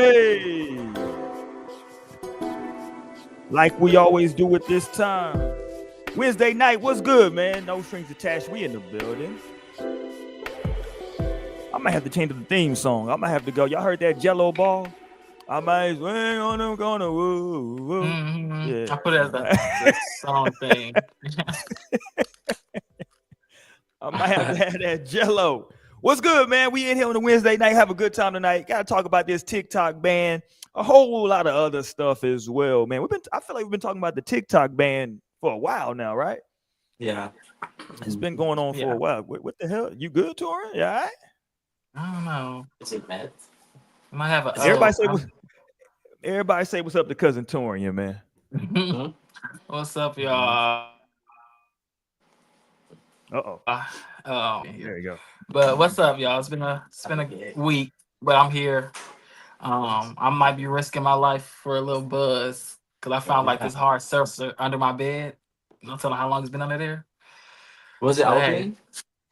Hey, like we always do at this time. Wednesday night, what's good, man? No strings attached. We in the building. I might have to change the theme song. I might have to go. Y'all heard that Jello ball? I might swing on them, gonna woo woo. I put it as Yeah, the song thing. I might have to have that Jello. What's good, man? We in here on a Wednesday night. Have a good time tonight. Got to talk about this TikTok ban. A whole lot of other stuff as well, man. I feel like we've been talking about the TikTok ban for a while now, right? Yeah. It's been going on for a Yeah. while. What the hell? You good, Tori? Yeah, all right? I don't know. Is it meth? I might have a Everybody say everybody say what's up to cousin Torian, man. Hmm? What's up, Mhm. y'all? Uh-oh. Here. There you go. But what's up, y'all? It's been a week, but I'm here. I might be risking my life for a little buzz because I found like Yeah. this hard surface under my bed. No telling how long it's been under there. Was it But hey, open?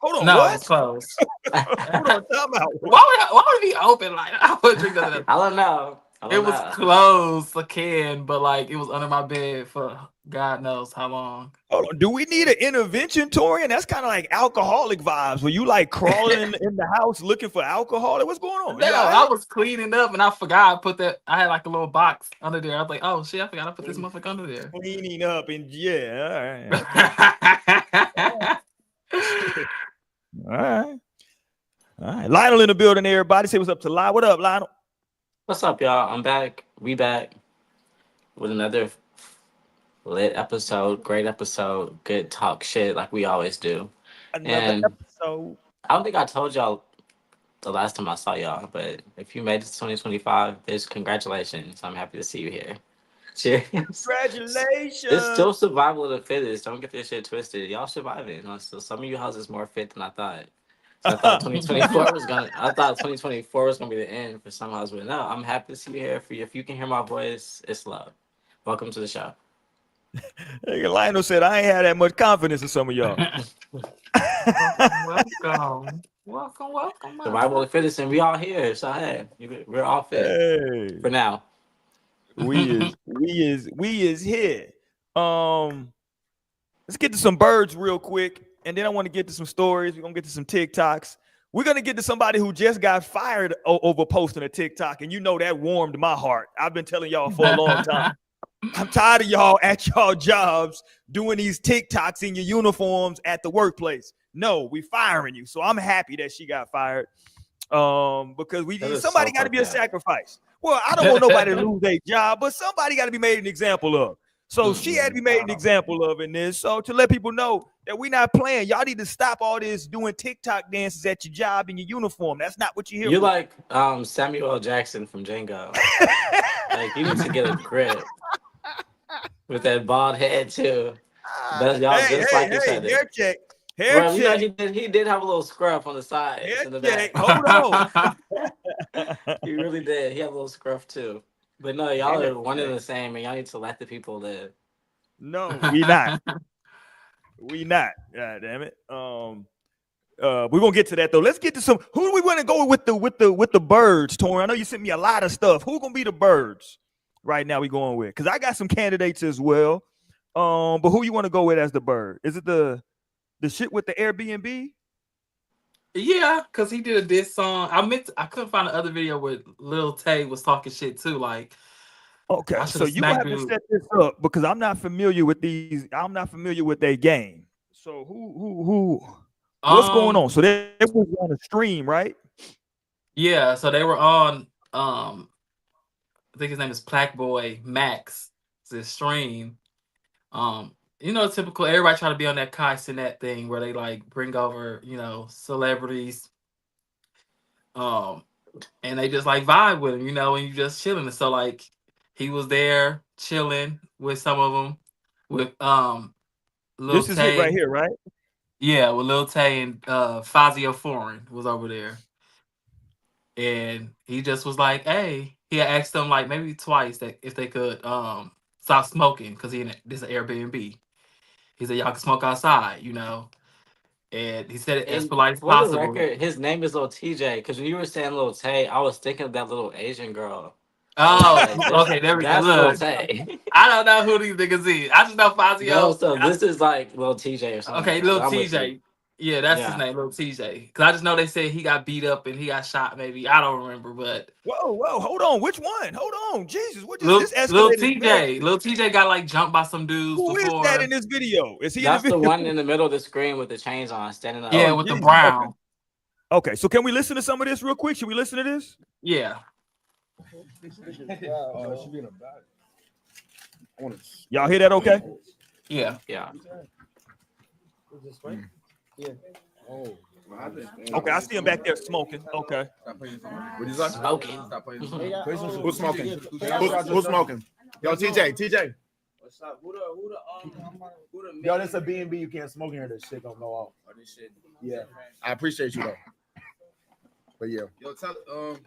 Hold on, no, what? it's closed. Hold on, time out. Why would it be open? Like I would drink that. I don't know. I It don't was know. closed, a can, but like it was under my bed for God knows how long. Hold on. Do we need an intervention, Torian? That's kind of like alcoholic vibes where you like crawling in the house looking for alcohol. What's going on? No, You all I right? was cleaning up and I forgot I put that. I had like a little box under there. I was like, oh shit, I forgot I put this motherfucker under there. Cleaning up and yeah, all right, okay. All right. All right. Lionel in the building, everybody. Say what's up to Lionel. What up, Lionel? What's up, y'all? I'm back. We back with another lit episode. Great episode. Good talk shit like we always do. Another And episode. I don't think I told y'all the last time I saw y'all, but if you made it to 2025, there's congratulations. I'm happy to see you here. Cheers. It's Congratulations. still survival of the fittest. Don't get this shit twisted. Y'all surviving. So some of you houses more fit than I thought. So I thought 2024 was gonna. I thought 2024 was gonna be the end for some houses, but no. I'm happy to see you here. For you, if you can hear my voice, it's love. Welcome to the show. Hey, Lionel said I ain't had that much confidence in some of y'all. Welcome, welcome, my Survival friend. of the fittest, and we all here. So hey, we're all fit Hey, for now. we is here. Um, let's get to some birds real quick, and then I want to get to some stories. We're gonna get to some TikToks. We're gonna get to somebody who just got fired over posting a TikTok, and you know that warmed my heart. I've been telling y'all for a long time. I'm tired of y'all at y'all jobs doing these TikToks in your uniforms at the workplace. No, we firing you. So I'm happy that she got fired. Because That is somebody so got to be fucked a up. sacrifice. Well, I don't want nobody to lose their job, but somebody got to be made an example of. So she had to be made an example of in this. So to let people know that we're not playing, y'all need to stop all this doing TikTok dances at your job in your uniform. That's not what you're here You're for. like Samuel L. Jackson from Django. Like you need to get a grip with that bald head too. That's y'all Hey, just hey, like each hey, other. hair check. Hair Well, you know check. he did have a little scruff on the sides Hair in the check. back. Hold on. He really did. He had a little scruff too. But no, y'all Hair are one and check. the same, and y'all need to let the people live. No, we not. We not. God damn it. We're gonna get to that though. Let's get to some. Who do we want to go with the birds, Tori? I know you sent me a lot of stuff. Who gonna be the birds right now? We going with because I got some candidates as well. But who you want to go with as the bird? Is it the shit with the Airbnb? Yeah, because he did a diss song. I couldn't find the other video where Lil Tay was talking shit too. Like Okay, I should so have you gonna smacked have to dude. set this up because I'm not familiar with these. I'm not familiar with their game. So who? What's going Um, on? So they was on a stream, right? yeah, so they were on I think his name is Plaque Boy Max. It's his stream. Typical everybody try to be on that Kai Cenat thing where they like bring over, celebrities. Um, and they just like vibe with him, and you just chilling. And so like he was there chilling with some of them, with Lil This is it right Tay. here, right? Yeah, with Lil Tay and Fazio Foreign was over there. And he just was like, hey, he had asked them like maybe twice that if they could stop smoking because this is an Airbnb. He said y'all can smoke outside. And he said it as And polite as for the possible. record, his name is Lil TJ. Because when you were saying Lil Tay, I was thinking of that little Asian girl Oh, okay. There we go. That's Lil Look, Tay. I don't know who these niggas is. I just know No, Fazio. so this is like Lil TJ or something Okay, like that. Lil But I'm with you. TJ. Yeah, that's his Yeah. name, Lil TJ. Because I just know they said he got beat up and he got shot. Maybe I don't remember, but Whoa, hold on. Which one? Hold on. Jesus, what just Lil this escalated? Lil TJ got like jumped by some dudes Who is that in before. this video? Is he in the That's the video? one in the middle of the screen with the chains on, standing up. Yeah, Oh, with the Jesus. brown. Okay, so can we listen to some of this real quick? Should we listen to this? Yeah. Y'all hear that okay? Yeah. Yeah. Okay, I see him back there smoking. Okay. What you say? Smoking. Who's smoking? Who's smoking? Yo, TJ. What's up? Who the Yo, this a B&B. You can't smoke in here. This shit gonna go off. this shit. Yeah, I appreciate you though. But yeah, Yo, tell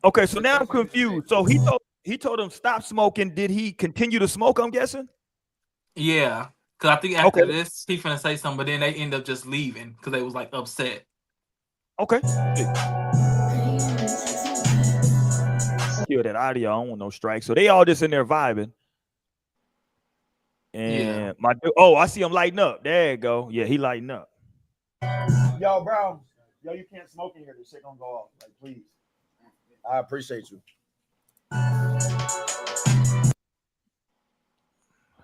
Okay, so now I'm confused. So he told him stop smoking. Did he continue to smoke? I'm guessing. Yeah. Because I think after Okay. this, he finna say something, but then they end up just leaving because they was like upset. Okay. Hear that audio? I don't want no strike. So they all just in there vibing. And my dude, oh, I see him lighting up. There you go. Yeah, he lighting up. yo, bro. Yo, you can't smoke in here. This shit gonna go off. Like, please. I appreciate you.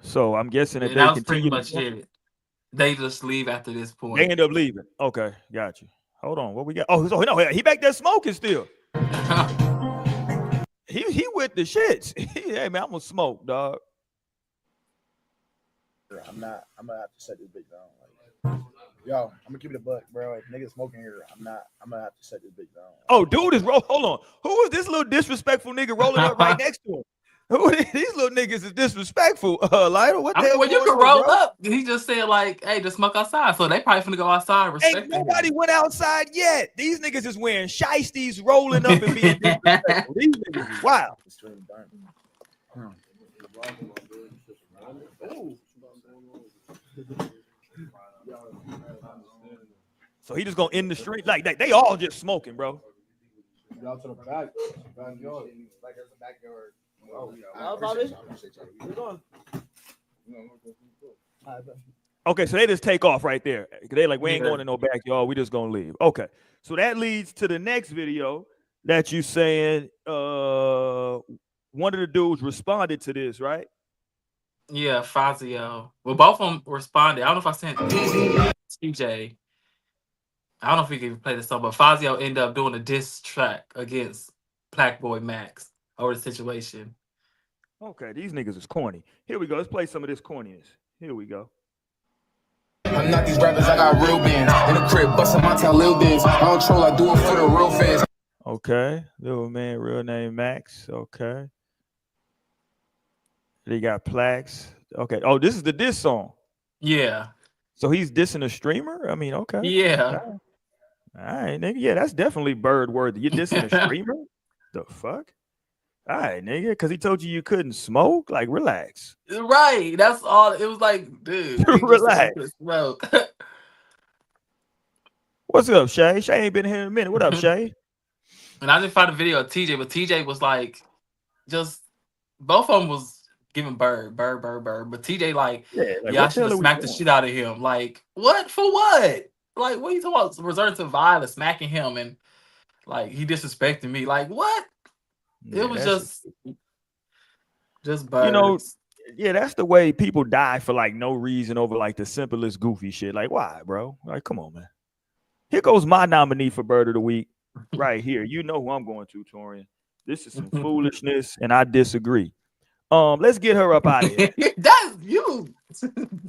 So I'm guessing that And they that was pretty continue. much it. They just leave after this They point. end up leaving. Okay, got you. Hold on, what we got? Oh, so no, he back there smoking still. He with the shits. Hey man, I'm gonna smoke, dog. I'm gonna have to shut this bitch down. Like, yo, I'm gonna keep it a buck, bro. If niggas smoking here, I'm gonna have to shut this bitch down. Oh, dude is hold on. Who is this little disrespectful nigga rolling up right next to him? Who these little niggas is disrespectful? Lytle, what the I mean, hell? when you going can on, roll bro? up, he just said like, "Hey, just smoke outside." So they probably finna go outside. Ain't Respecting nobody went outside yet. These niggas is wearing shiesties, rolling up and being disrespectful. These niggas is wild. The stream burn. So he just gonna end the street like they all just smoking, bro. Y'all to the backyard. like there's a backyard. Okay, so they just take off right there. They like, we ain't going to no backyard. We just gonna leave. Okay, so that leads to the next video that you saying. One of the dudes responded to this, right? Yeah, Fazio. Well, both of them responded. I don't know if I sent TJ. I don't know if we can play this song, but Fazio ended up doing a diss track against Black Boy Max over the situation. Okay, these niggas is corny. Here we go. Let's play some of this corniness. Here we go. I'm not these rappers, I got real bands. In the crib, busting my tail, Lil Dance. I don't troll, I do it for the real fans. Okay, little man, real name Max. Okay. They got plaques. Okay. Oh, this is the diss song. Yeah. So he's dissing a streamer? I mean, okay. Yeah. All right, nigga. Yeah, that's definitely bird worthy. You're dissing a streamer? The fuck? All right, nigga. Because he told you couldn't smoke? Like, relax. Right. That's all. It was like, dude. Relax. Smoke. What's up, Shay? Shay ain't been here in a minute. What up, Shay? And I just found a video of TJ, but TJ was like, just both of them was giving bird. But TJ like, I should have smacked the shit out of him. Like, what? For what? Like, what are you talking about? Resorting to violence, smacking him, and like he disrespecting me. Like, what? It was just birds. You know, yeah, that's the way people die for like no reason over like the simplest goofy shit. Like, why, bro? Like, come on, man. Here goes my nominee for Bird of the Week right here. You know who I'm going to, Torian. This is some foolishness, and I disagree. Let's get her up out of here. That's you.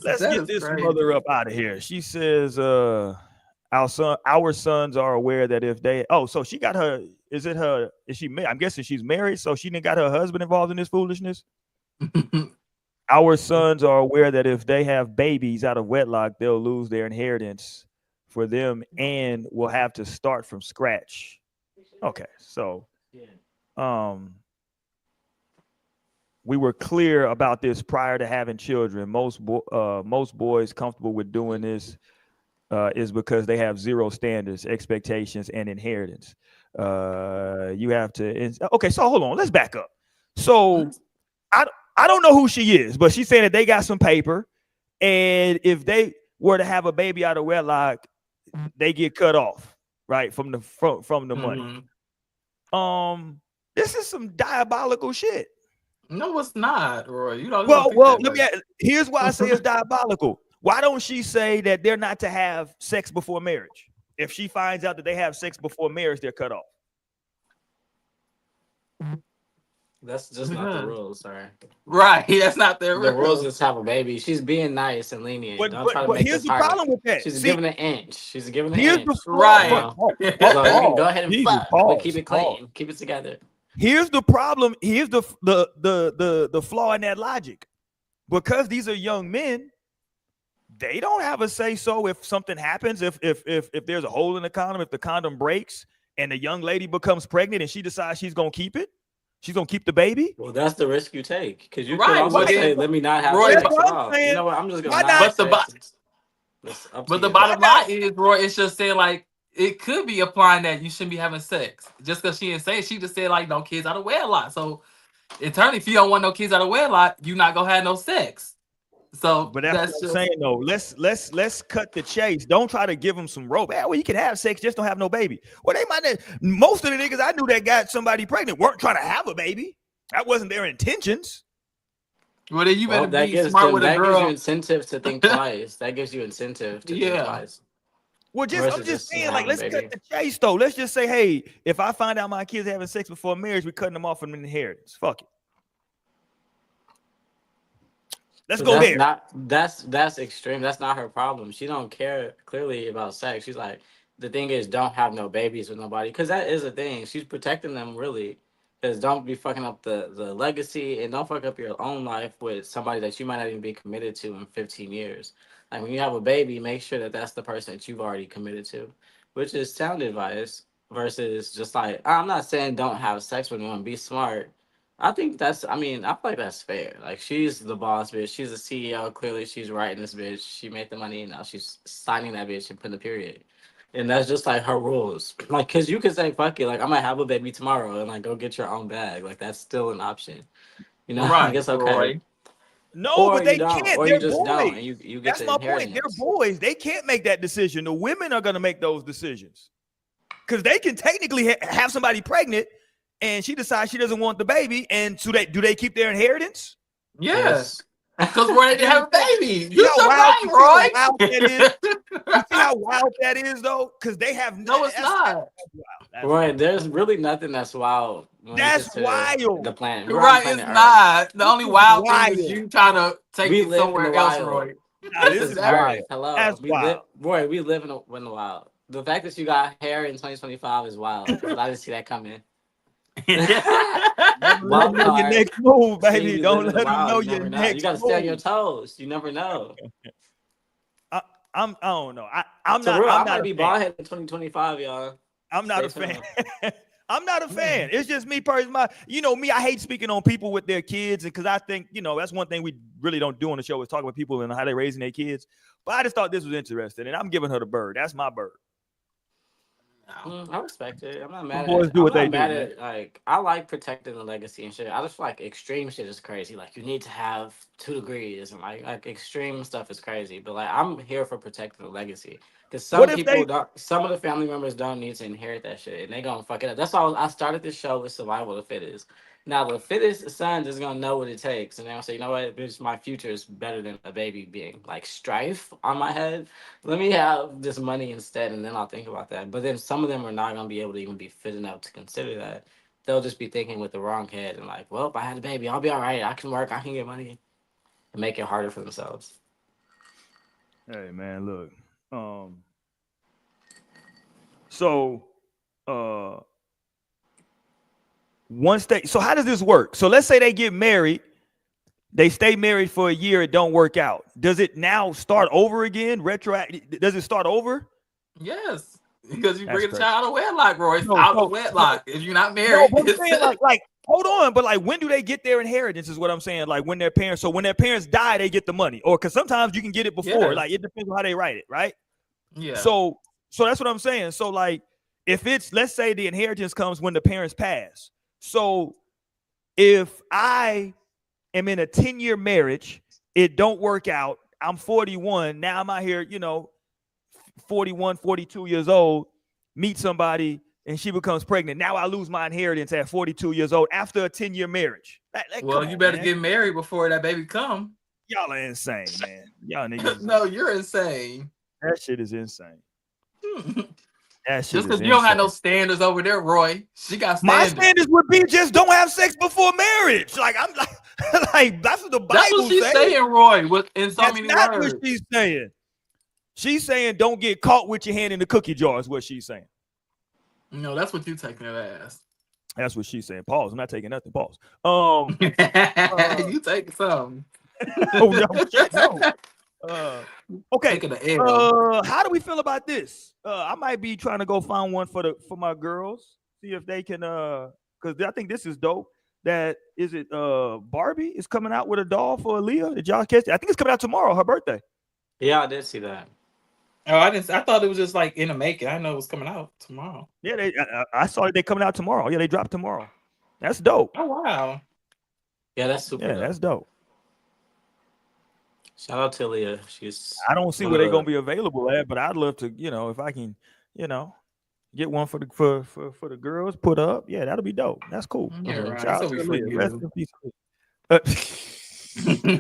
Let's get this mother up out of here. She says, our sons are aware that if they so she got her, is she married? I'm guessing she's married, so she didn't got her husband involved in this foolishness. Our sons are aware that if they have babies out of wedlock, they'll lose their inheritance for them and will have to start from scratch. Okay, so we were clear about this prior to having children. Most boys comfortable with doing this is because they have zero standards, expectations, and inheritance. You have to. Okay, so hold on. Let's back up. So I don't know who she is, but she's saying that they got some paper, and if they were to have a baby out of wedlock, they get cut off, right, from the money. This is some diabolical shit. No, it's not, Roy. You don't. Well, let me. Here's why I say it's diabolical. Why don't she say that they're not to have sex before marriage? If she finds out that they have sex before marriage, they're cut off. That's just not the rules, sorry. Right, that's not their The rules. rules is have a baby. She's being nice and lenient. Don't try to make here's this the hard. problem with that. She's giving an inch. She's giving an Here's inch. the Right. So you can go ahead and fuck, but keep it clean. Keep it together. Here's the problem. Here's the flaw in that logic. Because these are young men, they don't have a say so if something happens, if there's a hole in the condom, if the condom breaks and the young lady becomes pregnant and she decides she's gonna keep it, she's gonna keep the baby. Well, that's the risk you take, because you Right, could also but say, then- "Let me not have Roy, sex that's at what I'm all." saying. You know what? I'm just Why gonna not? not. But the bottom line is, Roy, it's just saying like it could be applying that you shouldn't be having sex just because she didn't say it. She just said like no kids out of wedlock. So internally, if you don't want no kids out of wedlock, you're not gonna have no sex. So But that's what I'm saying though. Let's cut the chase. Don't try to give them some rope. Well, you can have sex, just don't have no baby. Well, they might. Most of the niggas I knew that got somebody pregnant weren't trying to have a baby. That wasn't their intentions. Well, then you better that be gives smart them, with a that girl. gives you incentive to think twice. That gives you incentive to think twice. Well, Versus I'm just just saying, like, let's having a cut the chase though. Let's just say, hey, if I find out my kids having sex before marriage, we're cutting them off from inheritance. Fuck it. Let's go there. That's extreme. That's not her problem. She don't care clearly about sex. She's like, the thing is, don't have no babies with nobody, because that is a thing. She's protecting them really, because don't be fucking up the legacy, and don't fuck up your own life with somebody that you might not even be committed to in 15 years. Like when you have a baby, make sure that that's the person that you've already committed to, which is sound advice versus just like, I'm not saying don't have sex with anyone. Be smart. I think I feel like that's fair. Like, she's the boss bitch. She's the CEO. Clearly, she's writing this bitch. She made the money, and now she's signing that bitch and putting the period. And that's just like her rules. Like, because you could say, fuck it, like, I'm going to have a baby tomorrow and like go get your own bag. Like, that's still an option. You know, Right, I guess okay. Roy. No, Or but they you don't, can't. or They're you just boys. don't, and you get That's the my point. inheritance. They're boys. They can't make that decision. The women are going to make those decisions because they can technically have somebody pregnant and she decides she doesn't want the baby. And so do they keep their inheritance? Yes. Because Roy didn't have a baby. You You see so how right, wild Roy. that is? You see how wild that is, though? Because they have No, it's not. Right, there's really nothing that's wild. When That's you consider wild. The planet. You're We're on right, planet it's Earth. not. The only wild thing is wild. you trying to take We it live in somewhere the else, wild. Roy. Nah, this This is is wild. Earth. Hello. That's wild. Boy, we live in the wild. The fact that you got hair in 2025 is wild. But I didn't see that coming. Don't let them Wild know your card. next move, See, baby. you Don't live in let the them wild, know you your never know. next You gotta move. stay on your toes. You never know. I don't know. I'm So not. real, I I'm might not be a bald fan. head in 2025, y'all. I'm not a Stay fan. I'm not a fan. It's just me personally. You know me. I hate speaking on people with their kids, and because I think that's one thing we really don't do on the show is talk about people and how they're raising their kids. But I just thought this was interesting, and I'm giving her the bird. That's my bird. I respect it. I'm not mad Boys at it. do what I'm they not do, mad at it. Like, I like protecting the legacy and shit. I just feel like extreme shit is crazy. Like, you need to have 2 degrees and like extreme stuff is crazy. But like, I'm here for protecting the legacy. Because some What if people they? don't, some of the family members don't need to inherit that shit, and they gonna fuck it up. That's why I started this show with survival of the fittest. Now the fittest son is gonna know what it takes, and they'll say, you know what, bitch, my future is better than a baby being like strife on my head. Let me have this money instead, and then I'll think about that. But then some of them are not gonna be able to even be fit enough to consider that. They'll just be thinking with the wrong head and like, well, if I had a baby, I'll be all right. I can work, I can get money, and make it harder for themselves. Hey man, look. So, so how does this work? So let's say they get married, they stay married for a year, it don't work out. Does it now start over again? Retroactive? Does it start over? Yes. Because you That's bring a crazy. child out of wedlock, Roy. It's No, out no, of wedlock. If you're not No, married, but I'm it's saying like, hold on, but like, when do they get their inheritance? Is what I'm saying. Like when their parents die, they get the money, or because sometimes you can get it before. Yes. Like it depends on how they write it, right? Yeah. So that's what I'm saying. So like, if it's, let's say the inheritance comes when the parents pass. So if I am in a 10-year marriage, it don't work out. I'm 41. Now I'm out here, 41, 42 years old, meet somebody and she becomes pregnant. Now I lose my inheritance at 42 years old after a 10-year marriage. Well, you better get married before that baby come. Y'all are insane, man. Y'all niggas. No, you're insane. That shit is insane. That shit just because you don't have no standards over there, Roy. She got standards. My standards would be just don't have sex before marriage. Like I'm like that's what the Bible That's what she's saying, Roy. In so many that's words. What she's saying. She's saying don't get caught with your hand in the cookie jar is what she's saying. No, that's what you taking it as. That's what she's saying. Pause. I'm not taking nothing. Pause. You taking something. No. Okay. How do we feel about this? I might be trying to go find one for my girls. See if they can because I think this is dope. That is it Barbie is coming out with a doll for Aaliyah. Did y'all catch it? I think it's coming out tomorrow, her birthday. Yeah, I did see that. Oh, I didn't. I thought it was just like in the making. I know it was coming out tomorrow. Yeah, I saw they coming out tomorrow. Yeah, they dropped tomorrow. That's dope. Oh wow. Yeah, that's super. Yeah, that's dope. Shout out to Leah. I don't see where they're gonna be available at, but I'd love to, if I can, get one for the girls, put up. Yeah, that'll be dope. That's cool. Yeah, right. Shout out to Leah. Rest in peace.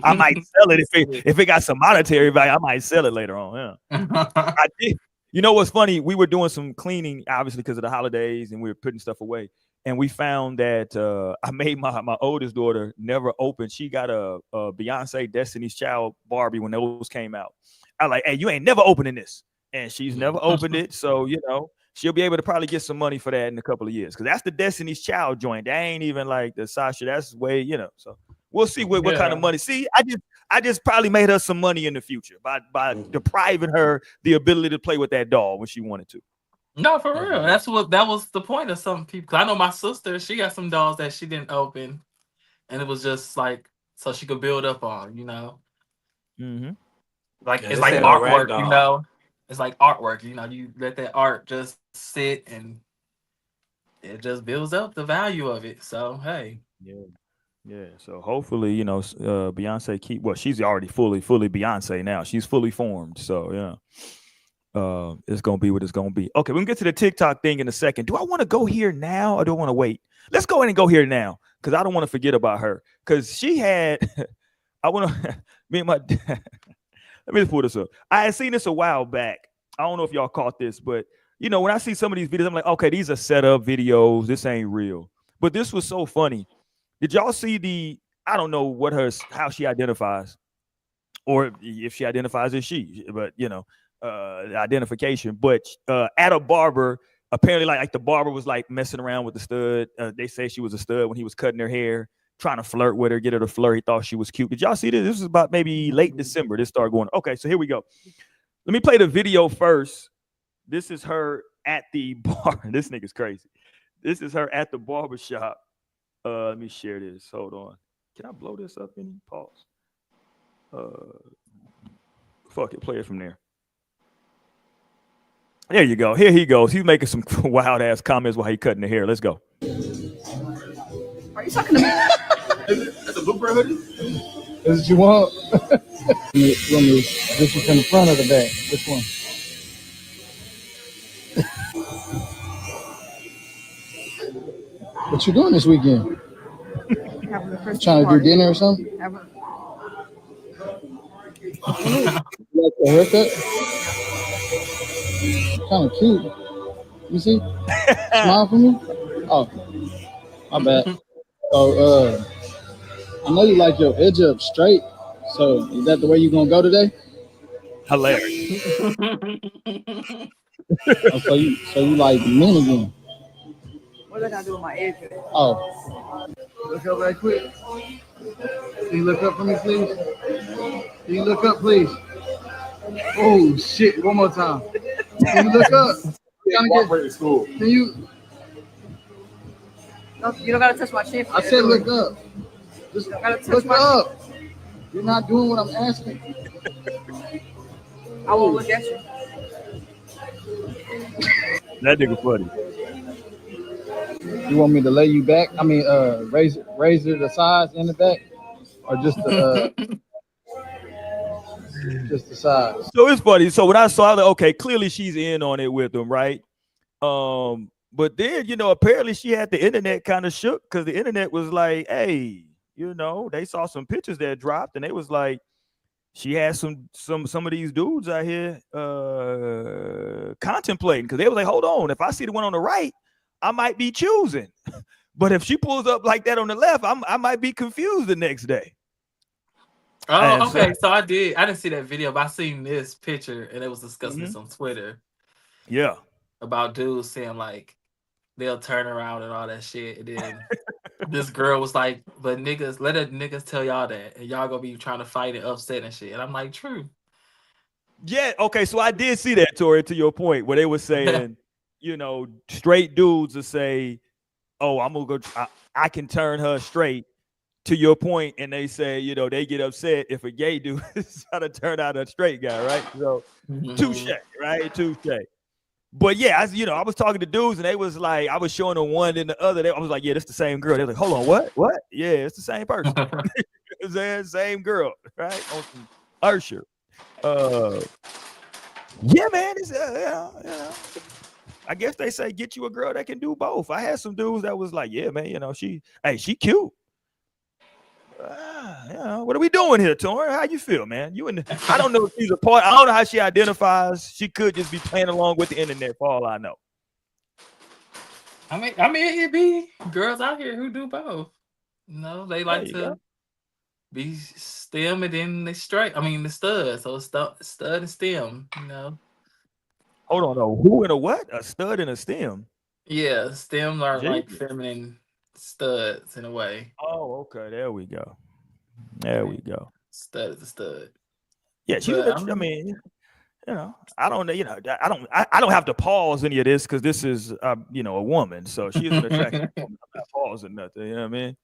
I might sell it if it got some monetary value. I might sell it later on. Yeah, I did. You know what's funny? We were doing some cleaning, obviously because of the holidays, and we were putting stuff away. And we found that I made my oldest daughter never open. She got a Beyonce Destiny's Child Barbie when those came out. I like, hey, you ain't never opening this, and she's never opened it. So she'll be able to probably get some money for that in a couple of years because that's the Destiny's Child joint. That ain't even like the Sasha. That's way So we'll see what kind of money. See, I just probably made her some money in the future by depriving her the ability to play with that doll when she wanted to. No, for real. That was the point of some people. Cause I know my sister, she got some dolls that she didn't open, and it was just like so she could build up on, Mm-hmm. Like it's like artwork, It's like artwork, You let that art just sit, and it just builds up the value of it. So hey, yeah. So hopefully, Beyonce she's already fully Beyonce now. She's fully formed. So yeah. It's gonna be what it's gonna be. Okay, we can get to the TikTok thing in a second. Do I want to go here now or do I want to wait? Let's go ahead and go here now because I don't want to forget about her. Because she had, I want to, me and my, let me just pull this up. I had seen this a while back. I don't know if y'all caught this, but when I see some of these videos, I'm like, okay, these are setup videos. This ain't real. But this was so funny. Did y'all see I don't know how she identifies, or if she identifies as she, but identification, but at a barber, apparently like the barber was like messing around with the stud. They say she was a stud when he was cutting her hair, trying to flirt with her, get her to flirt. He thought she was cute. Did y'all see this? This was about maybe late December. This started going. Okay, so here we go. Let me play the video first. This is her at the bar. This nigga's crazy. This is her at the barber shop. Let me share this. Hold on. Can I blow this up? Any pause? Fuck it. Play it from there. There you go. Here he goes. He's making some wild ass comments while he cutting the hair. Let's go. Are you talking to me? That's a blueprint hoodie? Is what you want? Let me this is in the front of the back. Which one? What you doing this weekend? Trying to do dinner or something? You like the haircut? Kind of cute. You see? Smile for me? Oh, my bad. So, I know you like your edge up straight. So, is that the way you're going to go today? Hilarious. Oh, so you like men again? What I got to do with my edge? Oh. Look up right quick. Can you look up for me, please? Can you look up, please? Oh, shit. One more time. Can you look up? Can you? No, you don't gotta touch my chin. I said look up. Just look up. You're not doing what I'm asking. I won't look at you. That nigga funny. You want me to lay you back? I mean, raise it the size in the back, or just the size? So it's funny. So when I saw that, okay, clearly she's in on it with him, right? But then apparently she had the internet kind of shook because the internet was like, hey, they saw some pictures that dropped, and they was like, she had some of these dudes out here contemplating because they was like, hold on, if I see the one on the right, I might be choosing. But if she pulls up like that on the left, I might be confused the next day. Oh, okay. So I didn't see that video, but I seen this picture and it was discussing this on Twitter. Yeah. About dudes saying like they'll turn around and all that shit. And then this girl was like, but niggas, let the niggas tell y'all that. And y'all gonna be trying to fight and upset and shit. And I'm like, true. Yeah, okay. So I did see that, Tori, to your point, where they were saying, straight dudes will say, oh, I'm gonna go, I can turn her straight. To your point, and they say, they get upset if a gay dude is trying to turn out a straight guy, right? So, touche, right? Touche. But yeah, I was talking to dudes, and they was like, I was showing them one and the other. I was like, yeah, that's the same girl. They're like, hold on, what? What? Yeah, it's the same person. Same girl, right? On some Usher. Yeah, man. It's I guess they say get you a girl that can do both. I had some dudes that was like, yeah, man, she cute. What are we doing here, Torn? How you feel, man? I don't know if she's a part. I don't know how she identifies. She could just be playing along with the internet for all I know. I mean, it be girls out here who do both. They like to be STEM and then they straight. I mean, the stud. So stud and STEM. Hold on, though. Who and a what? A stud and a STEM. Yeah, STEM are like feminine studs in a way. Oh, okay. There we go. There we go. Stud is a stud. Yeah, she was. I mean, I don't know. I don't have to pause any of this because this is, a woman. So she is an attractive woman. I'm not pausing nothing. You know what I mean?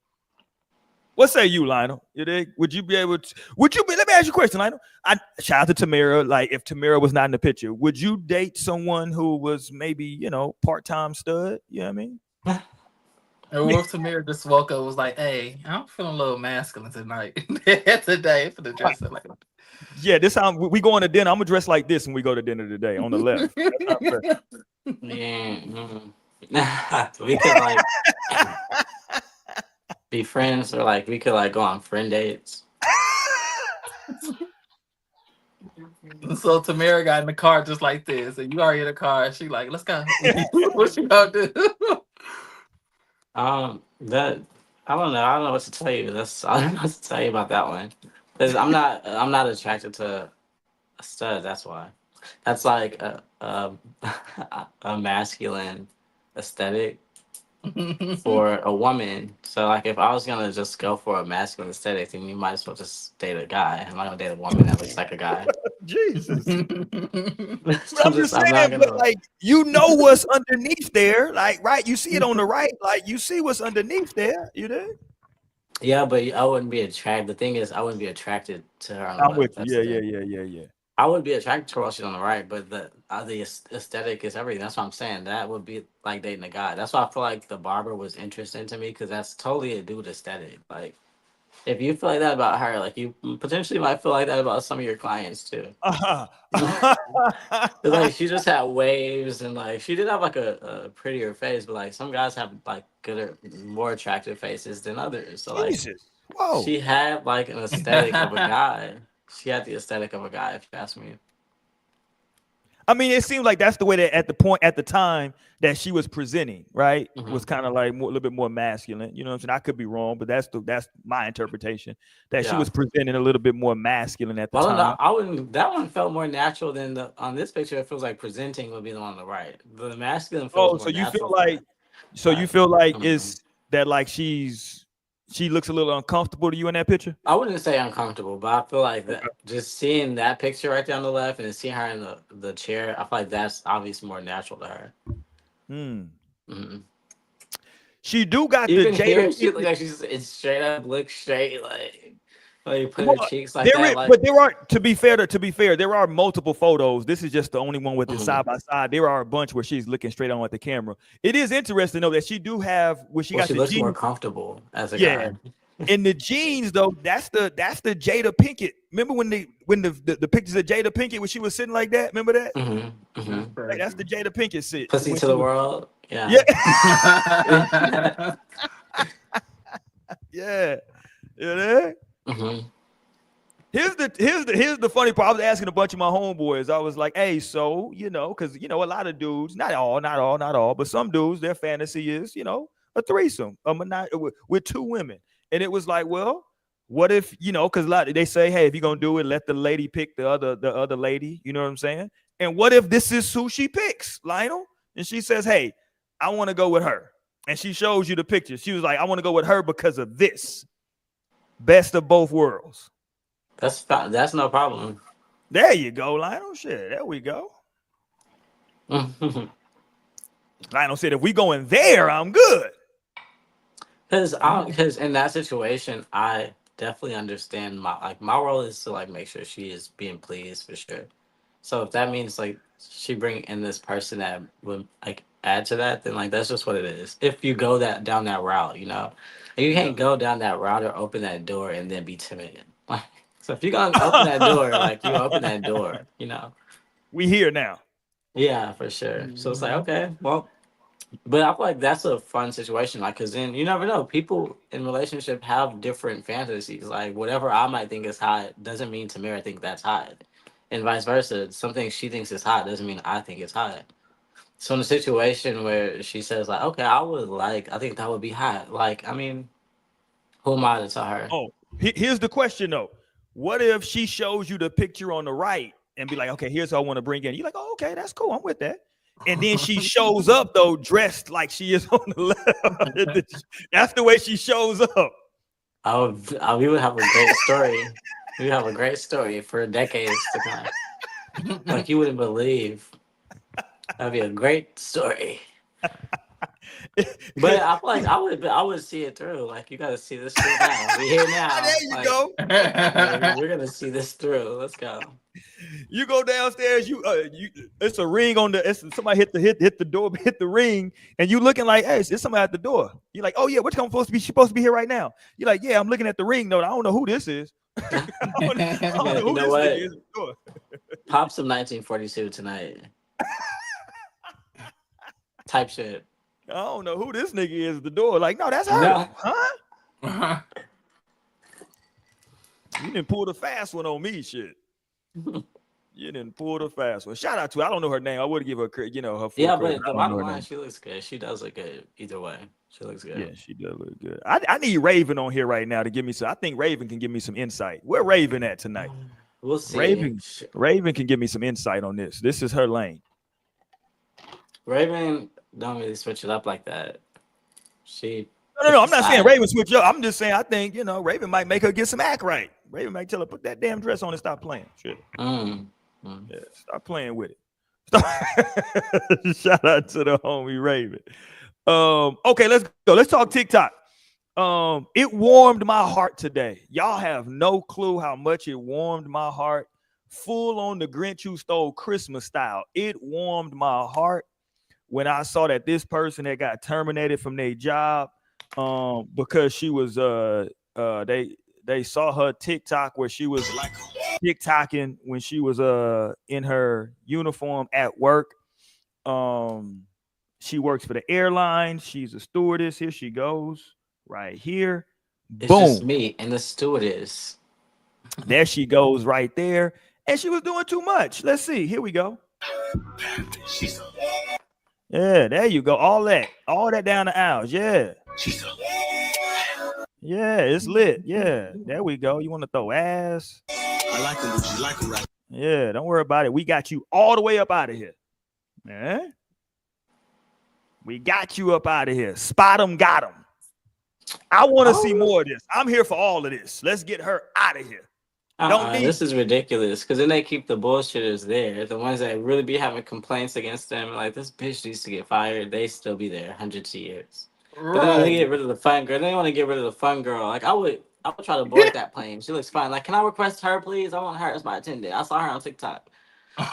What say you, Lionel? Would you be able to? Let me ask you a question, Lionel. Shout out to Tamara. Like, if Tamara was not in the picture, would you date someone who was maybe, part-time stud? You know what I mean? And Wolf Tamir just woke up and was like, hey, I'm feeling a little masculine tonight. Today for the dress like that. Yeah, this time we going to dinner. I'm gonna dress like this when we go to dinner today on the left. We could like be friends, or like we could like go on friend dates. So Tamara got in the car just like this, and you already in the car. And she like, let's go. What you gonna do? That I don't know. I don't know what to tell you. I don't know what to tell you about that one. Because I'm not attracted to a stud. That's why. That's like a masculine aesthetic for a woman. So like, if I was gonna just go for a masculine aesthetic, then you might as well just date a guy. I'm not gonna date a woman that looks like a guy. Jesus. I'm just saying, but like, what's underneath there, like, right? You see it on the right, like, you see what's underneath there. You did? Yeah, but I wouldn't be attracted. The thing is, I wouldn't be attracted to her on the I'm left. with That's you. the Yeah. I would be attracted to her while she's on the right, but the aesthetic is everything. That's what I'm saying. That would be like dating a guy. That's why I feel like the barber was interesting to me, because that's totally a dude aesthetic. Like, if you feel like that about her, like, you potentially might feel like that about some of your clients too. Like, she just had waves, and like, she did have like a prettier face, but like, some guys have like gooder, more attractive faces than others. So like, whoa, she had like an aesthetic of a guy. She had the aesthetic of a guy, if you ask me. I mean, it seemed like that's the way that at the time that she was presenting, right? Mm-hmm. Was kind of like a little bit more masculine. You know what I'm saying? I could be wrong, but that's my interpretation. That she was presenting a little bit more masculine at the time. No, I wouldn't. That one felt more natural than on this picture. It feels like presenting would be the one on the right. The masculine feels more natural. You feel like is that like she looks a little uncomfortable to you in that picture? I wouldn't say uncomfortable, but I feel like that just seeing that picture right there on the left and seeing her in the chair, I feel like that's obviously more natural to her. Mm-hmm. She do got even the Jada. She look like it's straight up, look straight like. Like you put Well, her cheeks like that, like. but there are to be fair, there are multiple photos. This is just the only one with the Mhm. side by side. There are a bunch where she's looking straight on at the camera. It is interesting though that she do have where she Well, got she the looks more jeans. comfortable as a Yeah, guy. in the jeans though, that's the Jada Pinkett. Remember when the pictures of Jada Pinkett when she was sitting like that? Remember that? Mm-hmm. Mm-hmm. Like, that's the Jada Pinkett sit. Pussy When to she the was, world. Yeah. yeah, yeah. You know? Mm-hmm. Here's the funny part. I was asking a bunch of my homeboys. I was like, "Hey, so because a lot of dudes, not all, but some dudes, their fantasy is, a threesome, with two women." And it was like, well, what if, because they say, hey, if you're gonna do it, let the lady pick the other lady. You know what I'm saying? And what if this is who she picks, Lionel? And she says, hey, I want to go with her. And she shows you the picture. She was like, I want to go with her because of this. Best of both worlds. That's no problem. There you go, Lionel. Shit, there we go. Because Lionel said, if we going there, I'm good. because in that situation, I definitely understand my role is to like make sure she is being pleased for sure. So if that means like she bring in this person that would like add to that, then like that's just what it is. If you go down that route, and you can't go down that route or open that door and then be timid. Like, so if you're gonna open that door, like you open that door, We here now. Yeah, for sure. So it's like okay, well, but I feel like that's a fun situation, like, cause then you never know. People in relationship have different fantasies. Like whatever I might think is hot doesn't mean Tamira think that's hot, and vice versa. Something she thinks is hot doesn't mean I think it's hot. So in a situation where she says like, okay, I think that would be hot. Like, I mean, who am I to tell her? Oh, here's the question though. What if she shows you the picture on the right and be like, okay, here's who I want to bring in. You're like, oh, okay, that's cool. I'm with that. And then she shows up though, dressed like she is on the left. That's the way she shows up. We would have a great story. We would have a great story for decades to come. Like you wouldn't believe. That'd be a great story. But I feel like I would see it through. Like you gotta see this through now. We're here now. There you Like, go. we're gonna see this through. Let's go. You go downstairs. It's a ring on somebody hit the door, hit the ring, and you looking like, hey, it's somebody at the door. You're like, oh yeah, which come supposed to be? She's supposed to be here right now. You're like, yeah, I'm looking at the ring. No, I don't know who this is. I don't know who this what? is. Pop some 1942 tonight. Type shit. I don't know who this nigga is at the door. Like, no, that's her. No. Huh? You didn't pull the fast one on me, shit. You didn't pull the fast one. Shout out to her. I don't know her name. I would give her, her full Yeah, credit. but the bottom line, she looks good. She does look good either way. She looks good. Yeah, she does look good. I need Raven on here right now to give me some. I think Raven can give me some insight. Where Raven at tonight? We'll see. Raven can give me some insight on this. This is her lane. Raven don't really switch it up like that. No. I'm not saying Raven switch up. I'm just saying I think Raven might make her get some act right. Raven might tell her put that damn dress on and stop playing. Shit. Yeah, stop playing with it. Shout out to the homie Raven. Okay, let's go. Let's talk TikTok. It warmed my heart today. Y'all have no clue how much it warmed my heart. Full on the Grinch Who Stole Christmas style. It warmed my heart when I saw that this person had got terminated from their job because she was they saw her TikTok where she was TikToking when she was in her uniform at work. She works for the airline. She's a stewardess. Here she goes right here. It's Boom. just me and the stewardess. There she goes right there. And she was doing too much. Let's see. Here we go. Yeah, there you go. All that down the aisles. Yeah. Yeah, it's lit. Yeah, there we go. You want to throw ass? I like him, but you like him right. Yeah, don't worry about it. We got you all the way up out of here. Man. We got you up out of here. Spot him, got him. I want to see more of this. I'm here for all of this. Let's get her out of here. This is ridiculous because then they keep the bullshitters there. The ones that really be having complaints against them, like this bitch needs to get fired. They still be there hundreds of years. Right. But then they get rid of the fun girl. They want to get rid of the fun girl. Like I would I would try to board that plane. She looks fine. Like, can I request her, please? I want her as my attendant. I saw her on TikTok.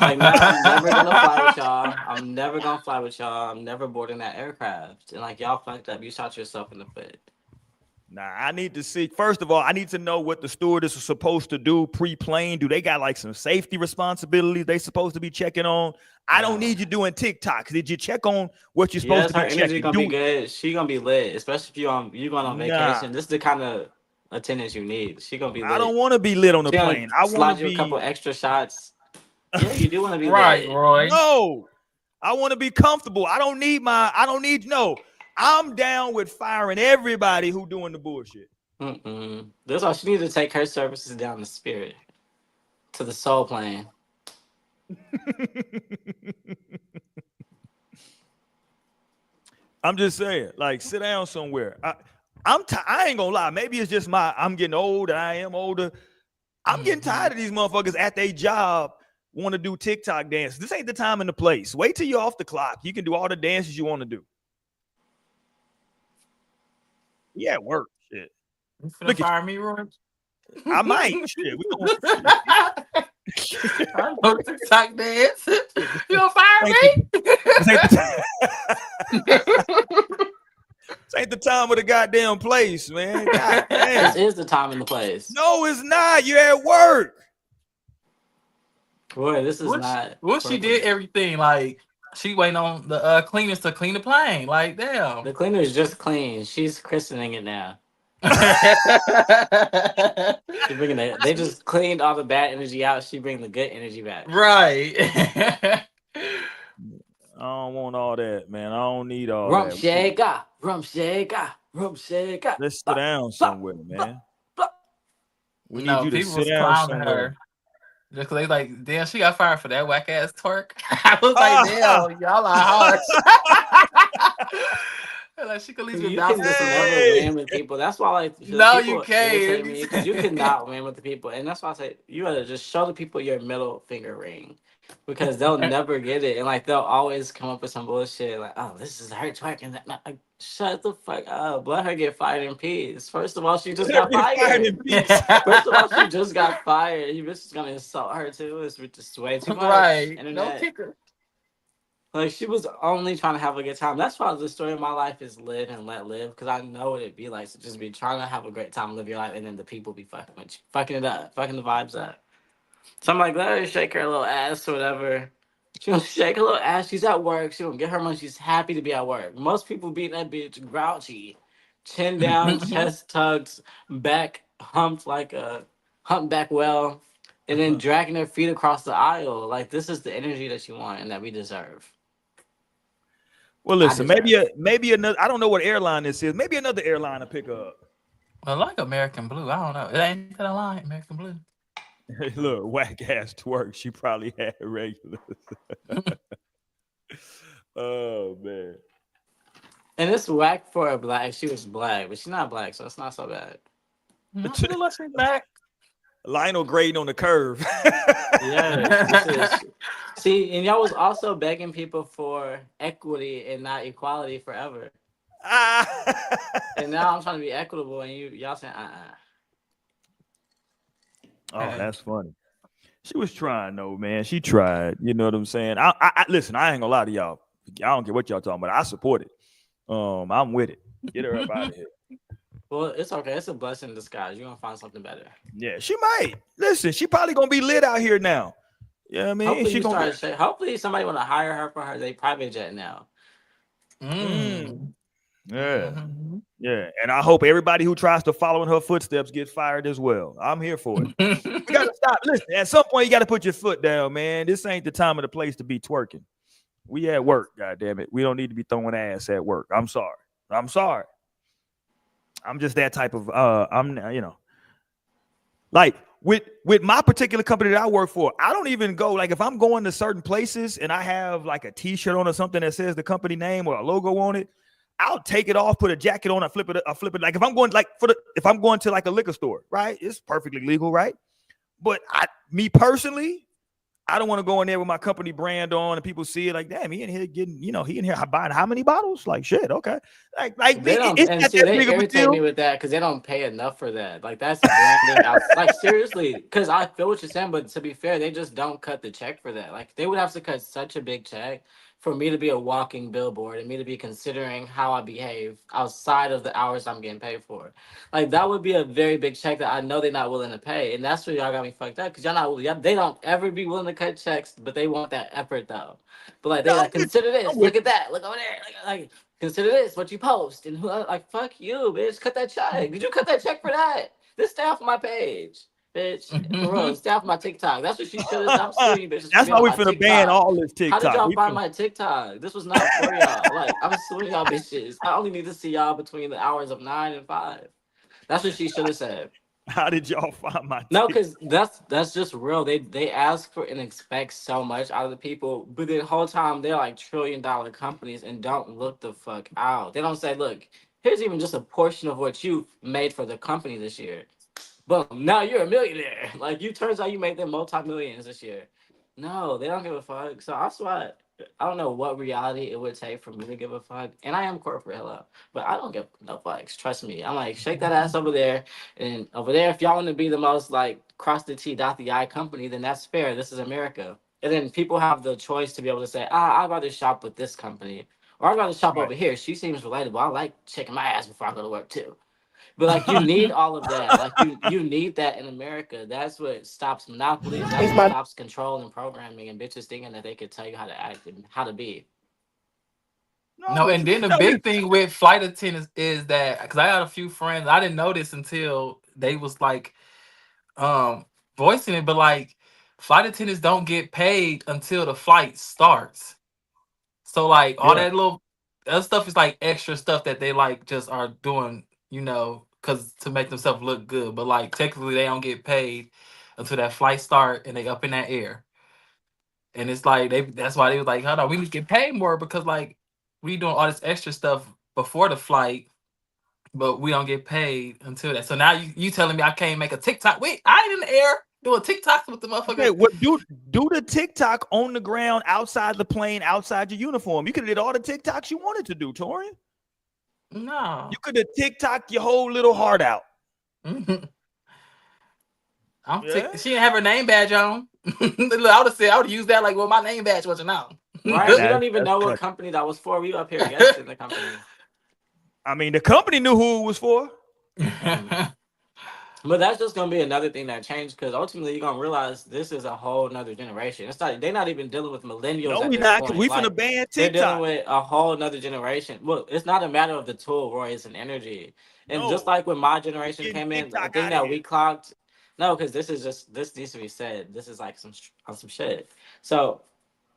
Like, no, I'm never gonna fly with y'all. I'm never gonna fly with y'all. I'm never boarding that aircraft. And like, y'all fucked up. You shot yourself in the foot. Nah, I need to see. First of all, I need to know what the stewardess is supposed to do pre-plane. Do they got like some safety responsibilities they supposed to be checking on? I don't need you doing TikToks. Did you check on what you're supposed to be her checking? energy gonna be good. She gonna be lit, especially if you going on vacation. Nah, This is the kind of attendance you need. She gonna be lit. I don't want to be lit on the She gonna plane. I want slide to you a couple be extra shots. Yeah, you do want to be Right, lit. Roy. no. I want to be comfortable. I don't need no. I'm down with firing everybody who doing the bullshit. That's why she needs to take her services down the spirit to the soul plane. I'm just saying, like, sit down somewhere. I ain't gonna lie. Maybe it's just I'm getting old. I am older. I'm getting tired of these motherfuckers at their job want to do TikTok dance. This ain't the time and the place. Wait till you're off the clock. You can do all the dances you want to do. Yeah, work. Shit. You finna Look at fire me, Roy? I might. Shit. We gonna, I know TikTok dance. You gonna fire me? this ain't the time of the goddamn place, man. God damn. This is the time and the place. No, it's not. You're at work. Boy, this is not. Well, she did everything. Like, she waiting on the cleaners to clean the plane. Like, damn. The cleaner is just clean. She's christening it now. She bringing they just cleaned all the bad energy out. She bringing the good energy back. Right. I don't want all that, man. I don't need all Rum that. shaker, rum shaker, rum shaker. Let's sit down somewhere, man. We need you to people sit was down clowning somewhere. her. Just 'cause they like, damn, she got fired for that whack ass twerk. I was like, damn, y'all are harsh. Like, she could leave You you can just never win with people. That's why, like, No, people you can't. irritate me because you cannot win with the people, and that's why I say you gotta just show the people your middle finger ring, because they'll never get it, and like they'll always come up with some bullshit like, "Oh, this is her twerking." Like, shut the fuck up. Let her get fired in peace. First of all, she just got fired. First of all, she just got fired. You bitch is gonna insult her too. It's just way too much. Right. Internet. No kicker. Like, she was only trying to have a good time. That's why the story of my life is live and let live. Because I know what it'd be like to just be trying to have a great time, live your life, and then the people be fucking with you, fucking it up, fucking the vibes up. So I'm like, let her shake her little ass or whatever. She gonna shake her little ass. She's at work. She gonna get her money. She's happy to be at work. Most people beat that bitch grouchy, chin down, chest tucked, back humped like a humpback whale, and then dragging her feet across the aisle. Like, this is the energy that you want and that we deserve. Well, listen, maybe another. I don't know what airline this is. Maybe another airline to pick up. Well, like American Blue. I don't know. It ain't that a line, American Blue. Hey, look, whack ass twerk. She probably had regulars. Oh man. And it's whack for a black. She was black, but she's not black, so it's not so bad. Let's be back. Lionel grading on the curve. Yeah. See, and y'all was also begging people for equity and not equality forever. And now I'm trying to be equitable, and y'all saying, Oh, that's funny. She was trying though, man. She tried. You know what I'm saying? I listen, I ain't gonna lie to y'all. I don't care what y'all talking about. I support it. I'm with it. Get her up out of here. Well, it's okay. It's a blessing in disguise. You're gonna find something better. Yeah, she might. Listen, she probably gonna be lit out here now. Yeah, you know I mean, Hopefully, hopefully somebody want to hire her for they private jet now. Yeah, yeah, and I hope everybody who tries to follow in her footsteps gets fired as well. I'm here for it. You gotta stop. Listen, at some point you gotta put your foot down, man. This ain't the time or the place to be twerking. We at work, goddamn it. We don't need to be throwing ass at work. I'm sorry. I'm just that type of like with my particular company that I work for, I don't even go, like, if I'm going to certain places and I have like a t-shirt on or something that says the company name or a logo on it, I'll take it off, put a jacket on, I flip it. Like if I'm going if I'm going to like a liquor store, right? It's perfectly legal, right? But me personally, I don't want to go in there with my company brand on and people see it like, damn, he in here getting, he in here buying how many bottles? Like, shit, okay. They don't, It's and not see, that they big of a irritate me deal. with that because they don't pay enough for that. Like that's branding out. Like seriously, because I feel what you're saying, but to be fair, they just don't cut the check for that. Like they would have to cut such a big check for me to be a walking billboard and me to be considering how I behave outside of the hours I'm getting paid for. Like that would be a very big check that I know they're not willing to pay, and that's where y'all got me fucked up because they don't ever be willing to cut checks, but they want that effort though. But like No, they I'm like with you. consider I'm this, with look at that, look over there, like consider this what you post, and who like fuck you, bitch. Cut that check. Did you cut that check for that? This stay off my page, bitch. For real, stay off my TikTok. That's what she should have said. I'm you. suing you, bitches, for That's being why on we my finna ban TikTok. all this How did TikTok. y'all We find finna, my TikTok? This was not for y'all. Like I'm suing y'all, bitches. I only need to see y'all between the hours of 9 and 5. That's what she should have said. how did y'all find my No, TikTok? because that's just real. They ask for and expect so much out of the people, but the whole time they're like $1 trillion companies and don't look the fuck out. They don't say, look, here's even just a portion of what you made for the company this year. Boom, now you're a millionaire. Like you turns out you made them multi-millions this year. No, they don't give a fuck. So that's why I don't know what reality it would take for me to give a fuck. And I am corporate, hello. But I don't give no fucks. Trust me. I'm like, shake that ass over there. And over there, if y'all want to be the most like cross the T, dot the I company, then that's fair. This is America. And then people have the choice to be able to say, I'd rather shop with this company. Or I'd rather shop Right. over here. She seems relatable. I like checking my ass before I go to work too. But like you need all of that. Like you need that in America. That's what stops monopolies. That's what stops control and programming and bitches thinking that they could tell you how to act and how to be. No, I'm No, with and you. then the No, we, big thing with flight attendants is that because I got a few friends, I didn't know this until they was like um voicing it, but like flight attendants don't get paid until the flight starts. So like all yeah. that little other stuff is like extra stuff that they like just are doing, because to make themselves look good. But like technically they don't get paid until that flight start and they up in that air. And it's like that's why they was like, hold on, we need to get paid more because like we doing all this extra stuff before the flight, but we don't get paid until that. So now you telling me I can't make a TikTok. Wait, I ain't in the air doing TikToks with the Okay, motherfucker. what do the TikTok on the ground outside the plane, outside your uniform? You could have did all the TikToks you wanted to do, Torian. You No. could have TikTok your whole little heart out. Mhm. Yeah. She didn't have her name badge on. Look, I would have said I would use that like, well, my name badge wasn't on. Right? We That's don't even that's know what funny. company that was for. We up here guessing the company. I mean, the company knew who it was for. Hmm. But that's just gonna be another thing that changed because ultimately you're gonna realize this is a whole nother generation. It's not they're not even dealing with millennials No, at we this not, because point. we finna Like ban they're dealing TikTok. with a whole nother generation. Well, it's not a matter of the tool, Roy, it's an energy. And just No, like when my we generation getting came in, the TikTok thing out of that here. we clocked, no, because this needs to be said. This is like some shit. So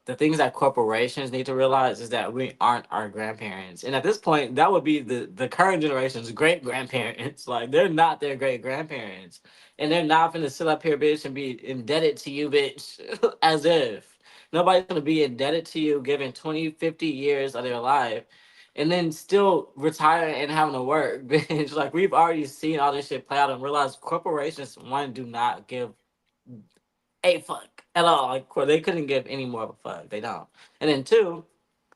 the things that corporations need to realize is that we aren't our grandparents. And at this point, that would be the current generation's great grandparents. Like they're not their great grandparents. And they're not gonna sit up here, bitch, and be indebted to you, bitch. As if. Nobody's gonna be indebted to you given 20, 50 years of their life and then still retiring and having to work, bitch. Like we've already seen all this shit play out and realized corporations, one, do not give a fuck at all. Like they couldn't give any more of a fuck. They don't. And then two,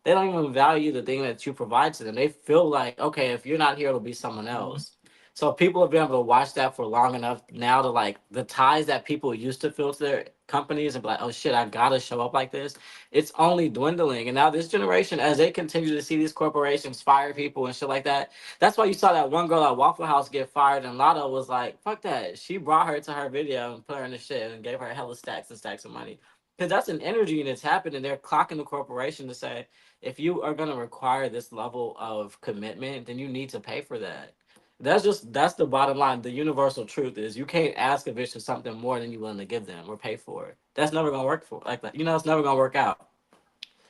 they don't even value the thing that you provide to them. They feel like, okay, if you're not here, it'll be someone else. So people have been able to watch that for long enough now to like the ties that people used to feel to their companies and be like, oh shit, I gotta show up like this. It's only dwindling. And now this generation, as they continue to see these corporations fire people and shit like that, that's why you saw that one girl at Waffle House get fired and Lotto was like, fuck that. She brought her to her video and put her in the shit and gave her hella stacks and stacks of money. Because that's an energy and it's happening. They're clocking the corporation to say, if you are going to require this level of commitment, then you need to pay for that. That's the bottom line. The universal truth is you can't ask a bitch for something more than you're willing to give them or pay for it. That's never gonna work for like that. It's never gonna work out.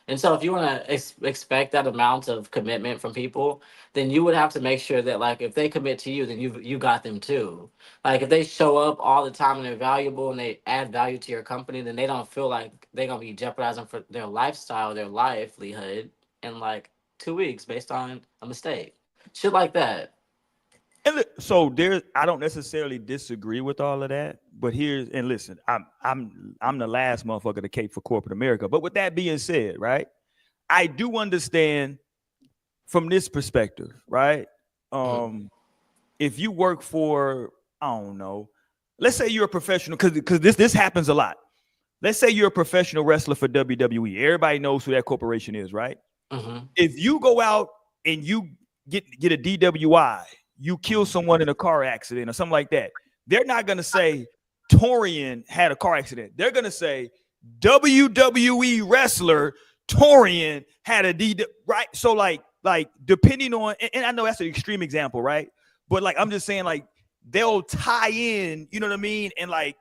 And so if you want to expect that amount of commitment from people, then you would have to make sure that like if they commit to you, then you got them too. Like if they show up all the time and they're valuable and they add value to your company, then they don't feel like they're gonna be jeopardizing for their lifestyle, their livelihood in like 2 weeks based on a mistake. Shit like that. And so there, I don't necessarily disagree with all of that, but here's and listen, I'm the last motherfucker to cape for corporate America. But with that being said, right, I do understand from this perspective, right? If you work for, I don't know, let's say you're a professional, because this happens a lot. Let's say you're a professional wrestler for WWE. Everybody knows who that corporation is, right? If you go out and you get a DWI, you kill someone in a car accident or something like that, they're not going to say Torian had a car accident. They're going to say WWE wrestler Torian had a D, right? So like depending on, and I know that's an extreme example, right? But like, I'm just saying, like, they'll tie in, you know what I mean? And like,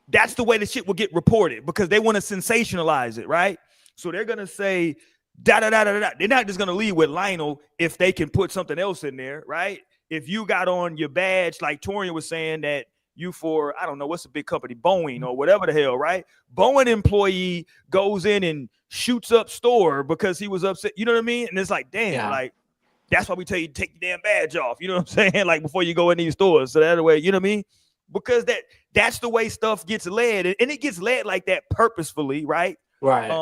that's the way the shit will get reported because they want to sensationalize it, right? So they're going to say da da da da da. They're not just gonna lead with Lionel if they can put something else in there, right? If you got on your badge, like Torian was saying that you for, I don't know, what's the big company, Boeing or whatever the hell, right? Boeing employee goes in and shoots up store because he was upset, you know what I mean? And it's like, damn, like that's why we tell you to take your damn badge off, you know what I'm saying? Like before you go in these stores, so that way, you know what I mean? Because that's the way stuff gets led, and it gets led like that purposefully, right? Right.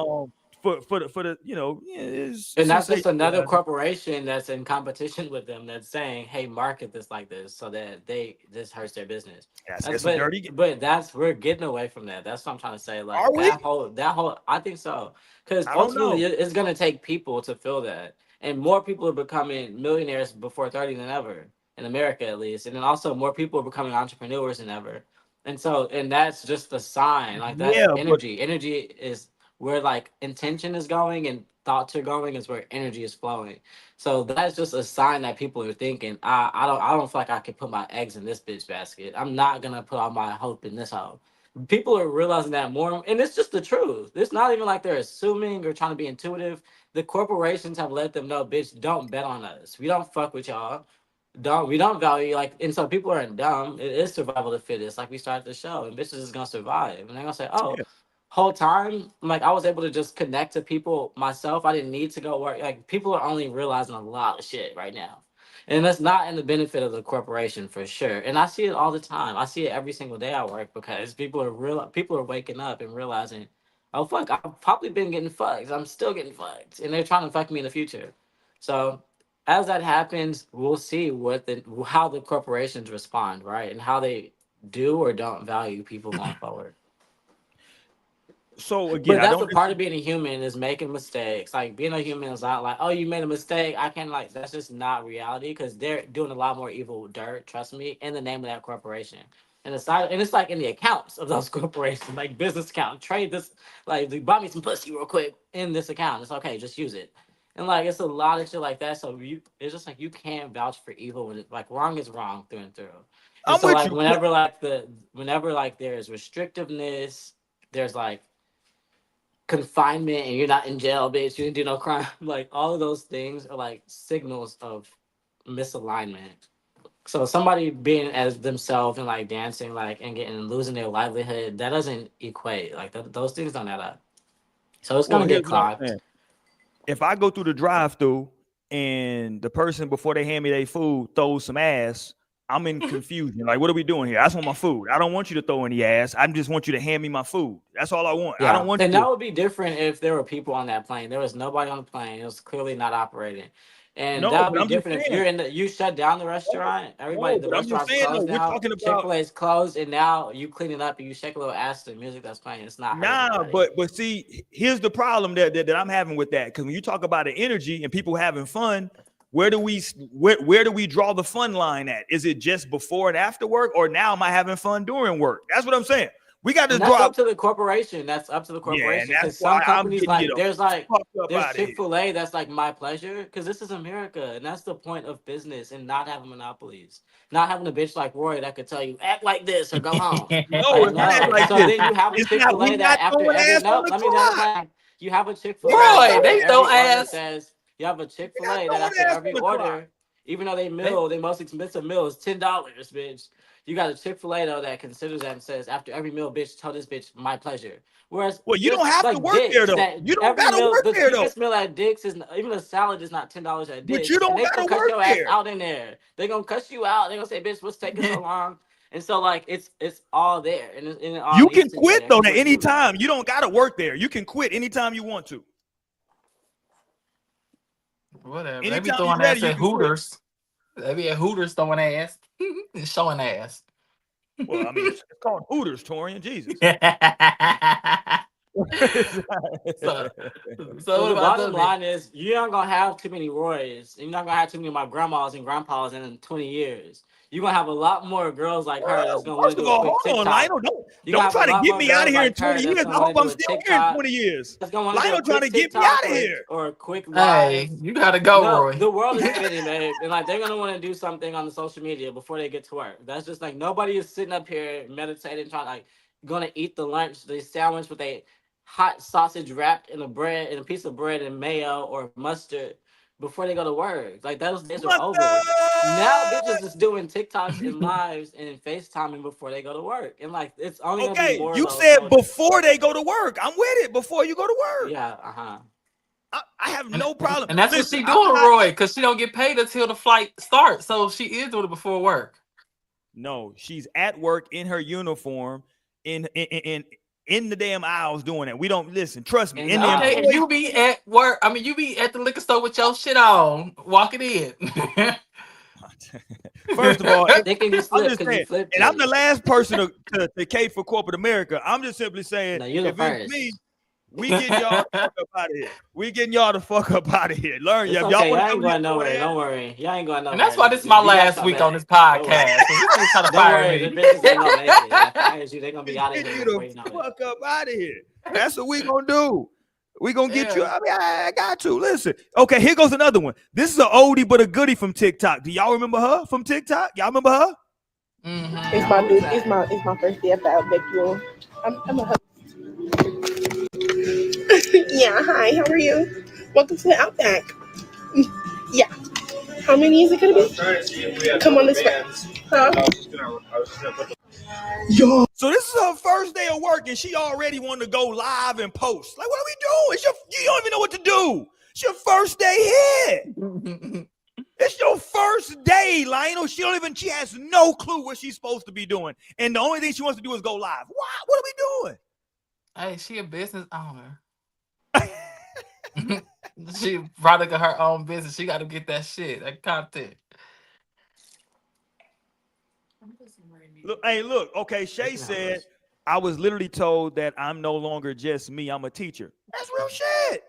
For the you know, and that's just another corporation that's in competition with them that's saying, hey, market this like this so that this hurts their business. But that's, we're getting away from that. That's what I'm trying to say. Like that whole I think so, because ultimately it's gonna take people to feel that, and more people are becoming millionaires before 30 than ever in America, at least, and then also more people are becoming entrepreneurs than ever, and that's just a sign. Like that's energy is where like intention is going and thoughts are going is where energy is flowing. So that's just a sign that people are thinking, I don't feel like I can put my eggs in this bitch basket. I'm not gonna put all my hope in this hole. People are realizing that more, and it's just the truth. It's not even like they're assuming or trying to be intuitive. The corporations have let them know, bitch, don't bet on us. We don't fuck with y'all. We don't value, like, and so people aren't dumb. It is survival of the fittest, like we started the show, and bitches is gonna survive. And they're gonna say, oh, whole time, like, I was able to just connect to people myself. I didn't need to go work. Like, people are only realizing a lot of shit right now, and that's not in the benefit of the corporation for sure. And I see it all the time. I see it every single day I work, because people are waking up and realizing, oh fuck, I've probably been getting fucked. I'm still getting fucked, and they're trying to fuck me in the future. So as that happens, we'll see how the corporations respond, right, and how they do or don't value people going forward. So again, but that's a part of being a human, is making mistakes. Like, being a human is not like, oh, you made a mistake, I can't, like, that's just not reality, because they're doing a lot more evil dirt, trust me, in the name of that corporation. And it's like in the accounts of those corporations, like business account, trade this, like, buy me some pussy real quick in this account. It's okay, just use it. And like, it's a lot of shit like that. So it's just like, you can't vouch for evil when like wrong is wrong through and through. And so like, whenever like there's restrictiveness, there's like confinement, and you're not in jail, bitch, you didn't do no crime. Like, all of those things are like signals of misalignment. So somebody being as themselves and like dancing, like, and losing their livelihood, that doesn't equate. Like those things don't add up. So it's gonna get clogged. If I go through the drive-through and the person before they hand me their food throws some ass, I'm in confusion. Like, what are we doing here? I just want my food. I don't want you to throw any ass. I just want you to hand me my food. That's all I want. Yeah. I don't want. And that would be different if there were people on that plane. There was nobody on the plane. It was clearly not operating. And that would be different if you shut down the restaurant. Everybody, the restaurant's closed now. Chick-fil-A's closed, and now you clean it up and you shake a little ass to the music that's playing. It's not. But see, here's the problem that I'm having with that. Because when you talk about the energy and people having fun, where do we draw the fun line at? Is it just before and after work, or now am I having fun during work? That's what I'm saying. We got to drop. That's up to the corporation. That's up to the corporation. Because some companies, like, there's Chick-fil-A that's like my pleasure, because this is America, and that's the point of business, and not having monopolies, not having a bitch like Roy that could tell you act like this or go home. So then you have a Chick-fil-A that after every you have a Chick-fil-A. Roy, they don't ask. You have a Chick-fil-A that after every order, even though their most expensive meal is $10, bitch. You got a Chick-fil-A though that considers that and says after every meal, bitch, tell this bitch my pleasure. Whereas Well, you there's don't have to like work there Dick's though. that You don't every gotta meal, work the there though. cheapest meal at Dick's is even a salad is not $10 at But you Dick's, and don't they gonna gotta cuss work your ass there. out in there. They gonna cuss you out. They gonna say, bitch, what's taking so long? And so like it's all there, and it all You needs can to be quit there. though People at would any do it. time. You don't gotta work there. You can quit anytime you want to. Whatever. They be Anytime you're throwing ready, ass you at can quit. Hooters. They be at Hooters throwing ass and showing ass. Well, I mean, it's called Hooters, Torian. Jesus. so, So what the about bottom them? line is you're not gonna have too many Roys. You're not gonna have too many of my grandmas and grandpas in 20 years. You're gonna have a lot more girls like her that's gonna want First to of do a all, quick hold on, TikTok. Lionel. You're gonna Don't have a try to lot get more me out girls of here in like her 20 that's years. gonna I want hope to do I'm a still here in TikTok. 20 years. That's gonna want to do Lionel a trying quick to get me TikTok out of here. or a quick Hey, live. you gotta go, No, Roy. the world is spinning, babe, and like they're gonna want to do something on the social media before they get to work. That's just like nobody is sitting up here meditating, trying like gonna eat the lunch, the sandwich with a hot sausage wrapped in a piece of bread and mayo or mustard before they go to work. Like those days are What over. Now the? bitches is doing TikToks and lives and FaceTiming before they go to work, and like it's only gonna be Okay, more of you those. said So before they go to work. I'm with it. Before you go to work. yeah, uh-huh. I have And, no problem. and that's what Listen, she I'm doing, not. Roy, because she don't get paid until the flight starts. So she is doing it before work. No, she's at work in her uniform, in the damn aisles doing it. We don't listen. Trust me. In In the the Okay, and aisles. you be at work. I mean, you be at the liquor store with your shit on, walking in. First of all, Thinking you I'm slipped just because you saying, flipped and I'm the it. last person to cape for corporate America. I'm just simply saying, No, you're the if it's me, first. we getting y'all the fuck up out of here. We getting y'all the fuck up out of here. Learn, It's if y'all okay. want Y'all to come ain't here going for nowhere. that, Don't worry. Y'all ain't going And that's nowhere. why this is my You gotta last come week on this back. Don't worry. podcast. So this ain't trying to Don't fire worry. The me. bitches ain't gonna make it. That fires you. They gonna be out of get here you before the you know it. fuck up out of here. That's what we gonna do. We gonna get you. Yeah. I mean, I got to listen. Okay, here goes another one. This is an oldie but a goodie from TikTok. Do y'all remember her from TikTok? Y'all remember her? Mm-hmm. It's my Who is dude. that? It's my first day at the Outback, y'all. I'm a host. Yeah, hi. How are you? Welcome to the Outback. Yeah. How many is it gonna be? Come on this way. Huh? Yo. So this is her first day of work, and she already wanted to go live and post. Like, what are we doing? You don't even know what to do. It's your first day here. It's your first day, Lionel. She has no clue what she's supposed to be doing. And the only thing she wants to do is go live. What are we doing? Hey, she a business owner. She product of her own business. She got to get that shit, that content. Look. Okay, Shay said, I was literally told that I'm no longer just me. I'm a teacher. That's real shit.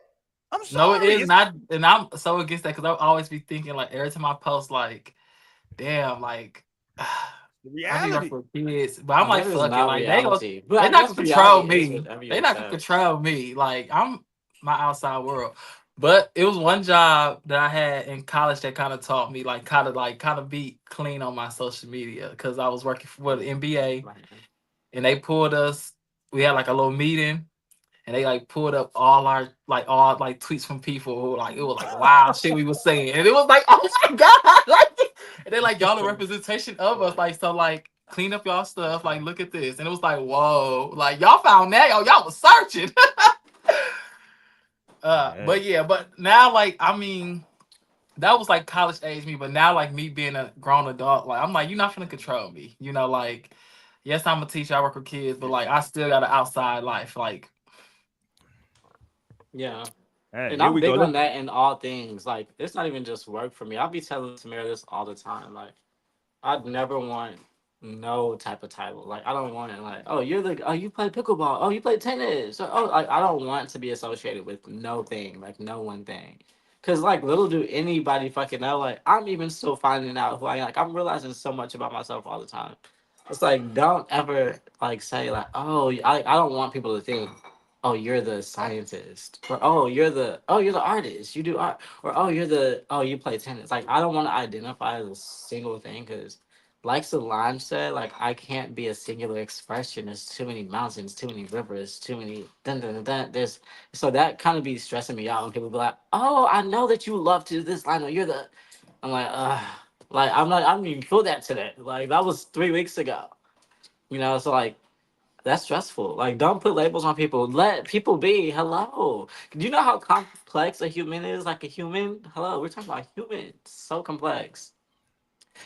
I'm sorry. No, it is not, and I'm so against that because I always be thinking like every time I post, like, damn, like I be reality. for kids, but I'm like, That is fuck it, not like reality. But they I not guess gonna control reality is me. whatever you They not gonna accept. control me. Like I'm my outside world. But it was one job that I had in college that kind of taught me, like, kind of be clean on my social media because I was working for the NBA and they pulled us. We had like a little meeting. And they like pulled up all tweets from people who like it was like wild shit we was saying. And it was like, oh my God. Like, and they like y'all a representation of us. Like, so like clean up y'all stuff. Like, look at this. And it was like, whoa, like y'all found that, y'all was searching. but now like I mean, that was like college age me, but now like me being a grown adult, like I'm like, you're not gonna control me. You know, like, yes, I'm a teacher, I work with kids, but like I still got an outside life. Like, Yeah. Hey, And here I'm we go. big on that in all things. Like, it's not even just work for me. I'll be telling Samira this all the time. Like, I'd never want no type of title. Like, I don't want it. Like, oh, you play pickleball. Oh, you play tennis. Or, oh, like, I don't want to be associated with no thing. Like, no one thing. Cause like, little do anybody fucking know. Like, I'm even still finding out who I am. Like, I'm realizing so much about myself all the time. It's like, don't ever like say like, oh, I don't want people to think, oh, you're the scientist, or you're the artist, you do art, or you play tennis. Like, I don't want to identify as a single thing because, like Solange said, like, I can't be a singular expression. There's too many mountains, too many rivers, too many dun dun dun dun. There's so that kind of be stressing me out when people be like, oh, I know that you love to do this line, or you're the. I'm like, Like I'm not. I didn't even feel that today. Like that was 3 weeks ago. You know, so like that's stressful. Like don't put labels on people. Let people be. Hello. Do you know how complex a human is? Like a human. Hello, we're talking about humans. So complex.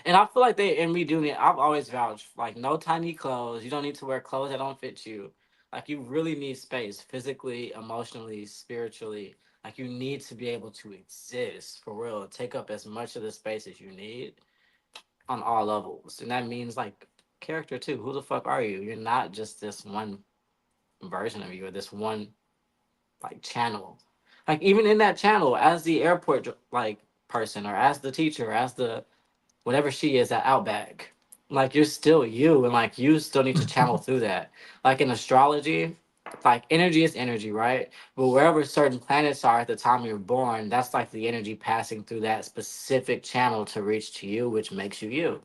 And I feel like they in redoing it. I've always vouched like no tiny clothes. You don't need to wear clothes that don't fit you. Like you really need space physically, emotionally, spiritually. Like you need to be able to exist for real. Take up as much of the space as you need on all levels. And that means like character too. Who the fuck are you? You're not just this one version of you or this one like channel. Like even in that channel, as the airport like person or as the teacher, or as the whatever she is at Outback. Like you're still you, and like you still need to channel through that. Like in astrology, like energy is energy, right? But wherever certain planets are at the time you're born, that's like the energy passing through that specific channel to reach to you, which makes you you.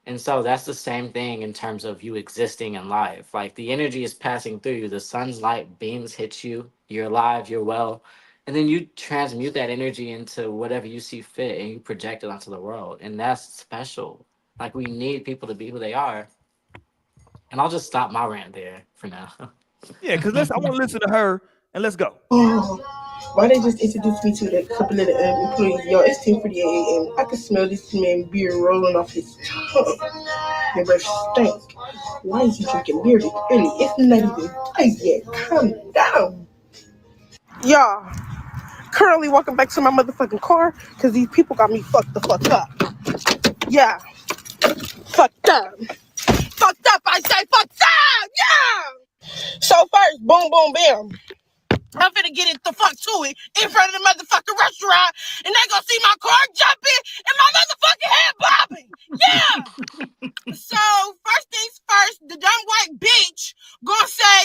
And so that's the same thing in terms of you existing in life. Like the energy is passing through you. The sun's light beams hit you. You're alive, you're well. And then you transmute that energy into whatever you see fit and you project it onto the world. And that's special. Like we need people to be who they are. And I'll just stop my rant there for now. Yeah, because I want to listen to her and let's go. Oh, why they just introduced me to the couple of the employees? Yo, it's 10:48 a.m. I can smell this man beer rolling off his tongue. Your breath stink. Why is he drinking beer this early? It's not even day yet. Calm down. Y'all, currently walking back to my motherfucking car because these people got me fucked the fuck up. Yeah, fucked up. Fucked up, I say fucked up! Yeah! So first, boom, boom, bam. I'm finna get it the fuck to it in front of the motherfucking restaurant, and they gonna see my car jumping and my motherfucking head bobbing. Yeah. So first things first, the dumb white bitch gonna say,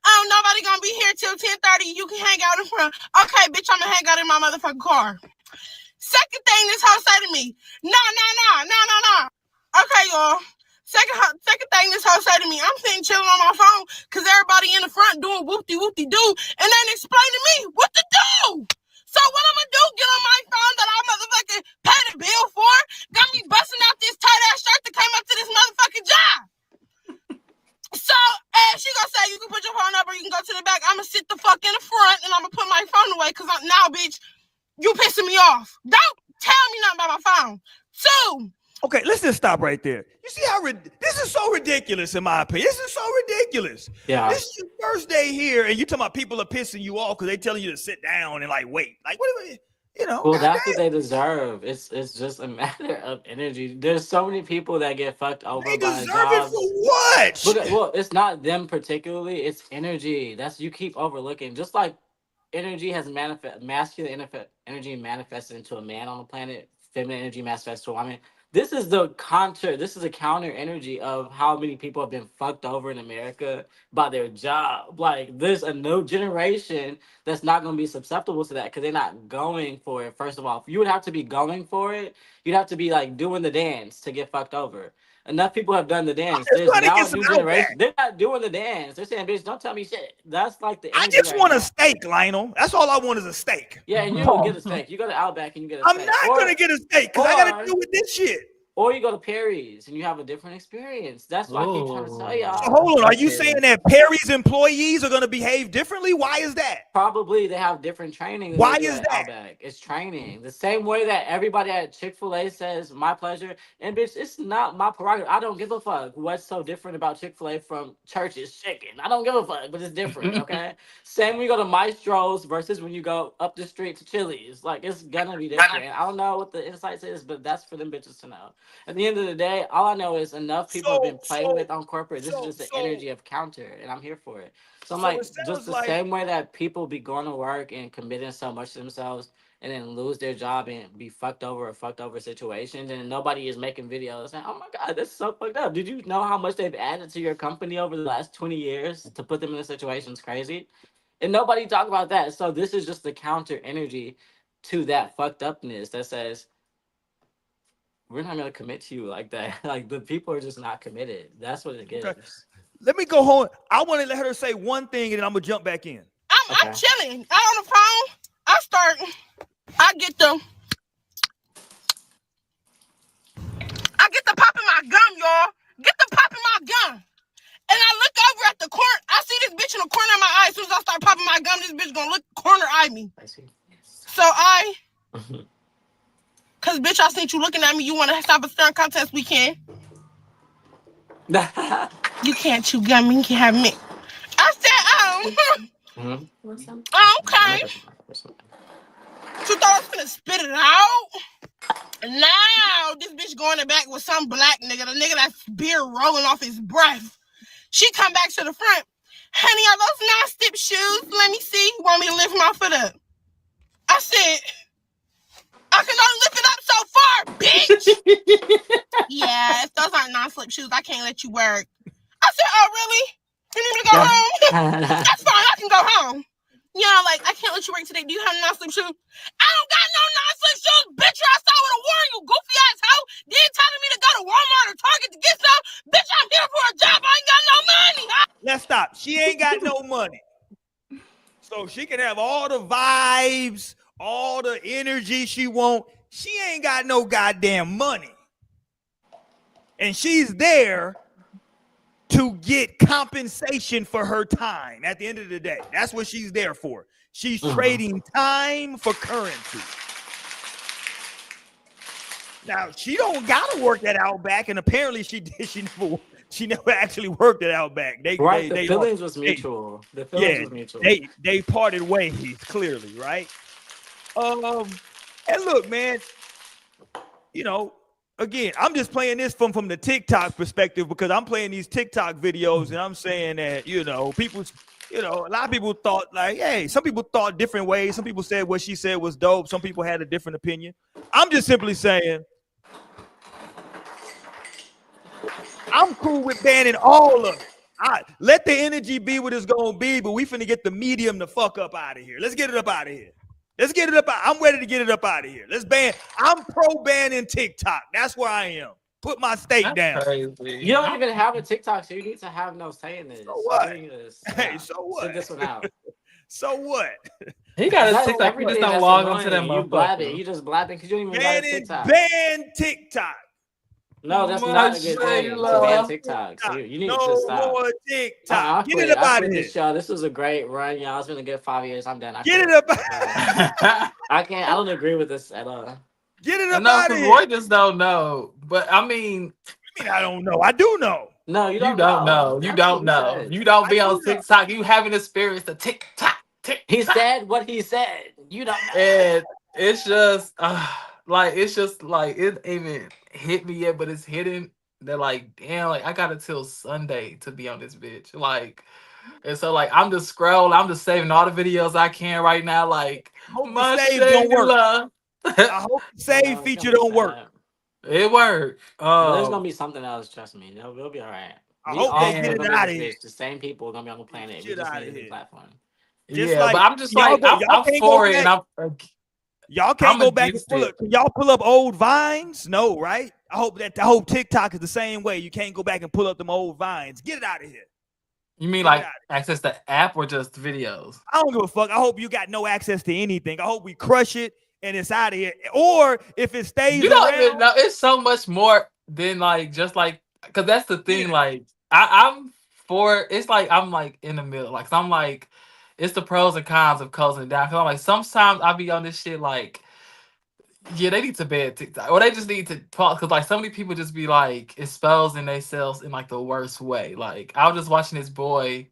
"Oh, nobody gonna be here till 10:30. You can hang out in front." Okay, bitch, I'ma hang out in my motherfucking car. Second thing this hoe say to me, nah. Okay, y'all. Second thing this hoe say to me, I'm sitting chilling on my phone because everybody in the front doing whoopty-whoopty-doo and then explaining to me what to do. So what I'm gonna do, get on my phone that I motherfucking paid a bill for, got me busting out this tight-ass shirt that came up to this motherfucking job. So, she gonna say, you can put your phone up or you can go to the back. I'm gonna sit the fuck in the front and I'm gonna put my phone away because now, bitch, you pissing me off. Don't tell me nothing about my phone. Two. Okay, let's just stop right there. You see how this is so ridiculous in my opinion. This is so ridiculous. Yeah. This is your first day here, and you talking about people are pissing you off because they telling you to sit down and like wait. Like what do you know? Well, that's what they deserve. It's just a matter of energy. There's so many people that get fucked over They by deserve jobs. it for what? But, well, it's not them particularly. It's energy. That's you keep overlooking. Just like energy has masculine energy manifested into a man on the planet, feminine energy manifests to a woman. This is the counter. This is a counter energy of how many people have been fucked over in America by their job. Like there's a new generation that's not going to be susceptible to that because they're not going for it. First of all, you would have to be going for it. You'd have to be like doing the dance to get fucked over. Enough people have done the dance. There's now a new generation. They're not doing the dance. They're saying, bitch, don't tell me shit. That's like the energy. I just want a steak, Lionel. That's all I want is a steak. Yeah, and you will get a steak. You go to Outback and you get a steak. I'm not going to get a steak because I got to deal with this shit. Or you go to Perry's and you have a different experience. That's what I keep trying to tell y'all. So hold on. Are you saying that Perry's employees are going to behave differently? Why is that? Probably they have different training. Why is that? Outback. It's training. The same way that everybody at Chick-fil-A says, my pleasure. And bitch, it's not my prerogative. I don't give a fuck what's so different about Chick-fil-A from Church's Chicken. I don't give a fuck, but it's different, okay? Same when you go to Maestro's versus when you go up the street to Chili's. Like, it's gonna be different. I don't know what the insights is, but that's for them bitches to know. At the end of the day, all I know is enough people have been played with on corporate. This is just the energy of counter, and I'm here for it. So I'm like, just the same way that people be going to work and committing so much to themselves and then lose their job and be fucked over situations, and nobody is making videos saying, oh my God, that's so fucked up. Did you know how much they've added to your company over the last 20 years to put them in this situation? It's crazy. And nobody talk about that. So this is just the counter energy to that fucked upness that says, we're not gonna commit to you like that. Like the people are just not committed. That's what it gives. Okay. Let me go home. I want to let her say one thing, and then I'm gonna jump back in. I'm chilling. I'm on the phone. I get them. I get the pop in my gum, y'all. Get the pop in my gum. And I look over at the corner. I see this bitch in the corner of my eye. As soon as I start popping my gum, this bitch gonna look corner eye me. I see. So cause bitch, I seen you looking at me. You want to stop a stern contest? We can. You can't chew gum. You can have me. I said, okay. You thought I was gonna spit it out? Now this bitch going in the back with some black nigga, the nigga that's beer rolling off his breath. She come back to the front. Honey, are those non-step shoes? Let me see. You want me to lift my foot up? I said, I can only lift it up so far, bitch. Yeah, if those aren't non-slip shoes, I can't let you work. I said, oh, really? You need me to go home? That's fine, I can go home. Yeah, like, I can't let you work today. Do you have non-slip shoes? I don't got no non-slip shoes, bitch. I saw with a warn, you goofy ass hoe. Then telling me to go to Walmart or Target to get some. Bitch, I'm here for a job. I ain't got no money. Let's stop. She ain't got no money. So she can have all the vibes, all the energy she want. She ain't got no goddamn money. And she's there to get compensation for her time at the end of the day. That's what she's there for. She's trading time for currency. Now, she don't got to work at Outback, and apparently she did. She never actually worked at Outback. The feelings was mutual. They parted ways, clearly, right? And look, man, you know, again, I'm just playing this from the TikTok perspective because I'm playing these TikTok videos and I'm saying that, you know, a lot of people thought like, hey, some people thought different ways. Some people said what she said was dope. Some people had a different opinion. I'm just simply saying I'm cool with banning all of it. Let the energy be what it's going to be, but we finna get the medium the fuck up out of here. Let's get it up out of here. Let's get it up. I'm ready to get it up out of here. Let's ban. I'm pro banning TikTok. That's where I am. Put my stake down. Crazy. You don't even have a TikTok, so you need to have no say in this. So what? Hey, so what? Sit this one out. So what? He got a TikTok. You just don't log onto that motherfucker. You just blabbing because you don't even got a TikTok. Ban TikTok. No, that's not a good thing. To ban TikTok. So you need to stop. No more TikTok. Get it up out of here. This was a great run, y'all. It's been a good 5 years. I'm done. Get it up. I don't agree with this at all. Get it up out of here. Roy just don't know. But I mean, I don't know. I do know. No, you don't know. You don't know. You don't be on TikTok. You haven't experienced the TikTok. He said what he said. You don't know. And it's just it even hit me yet, but it's hitting. They're like, damn, like I got until Sunday to be on this bitch. Like, and so like I'm just scrolling, I'm just saving all the videos I can right now. Like, my save don't work. I hope the save feature don't work. It worked. There's gonna be something else. Trust me, we'll be all right. I hope they get it out of here. The same people are gonna be on the planet. We just need a new platform. But I'm just like I'm for it, and y'all can't go back and pull up. Can y'all pull up old vines? No, right? I hope TikTok is the same way. You can't go back and pull up them old vines. Get it out of here. You mean like access the app or just videos? I don't give a fuck. I hope you got no access to anything. I hope we crush it and it's out of here. Or if it stays, you don't even know. It's so much more than like just like because that's the thing. Yeah. Like I'm for. It's like I'm like in the middle. Like I'm like. It's the pros and cons of closing it down. Cause I'm like, sometimes I be on this shit like, yeah, they need to ban TikTok, or they just need to talk. Cause like so many people just be like exposing themselves in like the worst way. Like I was just watching this boy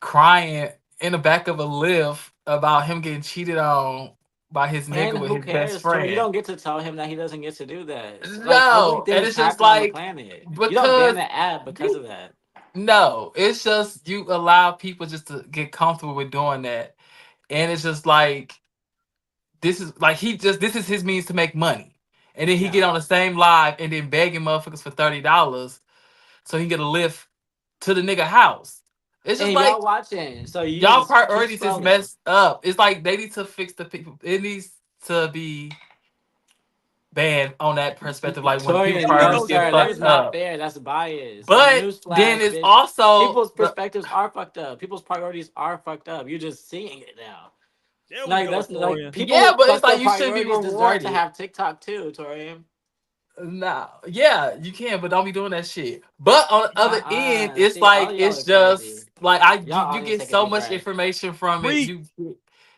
crying in the back of a lift about him getting cheated on by his nigga with his best friend. You don't get to tell him that he doesn't get to do that. No, and it's just like because you don't ban the app because of that. No, it's just you allow people just to get comfortable with doing that. And it's just like this is his means to make money. And then he get on the same live and then begging motherfuckers for $30 so he can get a lift to the nigga house. It's just like y'all watching. So y'all priorities is messed up. It's like they need to fix the people. It needs to be banned on that perspective, like when people that's not fair. That's bias. But then it's also people's perspectives are fucked up. People's priorities are fucked up. You're just seeing it now. Like that's like people. Yeah, but it's like you should be rewarded to have TikTok too, Torian. No, yeah, you can, but don't be doing that shit. But on the other end, it's See, all like of y'all it's are crazy. just like Y'all you audience get take a so deep much breath. information from it. Preach.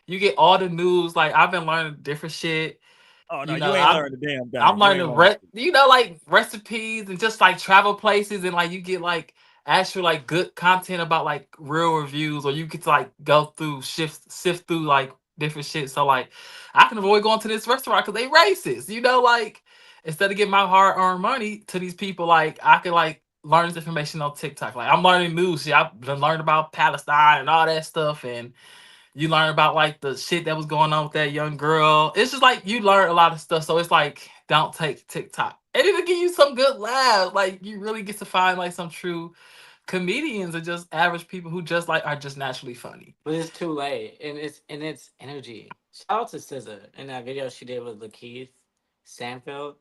You get all the news. Like I've been learning different shit. Oh no, You you know, ain't learned a damn I'm thing. You ain't learning learned. like recipes and just like travel places and like you get like actual like good content about like real reviews or you get to like go through sift through like different shit. So like I can avoid going to this restaurant because they racist. You know, like instead of getting my hard earned money to these people, like I could like learn this information on TikTok. Like I'm learning news. Shit. I've been learning about Palestine and all that stuff and you learn about like the shit that was going on with that young girl. It's just like you learn a lot of stuff. So it's like, don't take TikTok. And it'll give you some good laughs. Like you really get to find like some true comedians or just average people who just like are just naturally funny. But it's too late, and it's energy. Shout out to SZA in that video she did with Lakeith Stanfield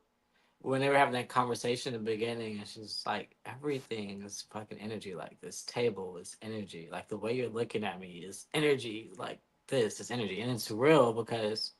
when they were having that conversation in the beginning, and she's like, everything is fucking energy. Like this table is energy. Like the way you're looking at me is energy. Like this is energy, and it's real because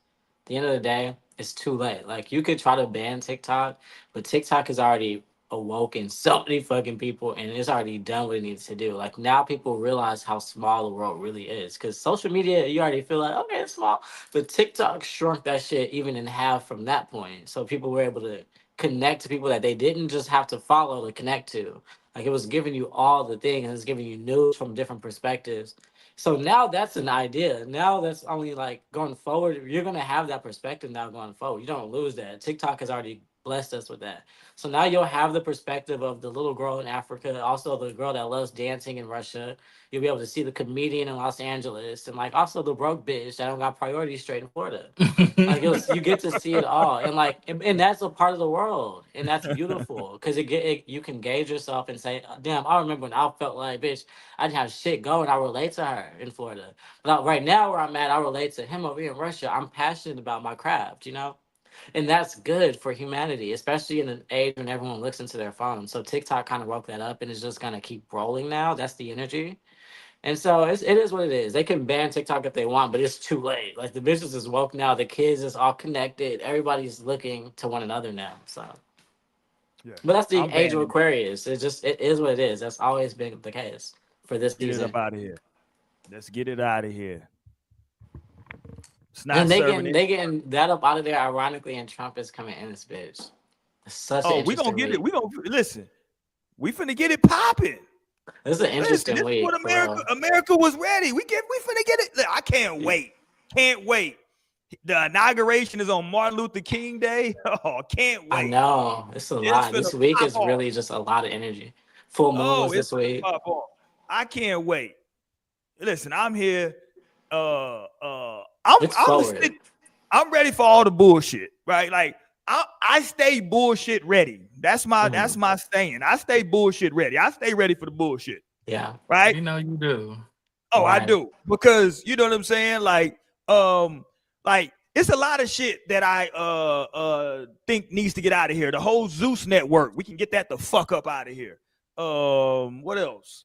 at the end of the day, it's too late. Like you could try to ban TikTok, but TikTok is already awoken so many fucking people and it's already done what it needs to do. Like now people realize how small the world really is. Because social media, you already feel like, okay, it's small. But TikTok shrunk that shit even in half from that point. So people were able to connect to people that they didn't just have to follow to connect to. Like it was giving you all the things, it's giving you news from different perspectives. So now that's an idea. Now that's only like going forward. You're gonna have that perspective now going forward. You don't lose that. TikTok has already blessed us with that. So now you'll have the perspective of the little girl in Africa, also the girl that loves dancing in Russia. You'll be able to see the comedian in Los Angeles, and like also the broke bitch that don't got priorities straight in Florida. Like you get to see it all, and like and that's a part of the world, and that's beautiful because you can gauge yourself and say, damn, I remember when I felt like bitch, I didn't have shit going. I relate to her in Florida, but right now where I'm at, I relate to him over here in Russia. I'm passionate about my craft, you know. And that's good for humanity, especially in an age when everyone looks into their phone. So TikTok kind of woke that up and it's just gonna keep rolling now. That's the energy. And so it is what it is. They can ban TikTok if they want, but it's too late. Like the business is woke now. The kids is all connected. Everybody's looking to one another now. So Yeah, but that's the I'm age of banning. Aquarius. It is what it is. That's always been the case for this Get it season. up out of here. Let's get it out of here. It's not And they serving getting it. they getting that up out of there ironically, and Trump is coming in this bitch. It's such an Oh, we gonna interesting get it. week. We gonna listen. We finna get it popping. This is an Listen, interesting this is what week, bro. America was ready. We finna get it. Look, I can't wait. Can't wait. The inauguration is on Martin Luther King Day. Oh, can't I wait. know it's a It's lot. finna This week pop is off. really just a lot of energy. Full Oh, moons it's this finna week. pop off. I can't wait. Listen, I'm here. It's I'm forward. I'm ready for all the bullshit, right? Like I stay bullshit ready. That's my staying. I stay bullshit ready. I stay ready for the bullshit. Yeah. Right? You know you do. Oh, I Right. do. Because you know what I'm saying? Like it's a lot of shit that I think needs to get out of here. The whole Zeus network. We can get that the fuck up out of here. What else?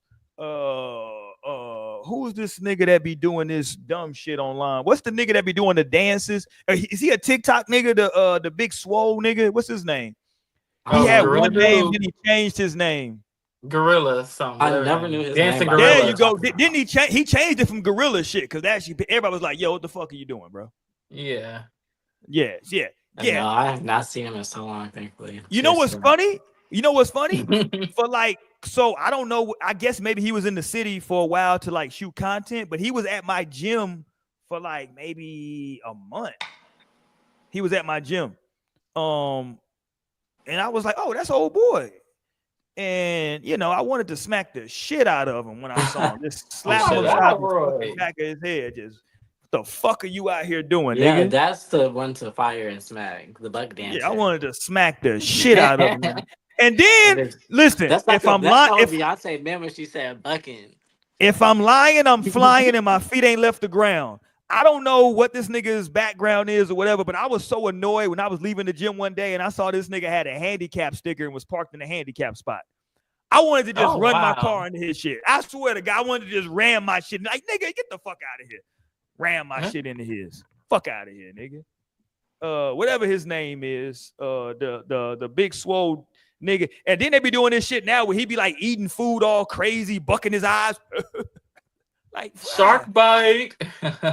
Who's this nigga that be doing this dumb shit online? What's the nigga that be doing the dances? Is he a TikTok nigga? The big swole nigga? What's his name? He had Gorilla one name, Dude. then he changed his name. Gorilla something. I whatever never name. knew his Dancing name, by the There way. you Gorilla. go. Didn't he change? He changed it from gorilla shit because everybody was like, "Yo, what the fuck are you doing, bro?" Yeah. Yeah. No, I have not seen him in so long, thankfully. You know what's Seriously. funny? You know what's funny? For like, so I don't know. I guess maybe he was in the city for a while to like shoot content, but he was at my gym for like maybe a month. He was at my gym. And I was like, oh, that's old boy. And you know, I wanted to smack the shit out of him when I saw him. Just slap him shit, upside the Roy. fucking back of his head. Just what the fuck are you out here doing, Yeah, nigga? that's the one to fire and smack. The buck dancer. Yeah, I wanted to smack the shit out of him. And then listen, That's like if I'm lying, that's how Beyonce meant when she said bucking. if I'm lying, I'm flying and my feet ain't left the ground. I don't know what this nigga's background is or whatever, but I was so annoyed when I was leaving the gym one day and I saw this nigga had a handicap sticker and was parked in a handicap spot. I wanted to just run my car into his shit. I swear to God, I wanted to just ram my shit. Like, nigga, get the fuck out of here. Ram my shit into his. Fuck out of here, nigga. whatever his name is, the big swole nigga. And then they be doing this shit now where he be like eating food all crazy, bucking his eyes. Like Shark bite.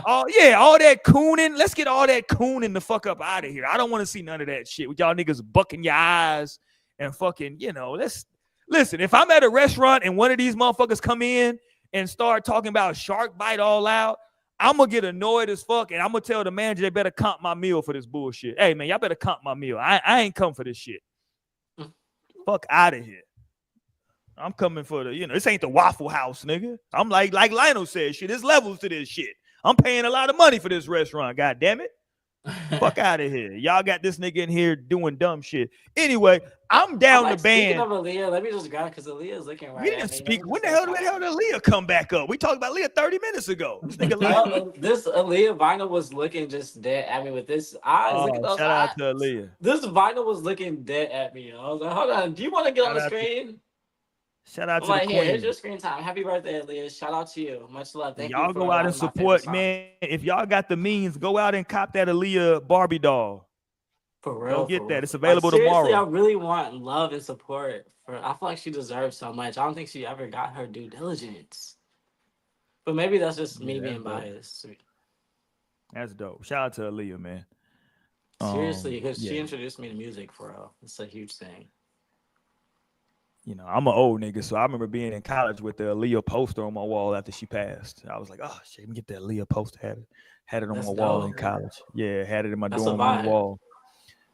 oh yeah, all that cooning. Let's get all that cooning the fuck up out of here. I don't want to see none of that shit with y'all niggas bucking your eyes and fucking, let's listen. If I'm at a restaurant and one of these motherfuckers come in and start talking about shark bite all out, I'm gonna get annoyed as fuck, and I'm gonna tell the manager they better comp my meal for this bullshit. Hey man, y'all better comp my meal. I ain't come for this shit. Fuck out of here. I'm coming for the, this ain't the Waffle House, nigga. I'm like Lionel said, shit, there's levels to this shit. I'm paying a lot of money for this restaurant, god damn it. Fuck out of here. Y'all got this nigga in here doing dumb shit. Anyway, I'm down the band. Speaking of Aaliyah, let me just grab because Aaliyah's looking right. We didn't speak. When the hell did Aaliyah come back up? We talked about Aaliyah 30 minutes ago. This nigga this Aaliyah vinyl was looking just dead at me with this eyes. Look at those shout eyes. out to Aaliyah. This vinyl was looking dead at me. I was like, hold on. Do you want to get on the screen? Shout out to the the queen. Here's queen. your screen time. Happy birthday, Aaliyah. Shout out to you. Much love. Thank you. Y'all go out and support, man. If y'all got the means, go out and cop that Aaliyah Barbie doll. For real. Go get for that. real. It's available seriously, tomorrow. I really want love and support. I feel like she deserves so much. I don't think she ever got her due diligence. But maybe that's just me being biased. That's dope. Shout out to Aaliyah, man. Seriously, because she introduced me to music for real. It's a huge thing. I'm an old nigga, so I remember being in college with the Aaliyah poster on my wall after she passed. I was like, oh shit, let me get that Aaliyah poster. Had it on my wall in college. Yeah, had it in my dorm room wall.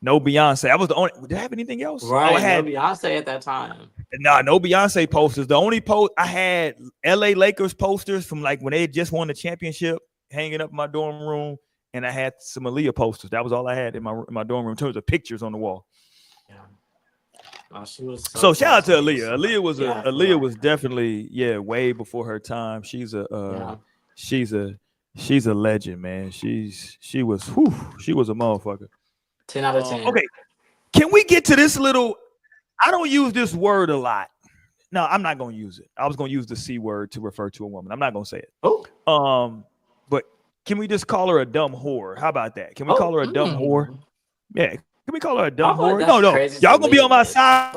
No Beyonce. I was the only. Did I have anything else? Right. I had no Beyonce at that time. Nah, no Beyonce posters. The only post I had LA Lakers posters from like when they just won the championship hanging up in my dorm room, and I had some Aaliyah posters. That was all I had in my dorm room in terms of pictures on the wall. Yeah. She was so shout out to Aaliyah. Aaliyah was definitely way before her time. She's a legend, man. She was a motherfucker. 10 out of 10. Okay, can we get to this little? I don't use this word a lot. No, I'm not gonna use it. I was gonna use the C word to refer to a woman. I'm not gonna say it. Oh. But can we just call her a dumb whore? How about that? Can we call her a dumb whore? Yeah. Can we call her a dumb whore? No. Y'all gonna be on my side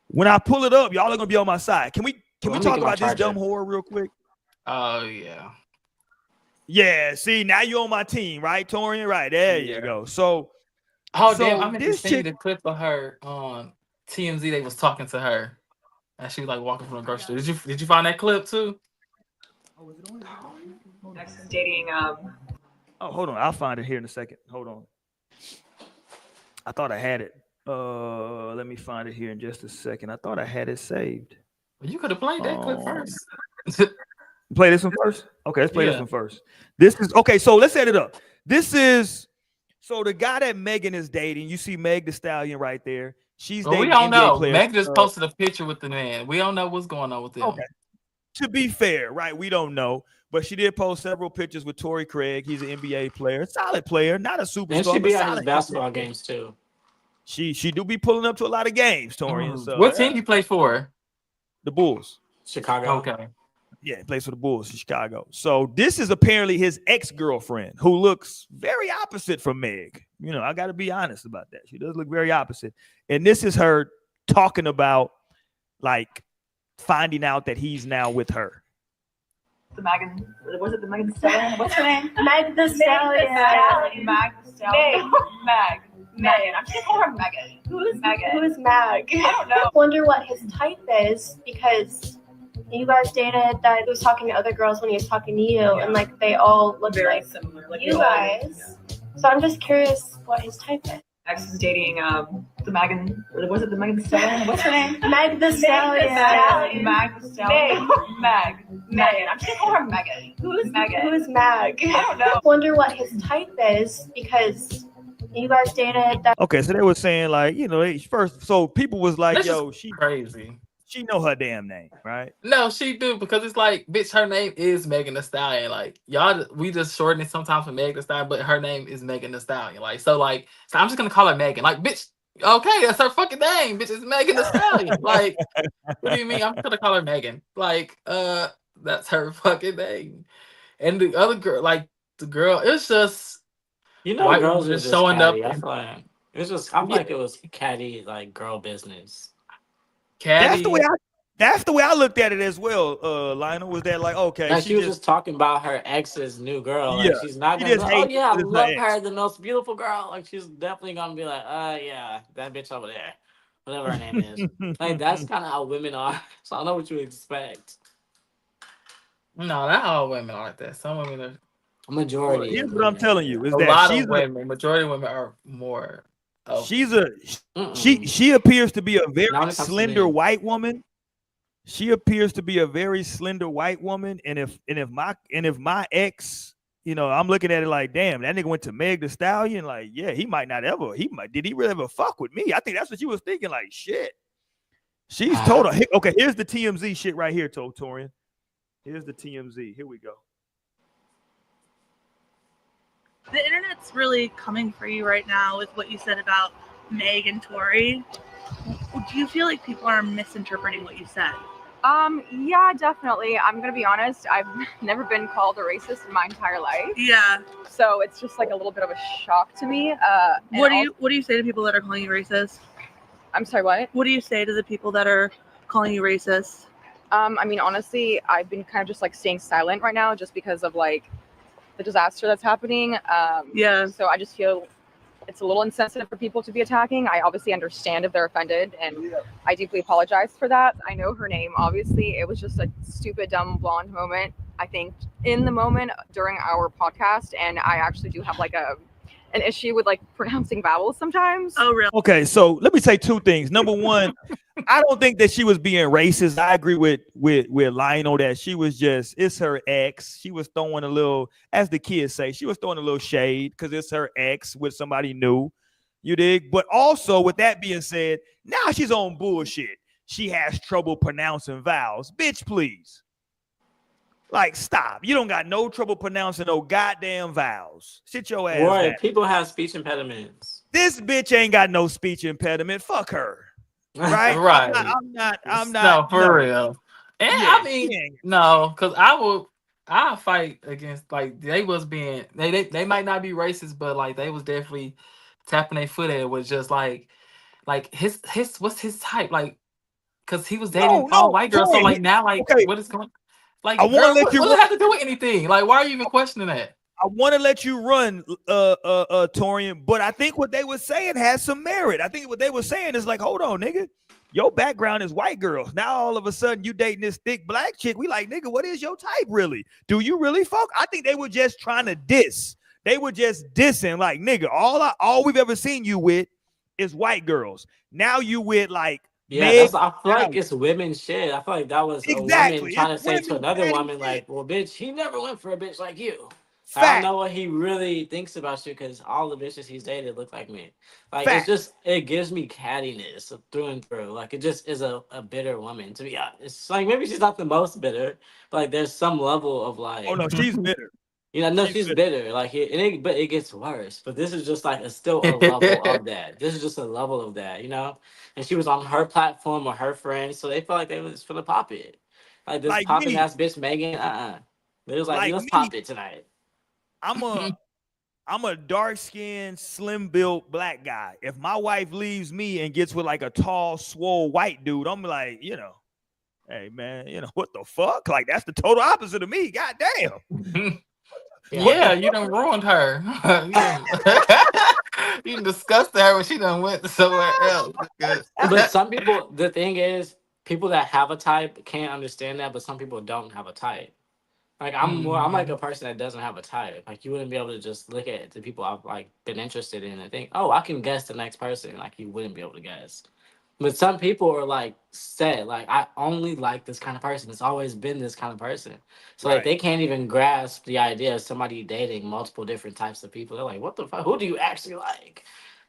when I pull it up. Y'all are gonna be on my side. Can we talk about this dumb whore real quick? Oh yeah. Yeah. See, now you're on my team, right, Torian? Right there you go. So, damn! I meant to send you the clip of her on TMZ. They was talking to her, and she was like walking from the grocery store. Did you find that clip too? Next is dating. Hold on. I'll find it here in a second. Hold on. I thought I had it. Let me find it here in just a second. I thought I had it saved. You could have played that clip first. Play this one first? Okay, let's play this one first. This is okay, so let's set it up. This is the guy that Megan is dating. You see Meg the Stallion right there. She's dating. We don't know. Player. Meg just posted a picture with the man. We don't know what's going on with them. Okay. To be fair, right? We don't know. But she did post several pictures with Torrey Craig. He's an NBA player, solid player, not a superstar. And she be at his basketball games too. She do be pulling up to a lot of games, Torian. So, what team you play for? The Bulls. Chicago. Okay. Yeah, he plays for the Bulls in Chicago. So this is apparently his ex-girlfriend who looks very opposite from Meg. I got to be honest about that. She does look very opposite. And this is her talking about like finding out that he's now with her. The Megan, was it the Megan Stallion? What's her name? Meg the Stallion. Meg the Stallion. Meg. Megan. I'm just gonna call her Megan. Who's Megan? Who's Meg? I don't know. Wonder what his type is because you guys dated that he was talking to other girls when he was talking to you, and like they all look Very like similar. Like you guys. So I'm just curious what his type is. X is dating the Megan. Was it the Megan Stallion? What's her name? Meg the Stallion. Meg the Stallion. Meg. Megan. I'm just gonna call her Megan. Who's Megan? Who's Meg? I don't know. Wonder what his type is because you guys dated that. Okay, so they were saying like, first, so people was like, This yo, is she crazy. She know her damn name, right? No, she do because it's like, bitch, her name is Megan Thee Stallion. Like y'all, we just shorten it sometimes for Megan Thee Stallion, but her name is Megan Thee Stallion. So I'm just gonna call her Megan. Like, bitch, okay, that's her fucking name, bitch. It's Megan Thee Stallion. Like, what do you mean? I'm just gonna call her Megan. Like, that's her fucking name. And the other girl, it's just. You know, White girls women are just just showing up catty. I and feel like I feel yeah, like it was catty, like girl business. That's the way caddy. I looked at it as well, Lionel. Was that like, okay, Like she she was just, just talking about her ex's new girl. yeah, Like she's not she gonna be just like, oh hating yeah, I because it's her love ex. her, the most beautiful girl. Like she's definitely gonna be like, yeah, that bitch over there, whatever her name is. Like that's kind of how women are. So I know what you expect. No, not all women are like that. Some women are. Well, Majority here's of what I'm women are telling like you that. is A that lot of women, majority of women are more of. she's a Mm-mm. she appears to be a very Not when it comes to slender men. white woman. She appears to be a very slender white woman, and if my ex, I'm looking at it like, damn, that nigga went to Meg the Stallion, like, yeah, he might not ever, did he really ever fuck with me? I think that's what she was thinking, like, shit. She's told her, okay, here's the TMZ shit right here, Torian. Here's the TMZ. Here we go. The internet's really coming for you right now with what you said about Meg and Tori. Do you feel like people are misinterpreting what you said? Yeah, definitely. I'm gonna be honest. I've never been called a racist in my entire life. Yeah. So it's just like a little bit of a shock to me. What do you say to people that are calling you racist? I'm sorry, what? What do you say to the people that are calling you racist? I mean, honestly, I've been kind of just like staying silent right now, just because of like the disaster that's happening. Yeah. So I just feel it's a little insensitive for people to be attacking. I obviously understand if they're offended, and I deeply apologize for that. I know her name, obviously. It was just a stupid, dumb, blonde moment, I think, in the moment during our podcast, and I actually do have like an issue with like pronouncing vowels sometimes. Oh, really? Okay, so let me say two things. Number one, I don't think that she was being racist. I agree with Lionel that she was just, it's her ex. She was throwing a little, as the kids say, she was throwing a little shade because it's her ex with somebody new. You dig? But also, with that being said, now she's on bullshit. She has trouble pronouncing vowels. Bitch, please. Like, stop. You don't got no trouble pronouncing no goddamn vowels. Sit your ass Boy, down. people have speech impediments. This bitch ain't got no speech impediment. Fuck her. Right? Right. I'm not. No, for real. And Yeah, I mean, no, because I'll fight against, like, they was being, they might not be racist, but like they was definitely tapping their foot at it with just like his what's his type, like, because he was dating all white girls. So Tori, like now, like, okay. what is going, like, I want to girl, let what you does run. it have to do with anything? Like, why are you even questioning that? I want to let you run, Torian, but I think what they were saying has some merit. I think what they were saying is like, hold on, nigga. Your background is white girls. Now all of a sudden you dating this thick black chick. We like, nigga, what is your type really? Do you really fuck? I think they were just trying to diss. They were just dissing, like, nigga, all we've ever seen you with is white girls. Now you with like, Yeah, Meg. I feel like it's women shit. I feel like that was a woman Exactly. trying to It's say to women another petty woman, shit. like, well, bitch, he never went for a bitch like you. I don't Fact. know what he really thinks about you because all the bitches he's dated look like me. Like, Fact. it's just, it gives me cattiness through and through. Like, it just is a bitter woman, to be honest. It's like, maybe she's not the most bitter, but like, there's some level of like, Oh no, she's bitter. you know, no, she's bitter. Like, but it gets worse. But this is just like still a level of that. This is just a level of that, you know. And she was on her platform or her friends, so they felt like they was finna pop it. Like this Like popping me. ass bitch Megan. It was like, Like let's me. pop it tonight. I'm a dark-skinned, slim-built black guy. If my wife leaves me and gets with like a tall, swole white dude, I'm like, hey man, what the fuck? Like that's the total opposite of me. God damn. Yeah, you done ruined her. You done disgusted her when she done went somewhere else. But some people, the thing is, people that have a type can't understand that, but some people don't have a type. Like I'm like a person that doesn't have a type. Like you wouldn't be able to just look at the people I've like been interested in and think, oh, I can guess the next person. Like you wouldn't be able to guess. But some people are like set, like I only like this kind of person. It's always been this kind of person. So like they can't even grasp the idea of somebody dating multiple different types of people. They're like, what the fuck? Who do you actually like?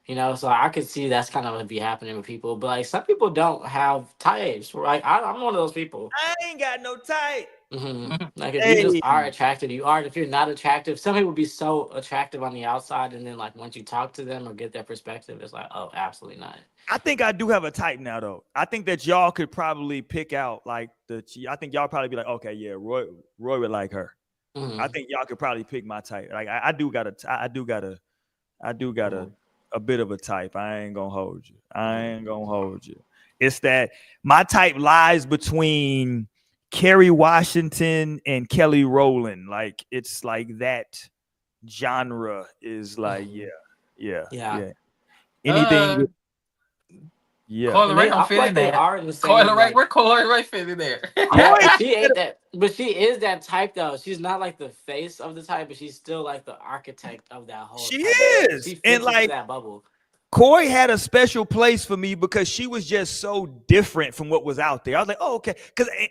You know, so I could see that's kind of what be happening with people. But like some people don't have types. Like I'm one of those people. I ain't got no type. Like if you just are attractive, you are. If you're not attractive, some people be so attractive on the outside, and then like once you talk to them or get their perspective, it's like, oh, absolutely not. I think I do have a type now, though. I think that y'all could probably pick out like I think y'all probably be like, okay, yeah, Roy would like her. I think y'all could probably pick my type. Like I do got a I do got a bit of a type. I ain't gonna hold you. It's that my type lies between Kerry Washington and Kelly Rowland. Like it's like that genre is like yeah. Anything yeah. Coil Ray I don't feel fit like in they there. are in the same. Coil Ray, Like, where Coil Ray fit in there? yeah, she ain't that, but she is that type though. She's not like the face of the type, but she's still like the architect of that whole. She type. is. She fits And into like that bubble. Koi had a special place for me because she was just so different from what was out there. I was like, oh, okay.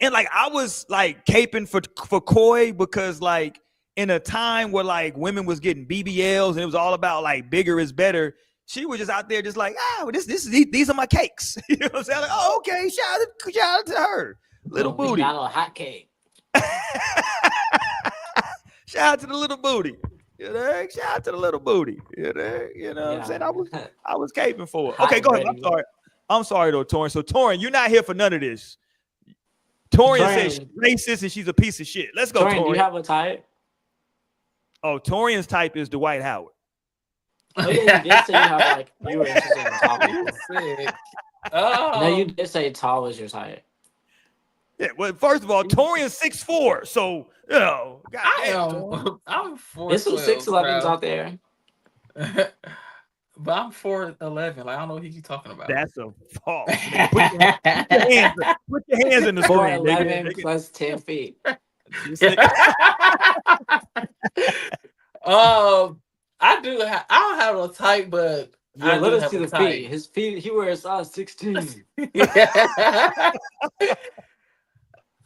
And like I was like caping for Koi because like in a time where like women was getting BBLs and it was all about like bigger is better. She was just out there just like, these are my cakes. You know what I'm saying? Like, oh, okay, shout out to her. Little booty. Got a hot cake. Shout out to the little booty. You know, shout out to the little booty. You know what I'm saying? I was caping for it. Okay, go ahead. I'm sorry though, Torin. So Torin, you're not here for none of this. Torin says she's racist and she's a piece of shit. Let's go, Torin. Do you have a type? Oh, Torian's type is Dwight Howard. Oh, yeah, you did say you have like you were interested in tall people. No, you did say tall was your type. Yeah, well, first of all, Torian's 6'4", so you know, I'm 4'12". There's some 6'11s out there. But I'm 4'11". Like I don't know what he's talking about. That's a false. Put your hands in the screen. 4'11" plus 10 feet. I don't have a type, but yeah, let us see the type. feet. His feet, he wears size 16.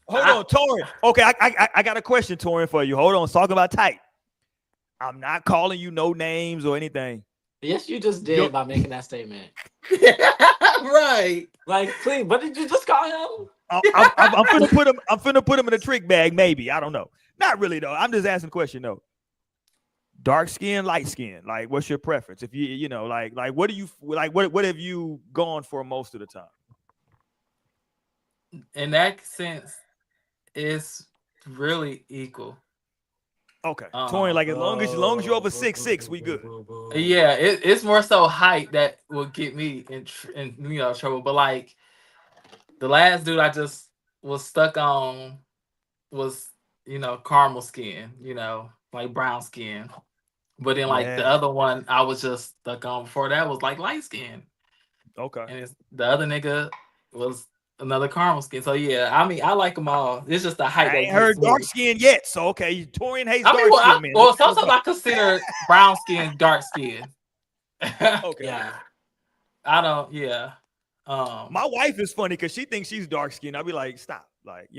Hold on, Torin. Okay, I got a question, Torin, for you. Hold on, talking about type. I'm not calling you no names or anything. Yes, you just did by making that statement. Right. Like, please, what did you just call him? I'm finna put him in a trick bag, maybe. I don't know. Not really though. I'm just asking a question though. Dark skin, light skin. Like, what's your preference? If you know, like, what do you like? What have you gone for most of the time? In that sense, it's really equal. Okay, Torin, like as long as you're over 6'6", we good. Yeah, it's more so height that will get me in trouble. But like the last dude I just was stuck on was caramel skin, like brown skin. But then like the other one I was just stuck on before that was like light skin. Okay, and the other nigga was another caramel skin. So yeah, I mean, I like them all. It's just the height. I ain't heard dark skin yet. So okay, Torian hates dark skin, man. Well, sometimes I consider brown skin dark skin. Okay. Yeah. I don't. Yeah. My wife is funny because she thinks she's dark skinned. I'll be like, stop. Like,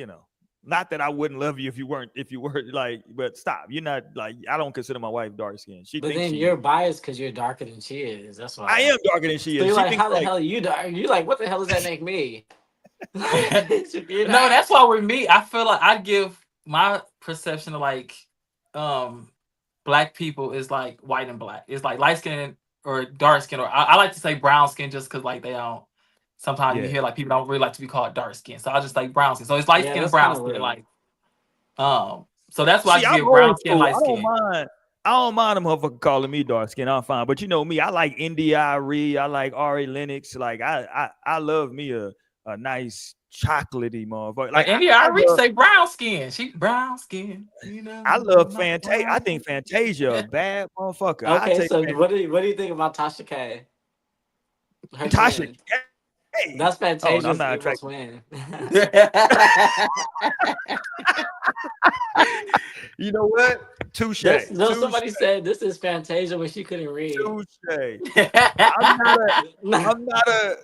not that I wouldn't love you if you were like, but stop. You're not like, I don't consider my wife dark skinned. But then you're biased because you're darker than she is. That's why I am darker than she is. You're she like, how the hell are you dark? You're like, what the hell does that make me? No, that's why with me, I feel like I give my perception of like black people is like white and black. It's like light skin or dark skin, or I like to say brown skin just because like they don't. Sometimes you hear like people don't really like to be called dark skin, so I just like brown skin. So it's light skin and brown skin, like so that's why I give brown skin, light skin. I don't mind them motherfucker calling me dark skin. I'm fine, but you know me, I like India Arie, I like Ari Lennox. Like I love me a nice chocolatey motherfucker. Like India Arie say brown skin. She brown skin. I love Fantasia. I think Fantasia a bad motherfucker. Okay, so what do you think about Tasha K? Tasha K. Hey. That's Fantasia's I'm not attracted. win. You know what? Touche. Somebody said this is Fantasia when she couldn't read. Touche. I'm not a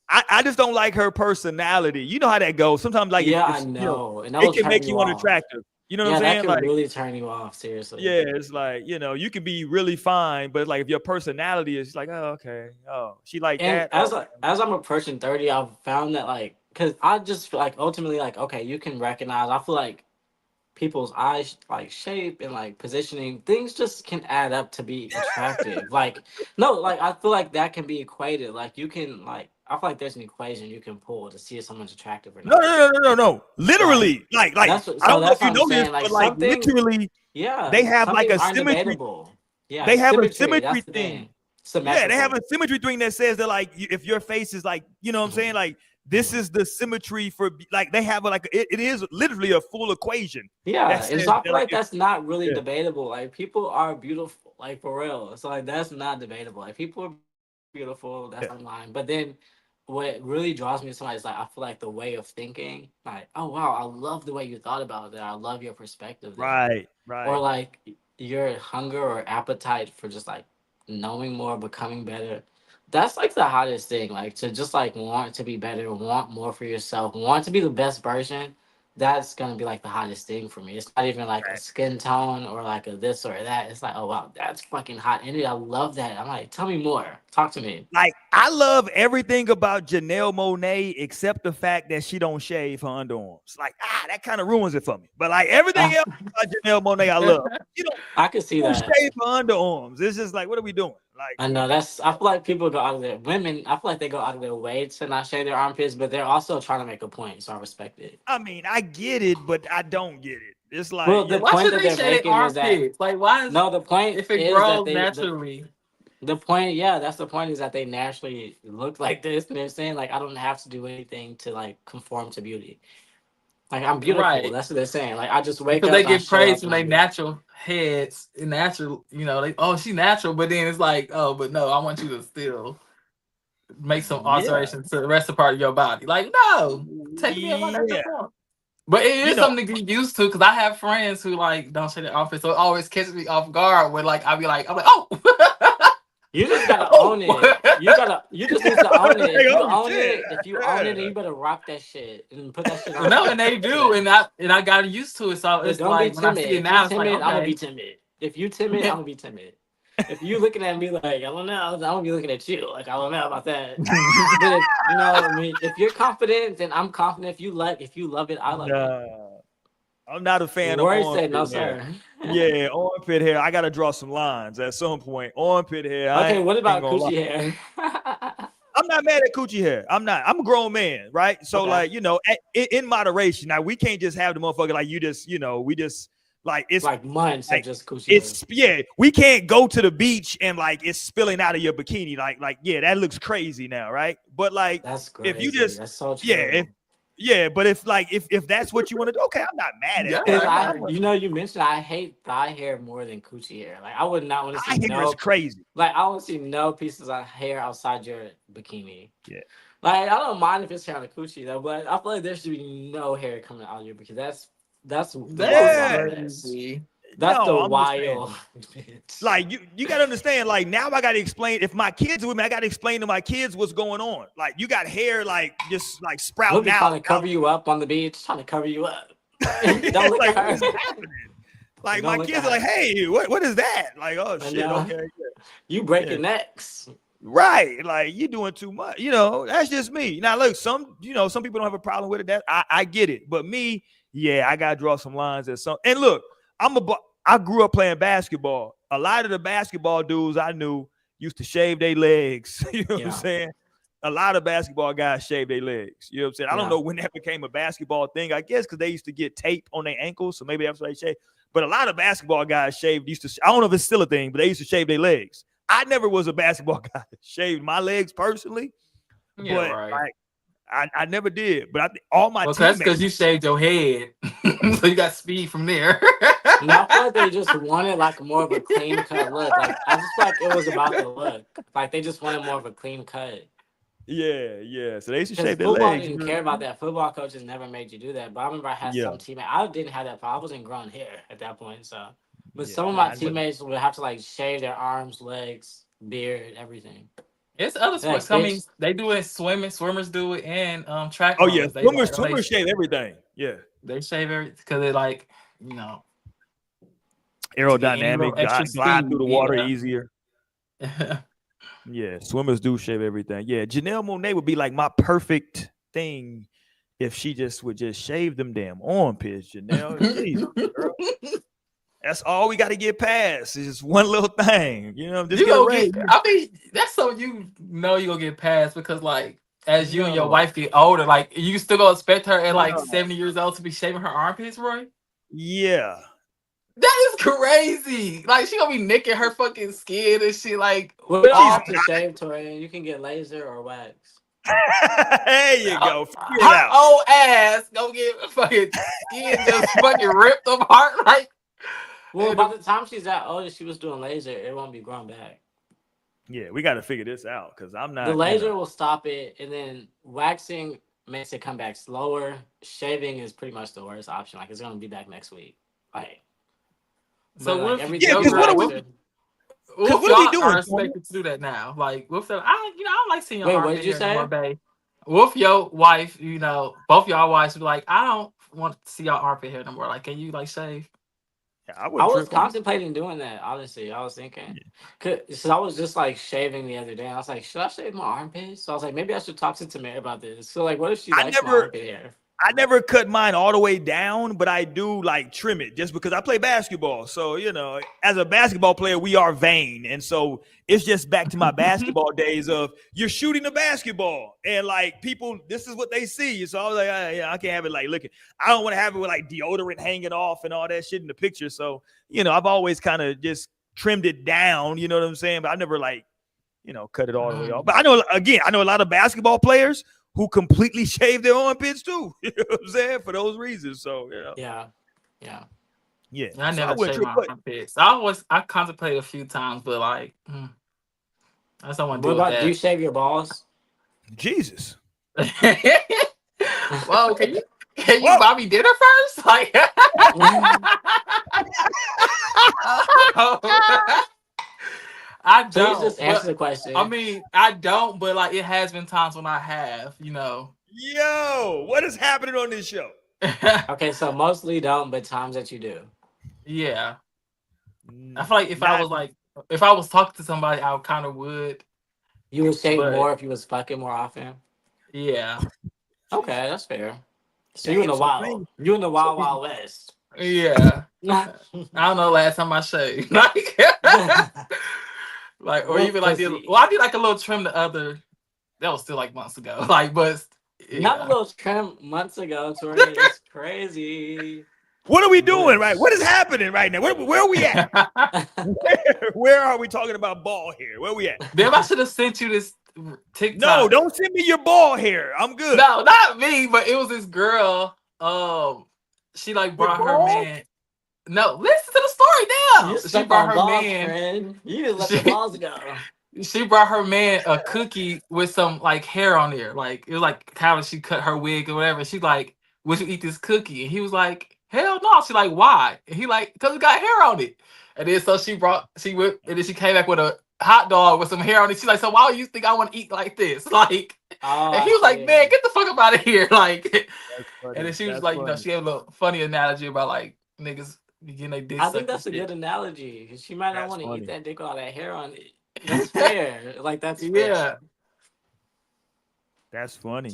I just don't like her personality. You know how that goes. Sometimes like I know. And it can make you unattractive. You know what I'm saying? That can really turn you off, seriously. Yeah, it's like, you can be really fine, but like if your personality is like, oh, okay. Oh, she like and that. As I'm approaching 30, I've found that like, because I just feel like ultimately like, okay, you can recognize, I feel like people's eyes like shape and like positioning, things just can add up to be attractive. Like, no, like I feel like that can be equated. Like you can like, I feel like there's an equation you can pull to see if someone's attractive or not. No. Literally, like I don't know if you know this, but like literally, yeah, they have like a symmetry. Yeah, they have a symmetry. symmetry That's the thing. thing. Yeah, they have Symmetrical. a symmetry thing that says that like if your face is like, you know what I'm saying, like this is the symmetry for like they have like it is literally a full equation Yeah, that and says so I that feel like like that's not really yeah, debatable. Like people are beautiful, like for real. So like that's not debatable. Like people are beautiful. That's yeah. online. But then what really draws me to somebody is like I feel like the way of thinking. Like oh wow, I love the way you thought about that. I love your perspective there. Right, Or right. like your hunger or appetite for just like knowing more, becoming better. That's like the hottest thing. Like to just like want to be better, want more for yourself, want to be the best version. That's gonna be like the hottest thing for me. It's not even like a skin tone or like a this or that. It's like, oh wow, that's fucking hot energy. I love that. I'm like, tell me more. Talk to me. Like I love everything about Janelle Monáe except the fact that she don't shave her underarms. Like that kind of ruins it for me. But like everything else about Janelle Monáe, I love. You know, I could see don't that. shave her underarms. It's just like, what are we doing? Like, I know that's. I feel like people go out of their women. I feel like they go out of their way to not shave their armpits, but they're also trying to make a point. So I respect it. I mean, I get it, but I don't get it. It's like, Well, the you know, Why point should that they they're shave making is that armpits? Like, why is no. The point if it is that grows they. naturally? The point, yeah, that's the point is that they naturally look like this, and they're saying like I don't have to do anything to like conform to beauty. Like I'm beautiful. Right. That's what they're saying. Like I just wake Because up they and I get show praised up from and I'm their beautiful. natural heads, natural, they she natural, but then it's like, oh, but no, I want you to still make some yeah, alterations to the rest of part of your body. Like, no, take me up my natural yeah. form. But it You is know, something to get used to because I have friends who like don't shave their armpits, so it always catches me off guard when like I'm like, oh, You just gotta oh. own it. You just need to own it. If like, you oh own shit, it, if you own it, then yeah. you better rock that shit and put that shit on No, and they do, today. and I got used to it. So But it's don't be like when I timid. see it If you now, it's like timid, I'm gonna be okay. timid. If you timid, I'm gonna be timid. If you looking at me like I don't know, I'm gonna be looking at you like I don't know about that. But if you know, I mean, if you're confident, then I'm confident. If you love it, I love it. Nah, I'm not a fan of Rory said armpit no, hair. sir. Yeah, armpit hair. I gotta draw some lines at some point. Armpit hair. Okay, I what ain't about gonna lie. coochie hair? I'm not mad at coochie hair. I'm not. I'm a grown man, right? So Okay. like, in moderation. Now we can't just have the motherfucker like you just, we just like it's Like months of like just coochie hair. we can't go to the beach and like it's spilling out of your bikini. Like yeah, that looks crazy now, right? But like That's if you crazy. just That's so true. but if that's what you want to do, okay, I'm not mad at Because that. you mentioned I hate thigh hair more than coochie hair. Like I would not want to I see hair is crazy. Like I want to see no pieces of hair outside your bikini. Yeah. Like I don't mind if it's hair on the coochie though, but I feel like there should be no hair coming out of your because that's the wildness. crazy. That's No, the I'm just saying. wild. Like you gotta understand, like now I gotta explain if my kids are with me, I gotta explain to my kids what's going on. Like you got hair like just like We'll sprouting be out. trying to cover you up on the beach, trying to cover you up. It's Don't look like, at what's her. happening? Like Don't my look kids at are like, her. hey, what is that? Like, oh I shit, know. okay. Yeah. You breaking Yeah. necks. Right. Like you doing too much. That's just me. Now look, some people don't have a problem with it. That I get it. But me, yeah, I gotta draw some lines at some. And look, I grew up playing basketball. A lot of the basketball dudes I knew used to shave their legs. You know what I'm saying? A lot of basketball guys shave their legs. You know what I'm saying? I don't know when that became a basketball thing. I guess because they used to get tape on their ankles, so maybe that's why they shave. But a lot of basketball guys I don't know if it's still a thing, but they used to shave their legs. I never was a basketball guy that shaved my legs personally, Yeah, but right. like I never did. But I think all my That's teammates. because you shaved your head, so you got speed from there. No, I feel like they just wanted like more of a clean cut look. Like I just feel like it was about the look. Like they just wanted more of a clean cut. Yeah. So they used to shave their Football legs. didn't care about that. Football coaches never made you do that. But I remember I had some teammates. I didn't have that problem. I wasn't growing hair at that point. So, but some of my teammates would have to like shave their arms, legs, beard, everything. It's other sports. I mean, they do it swimming. Swimmers do it, and track. Oh yeah, runners. swimmers shave everything. Yeah, they shave everything because they like aerodynamic, glide through the water easier. Yeah, swimmers do shave everything. Yeah, Janelle Monáe would be like my perfect thing if she just would just shave them damn armpits. Janelle, Jesus, girl. That's all we got to get past. It's just one little thing, Just I mean, that's so you're gonna get past because, like, as you and your wife get older, like, you still gonna expect her at like 70 years old to be shaving her armpits, Roy? Yeah, That is crazy. Like she gonna be nicking her fucking skin and shit. Like, Well, we don't all have to shave, Torian. You can get laser or wax. There you go. Figure it her out. old ass go get fucking skin just fucking ripped apart. Like, Well, and by the time she's that old, if she was doing laser, it won't be grown back. Yeah, we got to figure this out because I'm not. The laser will stop it, and then waxing makes it come back slower. Shaving is pretty much the worst option. Like it's gonna be back next week. Like so what if every Yeah, day 'cause what are waxer- what if what are we y'all doing, are Tony? expected to do that now? Like, what if I don't like seeing your Wait, what armpit did you hair no more, say? babe. What if your wife, both y'all wives be like, I don't want to see your armpit hair no more. Like, can you like shave? Yeah, I I wouldn't was trip on it. contemplating doing that, honestly. I was thinking. Because I was just like shaving the other day. I was like, should I shave my armpits? So I was like, maybe I should talk to Tamara about this. So, like, what if she likes my armpit hair? I never cut mine all the way down, but I do like trim it just because I play basketball. So, as a basketball player, we are vain. And so it's just back to my basketball days of you're shooting the basketball and like people, this is what they see. So I was like, I can't have it like looking. I don't want to have it with like deodorant hanging off and all that shit in the picture. So, I've always kind of just trimmed it down, you know what I'm saying? But I never like, cut it all the way off. But I know a lot of basketball players who completely shave their armpits too. You know what I'm saying? For those reasons. So, Yeah. I So never wouldn't shave trip, my but armpits. I contemplated a few times, but like, I just don't want to What deal with about, do you shave your balls? Jesus. Whoa, can you Whoa. buy me dinner first? Like, I Please don't. just answer But, the question. I mean, I don't, but like, it has been times when I have, Yo, what is happening on this show? Okay, so mostly don't, but times that you do. Yeah. I feel like if I was talking to somebody, I kind of would. You would shave But- more if you was fucking more often. Yeah. Okay, that's fair. So Damn, you in the so wild. crazy. You in the wild west. Yeah. I don't know last time I shaved. Like, or Well, even like, pussy. I did like a little trim the other. That was still like months ago. Like, but Not a little trim months ago, Tori. It's crazy. What are we doing, right? What is happening right now? Where are we at? Where are we talking about ball hair? Where we at? Damn, I should have sent you this TikTok. No, don't send me your ball hair. I'm good. No, not me, but it was this girl. She like brought her balls? man. No, listen to the story now. You She stuck brought on her balls, man. friend. You didn't let the balls go. She brought her man a cookie with some like hair on there. Like it was like how she cut her wig or whatever. She's like, would you eat this cookie? And he was like, hell no. She like, why? And he like, because it got hair on it. And then so she went, and then she came back with a hot dog with some hair on it. She's like, so why do you think I want to eat like this? Like, and he was like, man, get the fuck up out of here. Like, and then she was like, she gave a little funny analogy about like niggas getting their dick I sucked think that's a and shit. good analogy. She might not That's want to funny. eat that dick with all that hair on it. That's fair. Like that's fair. Yeah. That's funny.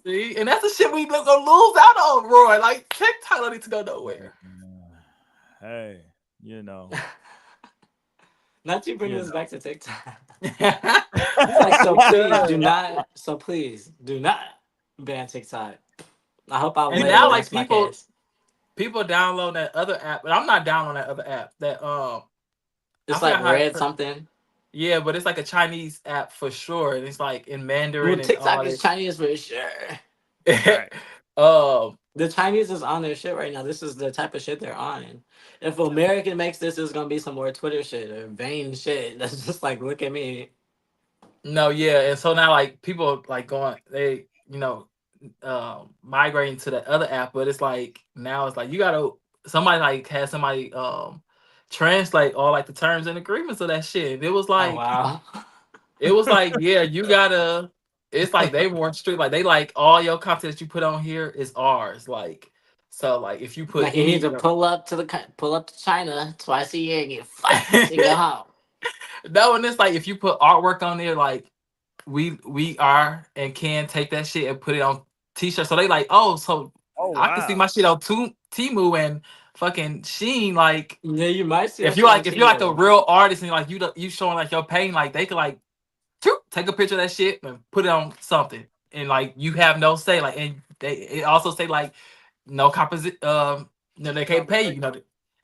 See, and that's the shit we gonna lose out on, Roy. Like TikTok don't need to go nowhere. Hey, Not you bring this back to TikTok. Yeah. Like, so please do not ban TikTok. I hope I And win now, against like, my case. people download that other app, but I'm not down on that other app. That It's I like forgot how red something. Yeah, but it's like a Chinese app for sure, and it's like in Mandarin. Well, TikTok and is Chinese for sure. Right. The Chinese is on their shit right now. This is the type of shit they're on. If American makes this, it's gonna be some more Twitter shit or vain shit. That's just like, look at me. No, yeah, and so now like people like migrating to the other app, but it's like now it's like you gotta have somebody translate all like the terms and agreements of that shit. It was like, oh, wow. It was like, yeah, you gotta. It's like they weren't strict. Like they like all your content that you put on here is ours. Like so, like if you put Like you need to pull up to China twice a year and get fired and go home. No, and it's like if you put artwork on there, like we are and can take that shit and put it on t-shirts. So they like, I can see my shit on Temu and fucking Sheen. Like, yeah, you might see. If you're like a real artist and like you showing like your pain, like they could like take a picture of that shit and put it on something, and like you have no say. Like, and it also say like no composite. They can't pay you.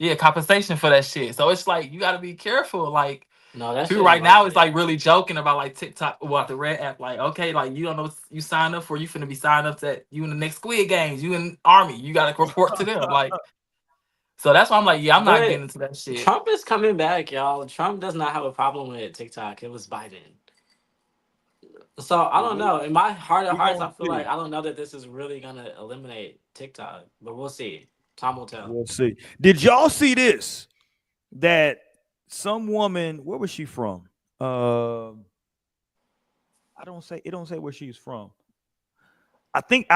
compensation for that shit. So it's like you got to be careful. Like No, that shit people ain't right now worth is it. like really joking about like TikTok about the red app. Like okay, like you don't know what you sign up for. You finna be signed up to you in the next Squid Games. You in Army. You got to report to them. Like so that's why I'm like yeah, I'm not getting But into that shit. Trump is coming back, y'all. Trump does not have a problem with TikTok. It was Biden. So I don't know. In my heart of We hearts, gonna I feel see. like I don't know that this is really gonna eliminate TikTok, but we'll see. Time will tell. We'll see. Did y'all see this? That some woman, where was she from? I don't say it. Don't say where she's from. I think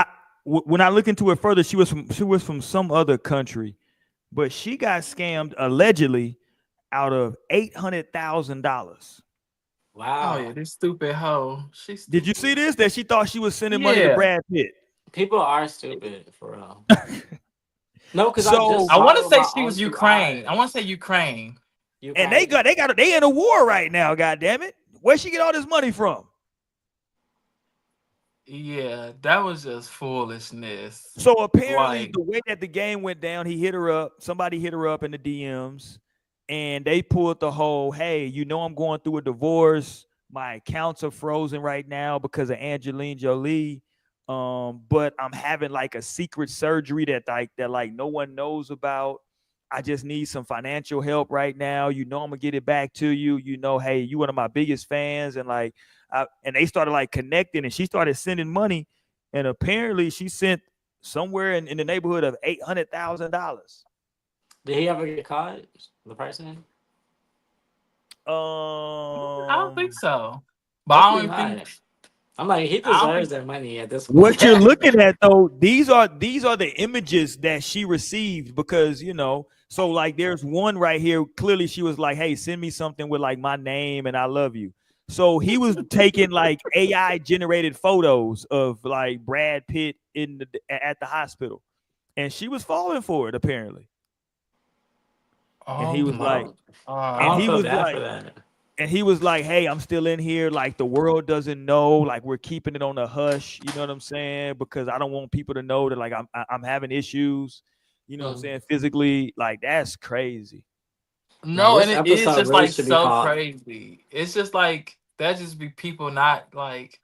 when I look into it further, she was from some other country, but she got scammed allegedly out of $800,000. Oh yeah, Wow. this stupid hoe. She's Did you see stupid. this? That she thought she was sending money to Yeah. Brad Pitt. People are stupid for real. No, because I just So I saw want it to with say my she own was two Ukraine. I want eyes. to say Ukraine. and Ukraine. they in a war right now. God damn it! Where'd she get all this money from? Yeah, that was just foolishness. So apparently, Like, the way that the game went down, he hit her up. Somebody hit her up in the DMs, and they pulled the whole, "Hey, you know I'm going through a divorce. My accounts are frozen right now because of Angelina Jolie. But I'm having like a secret surgery that no one knows about. I just need some financial help right now. You know I'm gonna get it back to you. You know, hey, you one of my biggest fans, and and they started like connecting, and she started sending money, and apparently she sent somewhere in the neighborhood of $800,000. Did he ever get caught? The person? I don't think Um, so. But I Hopefully don't think not. I'm like, he I don't deserves think that money at this point. what you're looking at though, these are the images that she received because so like there's one right here. Clearly, she was like, "Hey, send me something with like my name and I love you." So he was taking like AI generated photos of like Brad Pitt at the hospital, and she was falling for it apparently. And oh he was like, my I and don't he feel god. was bad for like, that. "Hey, I'm still in here. Like the world doesn't know. Like we're keeping it on a hush. You know what I'm saying? Because I don't want people to know that like I'm having issues. You know what I'm Mm. saying? Physically, like that's crazy. No, No, and this it is episode just really like should be so called. crazy. It's just like that just be people not like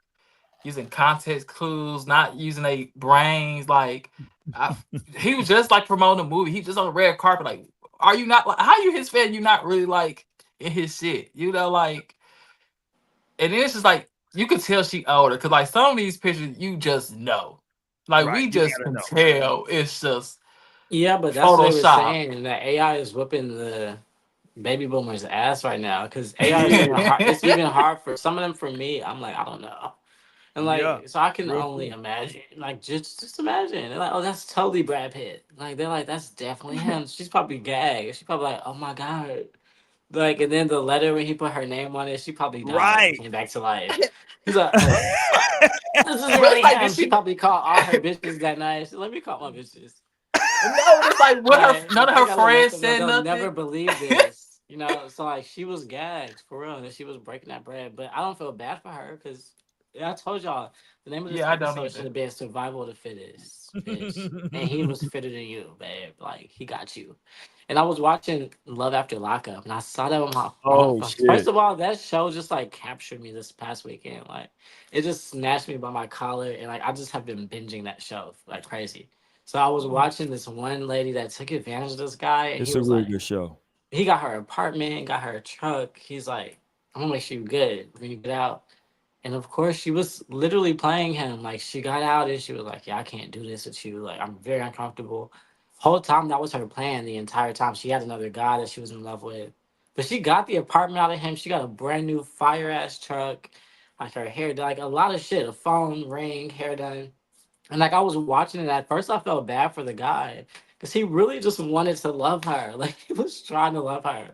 using context clues, not using their brains. Like I, he was just like promoting a movie. He just on the red carpet. Like, are you not like how you his fan? You not really like in his shit. You know, like and then it's just like you could tell she older because like some of these pictures you just know. Like Right? we You just gotta can know. tell it's just Yeah, but that's what they were Photoshop. saying that AI is whipping the baby boomers' ass right now because It AI is is. even hard. It's even hard for some of them. For me, I'm like, I don't know. And Yeah. like, so I can Real only quick. imagine, like, just imagine. They're like, oh, that's totally Brad Pitt. Like, they're like, that's definitely him. She's probably gagged. She's probably like, oh my God. Like, and then the letter when he put her name on it, she probably died and Right. came back to life. He's like, oh, fuck. This is But it's really like did him. She she probably called all her bitches that night. She, let me call my bitches. no, it's like what her Like, none of I her gotta let friends them know said they'll never nothing. believe this. You know, so like she was gagged for real, and she was breaking that bread. But I don't feel bad for her because I told y'all the name of this Yeah, I don't episode should either. have been "Survival of the Fittest," bitch. And he was fitter than you, babe. Like he got you. And I was watching Love After Lockup, and I saw that on my Oh phone. First shit. of all, that show just like captured me this past weekend. Like it just snatched me by my collar, and like I just have been binging that show like crazy. So I was watching this one lady that took advantage of this guy, and he It's a was really like, good show. he got her apartment, got her a truck. He's like, I'm gonna make sure you good when you get out. And of course, she was literally playing him. Like she got out and she was like, "Yeah, I can't do this with you. Like I'm very uncomfortable." Whole time that was her plan. The entire time she had another guy that she was in love with, but she got the apartment out of him. She got a brand new fire ass truck, like her hair done, like a lot of shit, a phone, ring, hair done. And like I was watching it at first, I felt bad for the guy because he really just wanted to love her. Like he was trying to love her.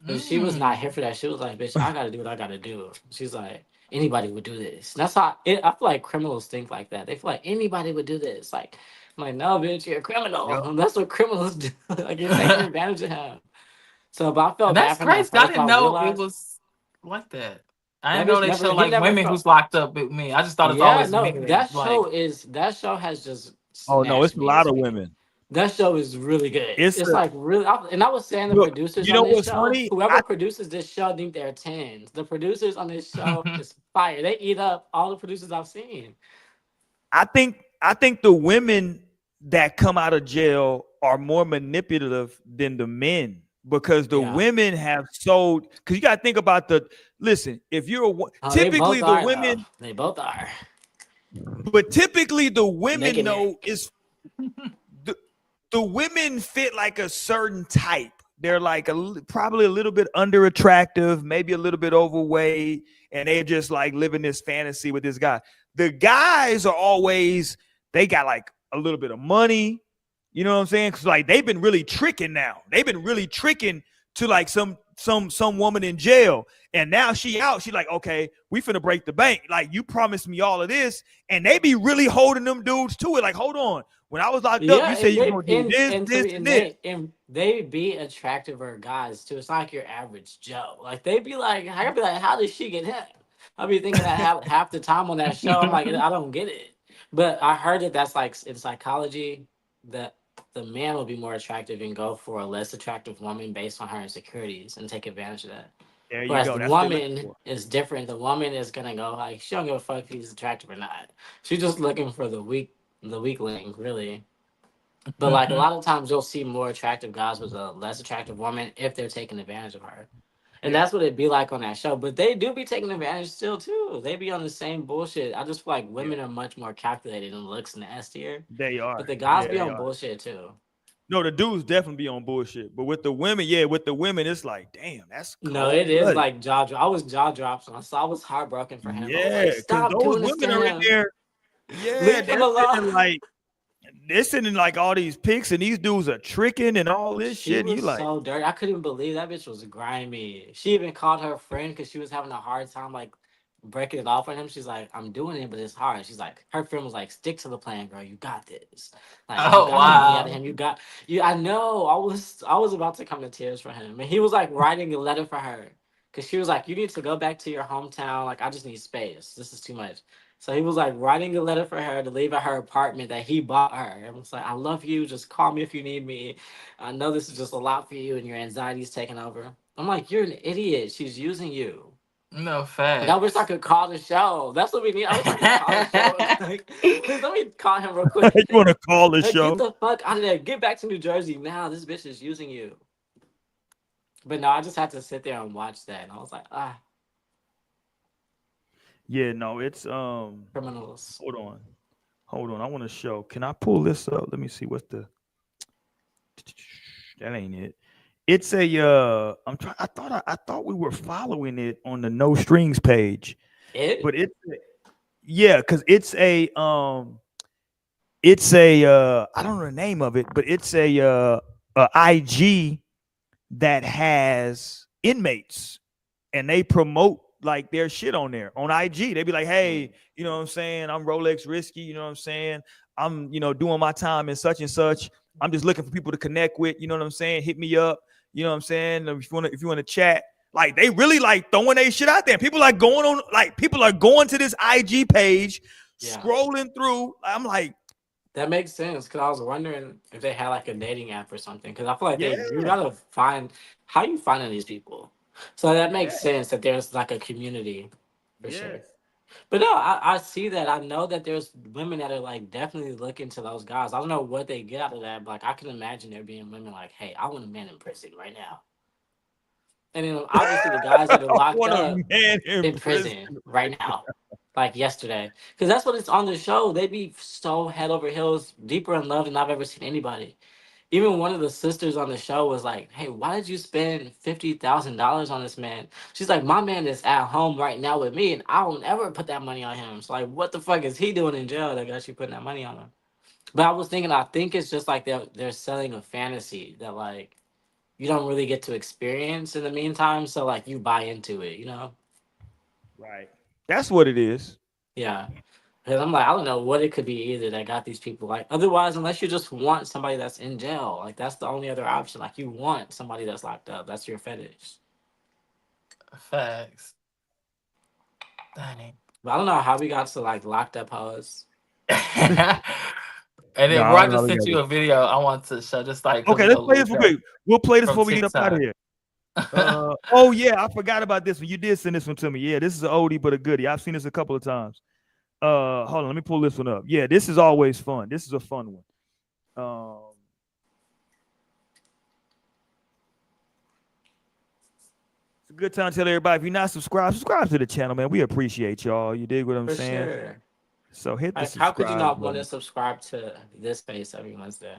But she was not here Mm. for that. She was like, bitch, I gotta do what I gotta do. She's like, anybody would do this. And that's how I feel like criminals think like that. They feel like anybody would do this. Like, I'm like, no, bitch, you're a criminal. Yep. And that's what criminals do. Like you're taking advantage of him. So but I And felt bad that's for him at crazy. I first, but didn't I know it realized was like that. I that didn't know bitch they never show he like never women felt who's locked up with men. I just thought it's yeah, always no, men. Like, that show has just Oh no, snatched it's a me lot this of weekend. women. That show is really good. It's It's a, like really, and I was saying the look. producers You on know this what's show, funny? whoever produces this show, think they're tens. The producers on this show is fire. They eat up all the producers I've seen. I think the women that come out of jail are more manipulative than the men because the Yeah. women have sold. Because you got to think about listen. If you're Oh, they typically both the are though. women, They both are. but typically the Neck women and know neck. is the the women fit like a certain type. They're like probably a little bit under attractive, maybe a little bit overweight, and they're just like living this fantasy with this guy. The guys are always they got like a little bit of money. You know what I'm saying? Because like they've been really tricking now. They've been really tricking to like some woman in jail, and now she out. She like, okay, we finna break the bank. Like you promised me all of this, and they be really holding them dudes to it. Like, hold on. When I was locked up, Yeah, you said and you they gonna do this, and to this, me and this. and they be attractiver guys too. It's not like your average Joe. Like they be like, I be like, how did she get him? I be thinking that half the time on that show. I'm like, I don't get it. But I heard that that's like in psychology that the man will be more attractive and go for a less attractive woman based on her insecurities and take advantage of that. There you Whereas go. the That's what they're looking woman for. is different. The woman is gonna go like she don't give a fuck if he's attractive or not. She's just looking for the weakling, really. But like a lot of times you'll see more attractive guys with a less attractive woman if they're taking advantage of her. And Yeah, that's what it'd be like on that show. But they do be taking advantage still too. They be on the same bullshit. I just feel like yeah, women are much more calculated and looks in the S tier. they But are. the guys Yeah, be they on are. bullshit too. No, the dudes definitely be on bullshit. But with the women, yeah, with the women, it's like, damn, that's No, it cold is blooded. like jaw drop. I was jaw dropped. So I was heartbroken for him. I was like, Yeah, because stop those doing this to women are in him. there. Yeah, Leave him alone. they're sending like all these pics, and these dudes are tricking and all this She shit. And you was like, so dirty. I couldn't believe that bitch was grimy. She even called her friend because she was having a hard time like breaking it off on him. She's like, I'm doing it, but it's hard. She's like, her friend was like, stick to the plan, girl. You got this. Like you Oh got the money out of wow. him. You got you. I know. I was about to come to tears for him, and he was like writing a letter for her because she was like, you need to go back to your hometown. Like I just need space. This is too much. So he was like writing a letter for her to leave at her apartment that he bought her. And was like, I love you. Just call me if you need me. I know this is just a lot for you and your anxiety's taking over. I'm like, you're an idiot. She's using you. No Like, I wish I facts. could call the show. That's what we need. I wish I could call the show. Like, please let me call him real quick. you want to call the Hey, get show? the fuck out of there. Get back to New Jersey now. This bitch is using you. But no, I just had to sit there and watch that. And I was like, Yeah, no, it's criminals. hold on. I want to show. Can I pull this up? Let me see. What's the? That ain't it. It's a. I'm trying. I thought we were following it on the No Strings page, It? but yeah, because it's a I don't know the name of it, but it's a IG that has inmates and they promote like their shit on there on IG. They be like, hey, you know what I'm saying? I'm Rolex risky, you know what I'm saying? I'm, doing my time and such. I'm just looking for people to connect with, you know what I'm saying? Hit me up, you know what I'm saying? If you want to chat. Like they really like throwing their shit out there. People are going to this IG page, Yeah. scrolling through. I'm like, That makes sense because I was wondering if they had like a dating app or something. Because I feel like yeah, you gotta find how you finding these people. So that makes yeah, sense that there's like a community for sure. yes. But no, I see that. I know that there's women that are like definitely looking to those guys. I don't know what they get out of that, but like I can imagine there being women like, hey, I want a man in prison right now. And then obviously the guys that are I locked want a up man in in prison. prison right now, like yesterday. Because that's what it's on the show. They be so head over heels, deeper in love than I've ever seen anybody. Even one of the sisters on the show was like, hey, why did you spend $50,000 on this man? She's like, my man is at home right now with me, and I will never put that money on him. So, like, what the fuck is he doing in jail that got you putting that money on him? But I was thinking, I think it's just like they're selling a fantasy that, like, you don't really get to experience in the meantime. So, like, you buy into it, you know? Right. That's what it is. Yeah. Because I'm like, I don't know what it could be either that got these people. Like, otherwise, unless you just want somebody that's in jail, like, that's the only other option. Like, you want somebody that's locked up. That's your fetish. Facts. Dang. But I don't know how we got to, like, locked up hoes. And then No, bro, I I don't know just how we sent got you it. a video I want to show, just like Okay, let's play this real quick. We'll play this from before we get up out of TikTok. here. Oh yeah, I forgot about this one. You did send this one to me. Yeah, this is an oldie but a goodie. I've seen this a couple of times. Hold on, let me pull this one up. Yeah, this is always fun. This is a fun one. It's a good time to tell everybody, if you're not subscribed, subscribe to the channel, man. We appreciate y'all. You dig what I'm For saying? sure. So hit the Like, subscribe how could you not want button. to subscribe to this space every Wednesday?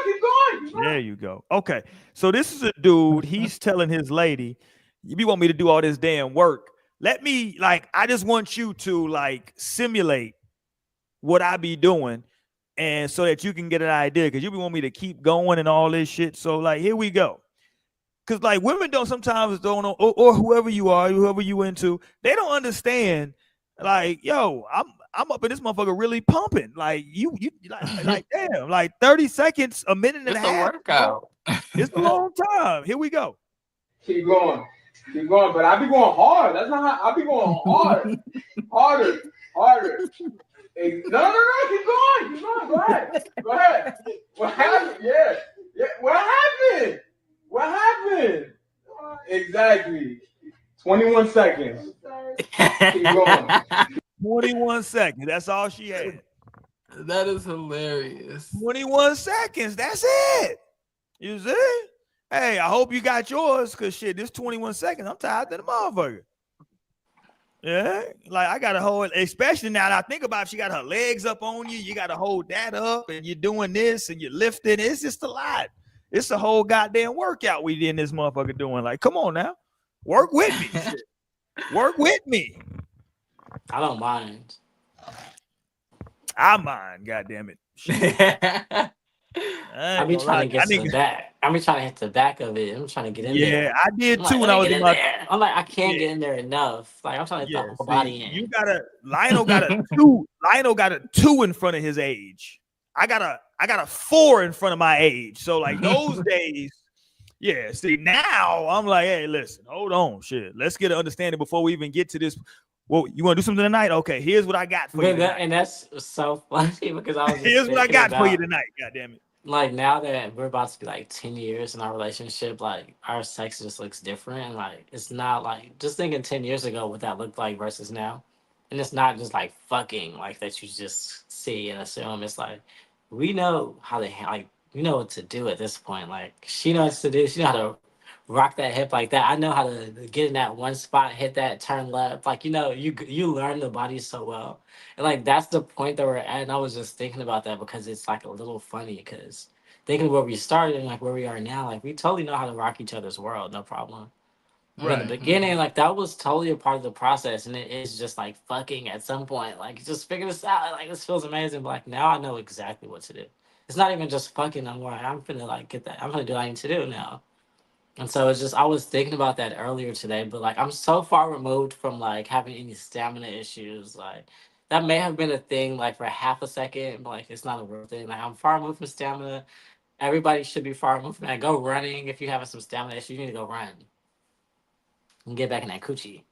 Keep going. There you go. Okay. So this is a dude. He's telling his lady, you want me to do all this damn work. Let me, like, I just want you to like simulate what I be doing. And so that you can get an idea. Cause you be want me to keep going and all this shit. So like, here we go. Cause like women sometimes don't know, or whoever you are, whoever you into, they don't understand. Like, yo, I'm up in this motherfucker really pumping. Like you like damn, like 30 seconds, a minute and It's a a half. workout. It's a long time. Here we go. Keep going. Keep going. But I be going hard. That's not how I be going hard. Harder. Hey, no. Keep going. Go ahead. What happened? Yeah. What happened? Exactly. 21 seconds. Keep going. 21 seconds. That's all she had. That is hilarious. 21 seconds. That's it. You see? Hey, I hope you got yours, because shit, this 21 seconds, I'm tired of the motherfucker. Yeah, like I gotta hold, especially now that I think about it, she got her legs up on you. You gotta hold that up, and you're doing this and you're lifting. It's just a lot. It's a whole goddamn workout we in this motherfucker doing. Like, come on now, work with me. Shit. Work with me. I don't mind. I mind, goddamn it. I be trying to get to the back. I be trying to hit the back of it. I'm trying to get in there. Yeah, I did too when I was in my. I'm like, I can't get in there enough. Like, I'm trying to get the whole body in. You gotta. Lionel got a 2. Lionel got a 2 in front of his age. I got a 4 in front of my age. So like those days. Yeah. See, now I'm like, hey, listen, hold on, shit. Let's get an understanding before we even get to this. Well, you want to do something tonight? Okay, here's what I got for you. And that's so funny because I was. Here's what I got for you tonight. God damn it. Like now that we're about to be like 10 years in our relationship, like our sex just looks different. Like it's not like just thinking 10 years ago what that looked like versus now. And it's not just like fucking like that you just see and assume. It's like we know how to like we know what to do at this point. Like she knows what to do. She knows how to rock that hip like that. I know how to get in that one spot, hit that turn left. Like, you know, you learn the body so well. And like that's the point that we're at. And I was just thinking about that because it's like a little funny because thinking where we started and like where we are now, like we totally know how to rock each other's world, no problem. Right. In the beginning, like that was totally a part of the process, and it is just like fucking at some point. Like just figure this out. Like this feels amazing. But like now I know exactly what to do. It's not even just fucking no more. I'm finna like get that. I'm gonna do what I need to do now. And so it's just I was thinking about that earlier today, but like I'm so far removed from like having any stamina issues. Like that may have been a thing like for half a second, but like it's not a real thing. Like I'm far removed from stamina. Everybody should be far removed from that. Go running if you having some stamina issues. You need to go run and get back in that coochie.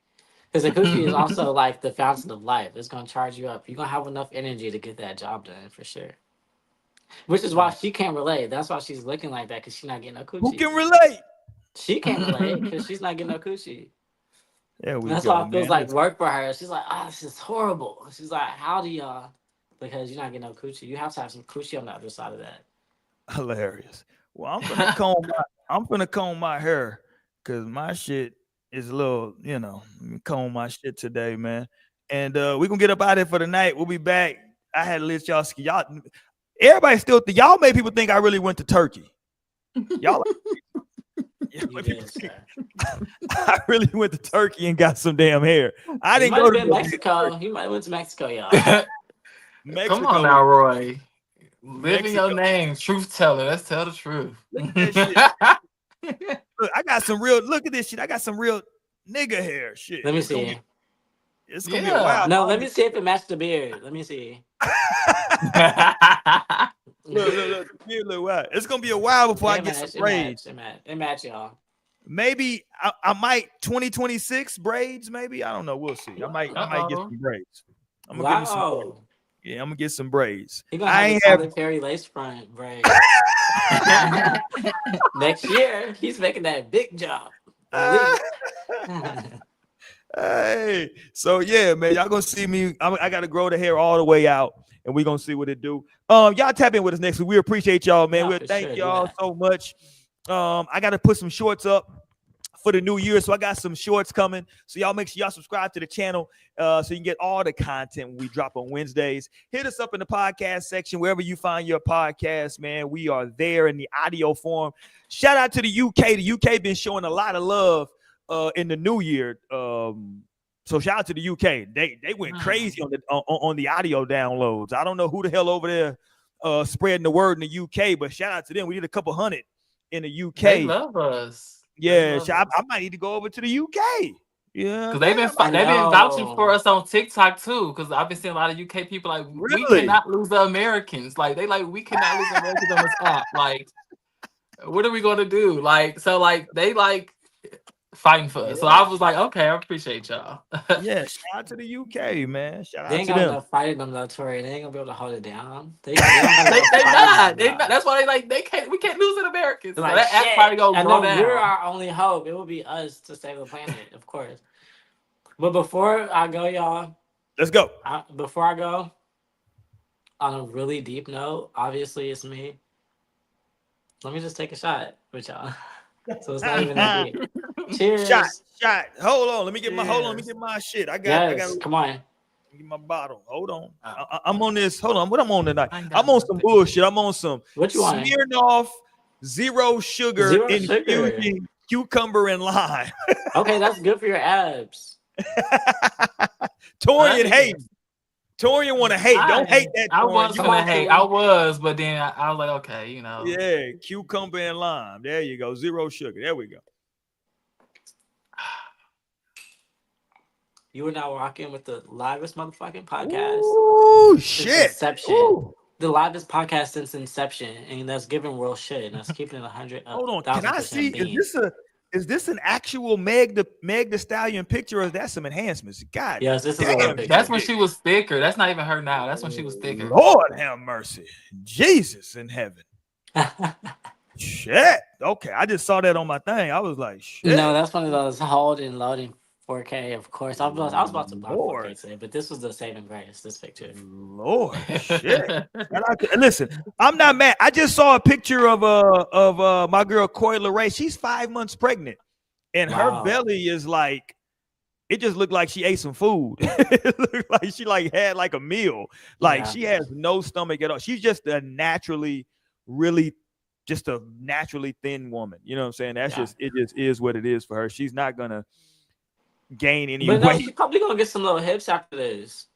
Because the coochie is also like the fountain of life. It's gonna charge you up. You're gonna have enough energy to get that job done for sure. Which is why she can't relate. That's why she's looking like that, because she's not getting no coochie. Who can relate? She can't relate because she's not getting no coochie. Yeah, that's why it feels like work for her. She's like, oh, this is horrible. She's like, how do y'all? Because you're not getting no coochie. You have to have some coochie on the other side of that. Hilarious. Well, I'm gonna comb my hair because my shit is a little, you know, comb my shit today, man. And we're gonna get up out of here for the night. We'll be back. I had to let y'all ski. Y'all, everybody still y'all made people think I really went to Turkey. Y'all. I really went to Turkey and got some damn hair. I didn't go to Mexico. He might have went to Mexico, y'all. Mexico. Come on now, Roy. Live in your name, truth teller. Let's tell the truth. Look, I got some real. Look at this shit. I got some real nigga hair. Shit. Let me see. It's gonna be a while. No, let me see if it matched the beard. Let me see. Look, it's gonna be a while before I get some braids. It match, y'all. Maybe I might 2026 braids. Maybe I don't know. We'll see. I might get some braids. I'm gonna give you some braids. Yeah, I'm gonna get some braids. He gonna I have ain't a have. Tyler Perry lace front braid. Next year, he's making that big jump. Believe it. Hey, so yeah, man, y'all gonna see me. I gotta grow the hair all the way out, and we gonna see what it do. Y'all tap in with us next week. We appreciate y'all, man. Yeah, We'll for thank sure, do y'all that. so much. I gotta put some shorts up for the new year, so I got some shorts coming. So y'all make sure y'all subscribe to the channel, so you can get all the content when we drop on Wednesdays. Hit us up in the podcast section wherever you find your podcast, man. We are there in the audio form. Shout out to the UK. The UK been showing a lot of love in the new year. So shout out to the UK. They went crazy on the audio downloads. I don't know who the hell over there spreading the word in the UK, but shout out to them. We did a couple hundred in the UK. They love us. Yeah, I might need to go over to the UK. Yeah, Because they've been vouching for us on TikTok too. Because I've been seeing a lot of UK people like, we Really? cannot lose the Americans. Like we cannot lose the Americans on this app. Like, what are we gonna do? Like, so like they like fighting for us. So I was like, okay, I appreciate y'all. Yeah, shout out to the UK, man. Shout They out ain't to got them. enough fight in them, though, Tori. They ain't gonna be able to hold it down. They not. That's why we can't lose the Americans. So like, that app probably gonna and grow then down. we're our only hope. It will be us to save the planet, of course. But before I go, y'all, let's go. Before I go, on a really deep note, obviously it's me. Let me just take a shot with y'all. So it's not even that deep. Cheers. Shot. Hold on. Let me get my shit. I got come on. Get my bottle. Hold on. I'm on this. Hold on. What I'm on tonight? I'm on some bullshit. I'm on some Smirnoff zero sugar infusion cucumber and lime. Okay, that's good for your abs. Torian hates. Torian want to hate. Don't hate that. I Torian. was gonna hate. I was, but then I was like, okay, you know. Yeah, cucumber and lime. There you go. Zero sugar. There we go. You are now rocking with the livest motherfucking podcast. Oh shit! Inception. Ooh. The livest podcast since inception, and that's giving real shit, and that's keeping it 100. Hold on, can I see? Is this an actual Meg the Stallion picture, or is that some enhancements? God, yes, this is a real picture. That's when she was thicker. That's not even her now. That's when she was thicker. Lord have mercy, Jesus in heaven. Shit. Okay, I just saw that on my thing. I was like, shit. No, that's one of those hold and loading 4K. Of course, I was about to block 4K today, but this was the saving grace. This picture. Lord, shit. Listen, I'm not mad. I just saw a picture of my girl Coi Leray. She's 5 months pregnant, and her belly is like. It just looked like she ate some food. It looked like she had a meal. She has no stomach at all. She's just a naturally thin woman. You know what I'm saying? It just is what it is for her. She's not gonna gain any weight. No, she's probably gonna get some little hips after this.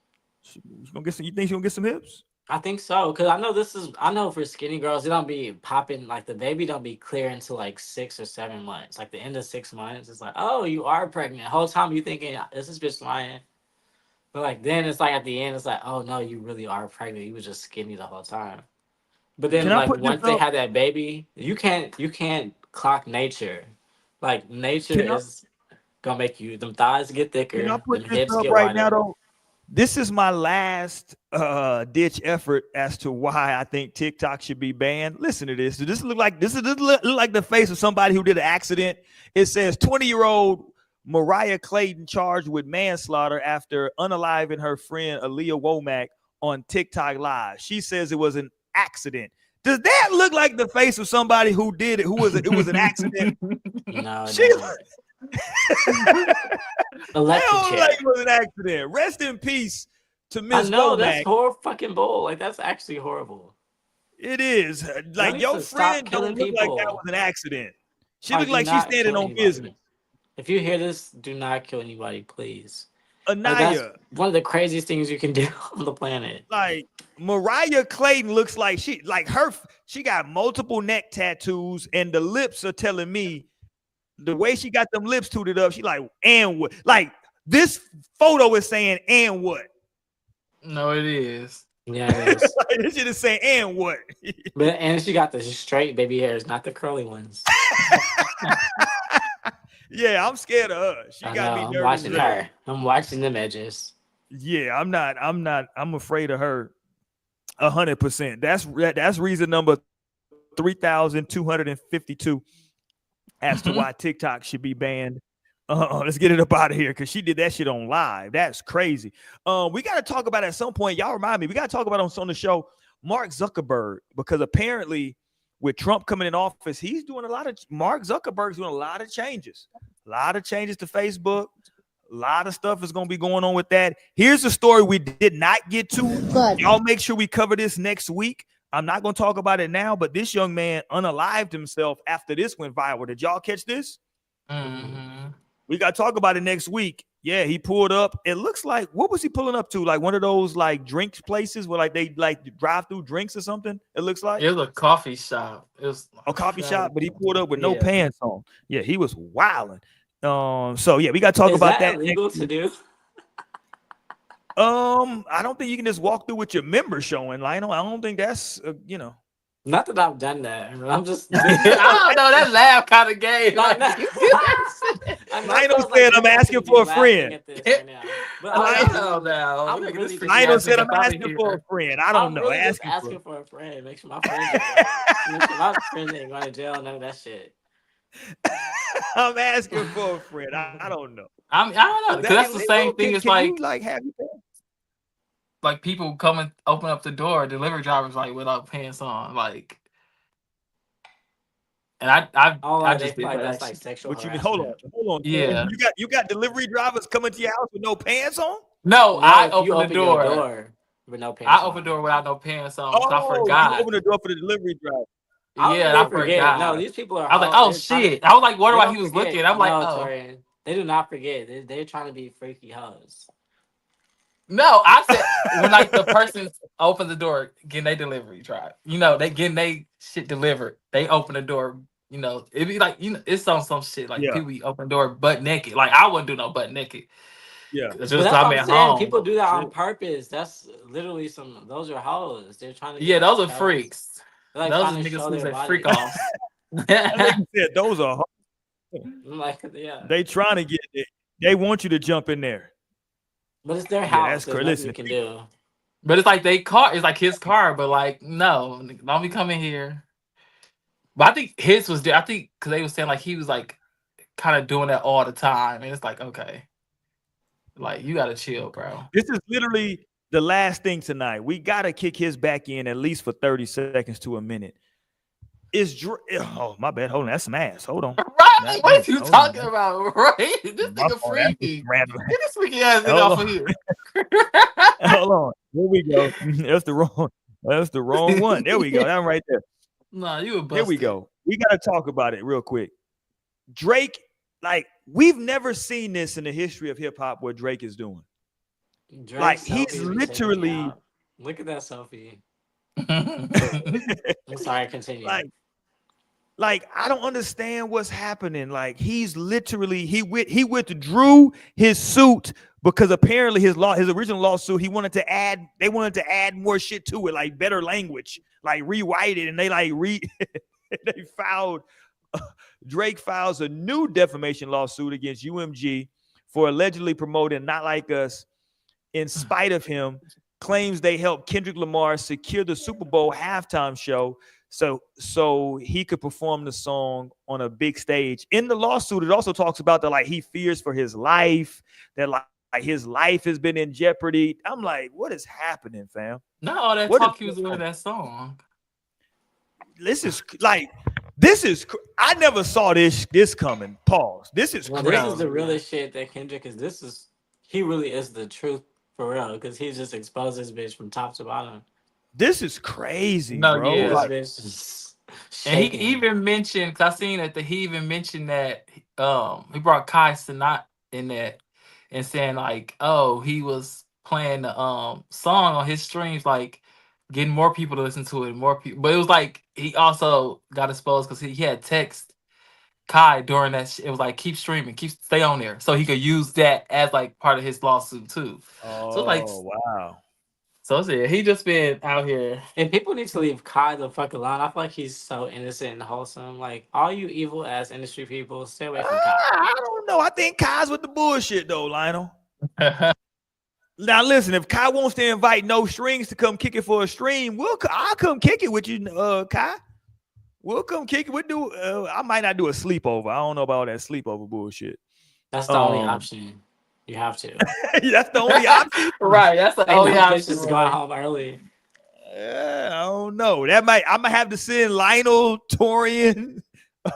She's gonna get some. You think she's gonna get some hips? I think so, because I know for skinny girls, it don't be popping, like the baby don't be clear until like 6 or 7 months. Like the end of 6 months, it's like, oh, you are pregnant. The whole time you thinking, this is bitch lying. But like then it's like at the end, it's like, oh no, you really are pregnant. You was just skinny the whole time. But then like once they have that baby, you can't clock nature. Like nature is gonna make you them thighs get thicker, them hips get right wider. now though. This is my last ditch effort as to why I think TikTok should be banned. Listen to this. This look like the face of somebody who did an accident. It says 20-year-old Mariah Clayton charged with manslaughter after unaliving her friend Aaliyah Womack on TikTok Live. She says it was an accident. Does that look like the face of somebody who did it? It was an accident? No. I don't like it was an accident. Rest in peace to Miss Womack. That's horrible fucking bull. Like that's actually horrible. It is. Like your friend don't look like that was an accident. She looked like she's standing on business. If you hear this, do not kill anybody, please. Anaya, one of the craziest things you can do on the planet. Like Mariah Clayton looks like she got multiple neck tattoos, and the lips are telling me the way she got them lips tooted up. She like, and what? Like this photo is saying, and what? No, it is. Yeah, it is. Like, this shit is saying, and what? And she got the straight baby hairs, not the curly ones. Yeah, I'm scared of her. She got me nervous. I'm watching them edges. Yeah, I'm afraid of her 100%. That's reason number 3,252 as to why TikTok should be banned. Let's get it up out of here because she did that shit on live. That's crazy. We got to talk about at some point. Y'all remind me. We got to talk about on the show Mark Zuckerberg, because apparently with Trump coming in office, Mark Zuckerberg's doing a lot of changes. A lot of changes to Facebook. A lot of stuff is going to be going on with that. Here's a story we did not get to. Good. Y'all make sure we cover this next week. I'm not going to talk about it now, but this young man unalived himself after this went viral. Did y'all catch this? Mm-hmm. We got to talk about it next week. Yeah, he pulled up. It looks like, what was he pulling up to? Like one of those like drinks places where like they like drive through drinks or something. It looks like it was a coffee shop. It was a coffee shop, but he pulled up with no pants on. Yeah, he was wilding. So yeah, we got to talk about that. Illegal to do? I don't think you can just walk through with your member showing, Lionel. I don't think that's Not that I've done that. I'm just. I don't know. That laugh kind of gay. Lionel said, "I'm asking for a friend." Lionel said, "I'm asking for a friend." I don't know. Really asking for a friend. Make sure my friends ain't going to jail. None of that shit. I'm asking for a friend. I don't know. I don't know. Because that's the same thing as like have like people come and open up the door, delivery drivers like without pants on, like. And I just did that. That's like sexual. What you mean? Hold on. Yeah. You got delivery drivers coming to your house with no pants on? No, I open the door with no pants. I open the door without no pants on. I forgot. You open the door for the delivery driver. Yeah, I forgot. No, these people are. I was like, oh shit! I was like, wondering why he was looking. I'm like, oh. Torian, they do not forget. They're trying to be freaky hoes. No, I said when like the person opens the door, getting their delivery drive. You know, they getting their shit delivered. They open the door. You know, it'd be like it's on some shit like people open the door butt naked. Like I wouldn't do no butt naked. Yeah, that's what I'm saying. People do that on purpose. That's literally those are hoes. They're trying to. Yeah, those are freaks. Like those are niggas who's a freak off. Said those are. Like, yeah. They trying to get it. They want you to jump in there. But it's their house. That's crazy. Listen, you can do. But it's like they car. It's like his car. But like, no, don't be coming here. But I think his was. I think because they were saying like he was like kind of doing that all the time, and it's like okay, like you gotta chill, bro. This is literally the last thing tonight. We gotta kick his back in at least for 30 seconds to a minute. Oh my bad. Hold on, that's some ass. Hold on. Right? What are you talking about? Right? This nigga freaky. Get this freaky ass nigga off of here. Hold on. Here we go. That's the wrong one. There we go. I'm right there. Nah, you a busted. Here we go. We gotta talk about it real quick. Drake, like we've never seen this in the history of hip hop. What Drake is doing, like he's literally. Look at that selfie. I'm sorry. Continue. Like I don't understand what's happening. Like he's literally he withdrew his suit because apparently his original lawsuit they wanted to add more shit to it, like better language, like rewrite it, and they like they filed. Drake files a new defamation lawsuit against UMG for allegedly promoting Not Like Us in spite of him. Claims they helped Kendrick Lamar secure the Super Bowl halftime show so he could perform the song on a big stage. In the lawsuit, it also talks about that like he fears for his life, that like his life has been in jeopardy. I'm like, what is happening, fam? Not all that talk he was doing that song. This is I never saw this coming. Pause. This is crazy. This is the realest shit that Kendrick is. He really is the truth for real because he just exposed this bitch from top to bottom. This is crazy, no, bro. Yeah. Like, and he even mentioned, because I seen that he even mentioned that he brought Kai Cenat in that and saying like, oh, he was playing the song on his streams, like getting more people to listen to it, more people. But it was like he also got exposed because he had text Kai during that. It was like keep streaming, stay on there, so he could use that as like part of his lawsuit too. Oh, so like, wow. So yeah, he just been out here. And people need to leave Kai the fuck alone. I feel like he's so innocent and wholesome. Like all you evil ass industry people, stay away from Kai. I don't know. I think Kai's with the bullshit though, Lionel. Now listen, if Kai wants to invite No Strings to come kick it for a stream, I'll come kick it with you, Kai. We'll come kick it. We'll do. I might not do a sleepover. I don't know about all that sleepover bullshit. That's the only option. You have to. That's the only option. Right. That's the only option. Just going home early. I don't know. I might have to send Lionel, Torian,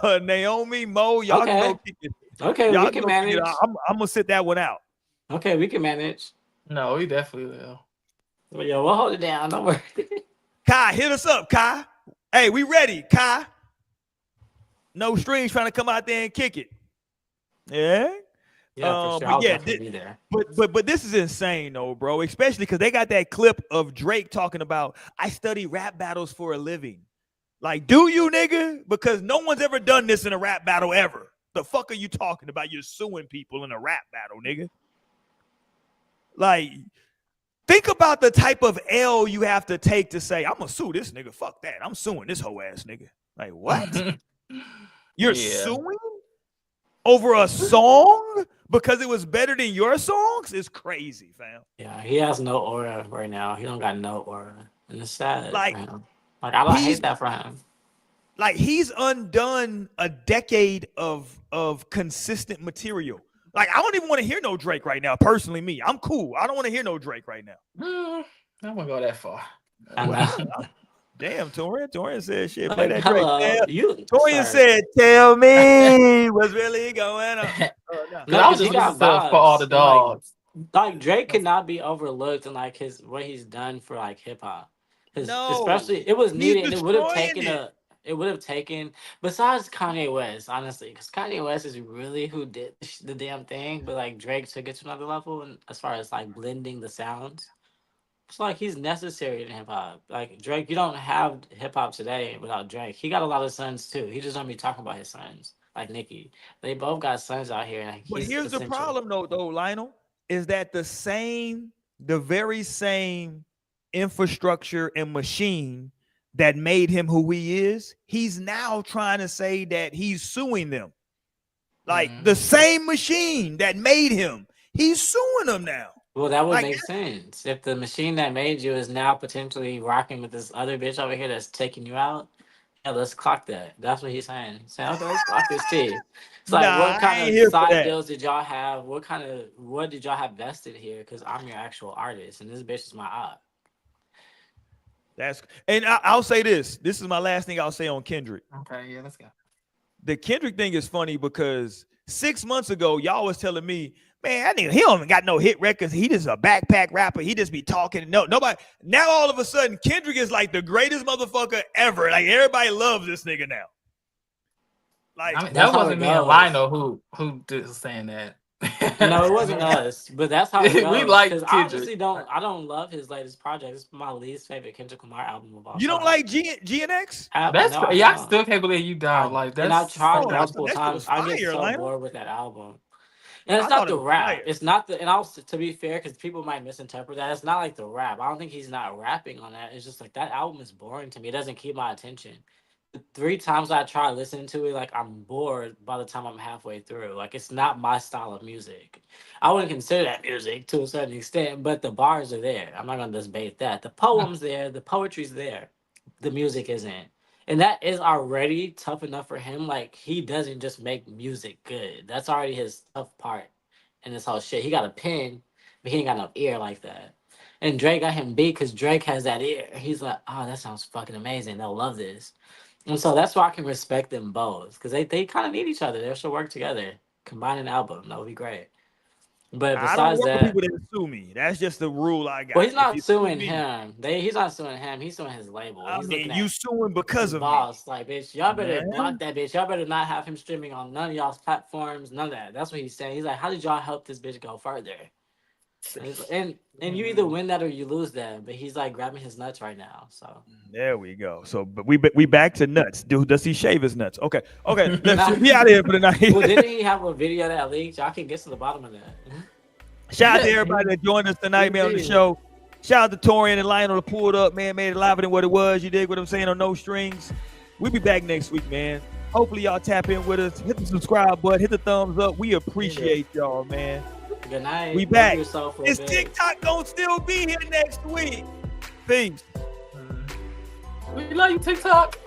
Naomi, Mo. Y'all can go kick it. Okay, Y'all we can manage. I'm gonna sit that one out. Okay, we can manage. No, we definitely will. But yo, we'll hold it down. Don't worry. Kai, hit us up, Kai. Hey, we ready, Kai. No Strings trying to come out there and kick it. Yeah. Yeah, for sure. I'll definitely be there. But this is insane though, bro. Especially because they got that clip of Drake talking about, I study rap battles for a living. Like, do you, nigga? Because no one's ever done this in a rap battle ever. The fuck are you talking about? You're suing people in a rap battle, nigga. Like, think about the type of L you have to take to say, I'm gonna sue this nigga. Fuck that. I'm suing this hoe ass nigga. Like, what? You're suing over a song because it was better than your songs? It's crazy, fam. Yeah, he has no aura right now. He don't got no aura. And it's sad. Like, I don't hate that for him. Like, he's undone a decade of consistent material. Like, I don't even want to hear no Drake right now. Personally, me, I'm cool. I don't want to hear no Drake right now. I won't go that far. Damn, Torian said shit. Play that Drake. Torian said, "Tell me what's really going on." I was just listening for all the dogs. Like Drake cannot be overlooked in like what he's done for like hip hop. Especially it was needed. And it would have taken besides Kanye West, honestly, because Kanye West is really who did the damn thing, but like Drake took it to another level, and as far as like blending the sounds, it's like he's necessary in hip hop. Like Drake, you don't have hip hop today without Drake. He got a lot of sons too. He just don't be talking about his sons like Nicki. They both got sons out here. And but here's the problem, though, Lionel, is that the very same infrastructure and machine that made him who he is, he's now trying to say that he's suing them. Like the same machine that made him, he's suing them now. Well, that would make sense. If the machine that made you is now potentially rocking with this other bitch over here that's taking you out, yeah, let's clock that. That's what he's saying. He's saying, okay, let's clock this too. It's like, what kind of side deals did y'all have? What did y'all have vested here? Because I'm your actual artist, and this bitch is my op. I'll say this. This is my last thing I'll say on Kendrick. Okay, yeah, let's go. The Kendrick thing is funny because 6 months ago, y'all was telling me, man, that nigga, he don't even got no hit records. He just a backpack rapper. He just be talking. Nobody. Now all of a sudden, Kendrick is like the greatest motherfucker ever. Like everybody loves this nigga now. Like I mean, that wasn't me and Lionel who did saying that. No, it wasn't us, but that's how it goes. We like Kendrick. I honestly don't love his latest project. It's my least favorite Kendrick Lamar album of all time. You don't like GNX? I still can't believe you died. Like that's. And I've tried multiple times. I get so bored with that album. And it's not the rap. It's not the. And also, to be fair, because people might misinterpret that, it's not like the rap. I don't think he's not rapping on that. It's just like that album is boring to me. It doesn't keep my attention. The 3 times I try listening to it, like I'm bored by the time I'm halfway through. Like it's not my style of music. I wouldn't consider that music to a certain extent, but the bars are there. I'm not gonna debate that. The poem's there, the poetry's there. The music isn't. And that is already tough enough for him. Like he doesn't just make music good. That's already his tough part in this whole shit. He got a pen, but he ain't got no ear like that. And Drake got him beat because Drake has that ear. He's like, oh, that sounds fucking amazing. They'll love this. And so that's why I can respect them both, because they kind of need each other. They should work together, combine an album. That would be great. But besides I don't work that, with people that sue me. That's just the rule I got. Well, he's not suing him. He's not suing him. He's suing his label. I mean, you suing because of boss. Like, bitch, y'all better block that bitch. Y'all better not have him streaming on none of y'all's platforms. None of that. That's what he's saying. He's like, how did y'all help this bitch go further? And you either win that or you lose that. But he's like grabbing his nuts right now. So there we go. So, but we back to nuts. Does he shave his nuts? Okay. Let's be out of here for the night. Well, didn't he have a video that leaked? Y'all can get to the bottom of that. Shout out to everybody that joined us tonight, man, on the show. Shout out to Torian and Lionel that pulled up, man, made it liver than what it was. You dig what I'm saying on No Strings? We'll be back next week, man. Hopefully y'all tap in with us. Hit the subscribe button. Hit the thumbs up. We appreciate y'all, man. Good night. We Love back. yourself for a Is bit. TikTok gonna still be here next week? Peace. We love you, TikTok.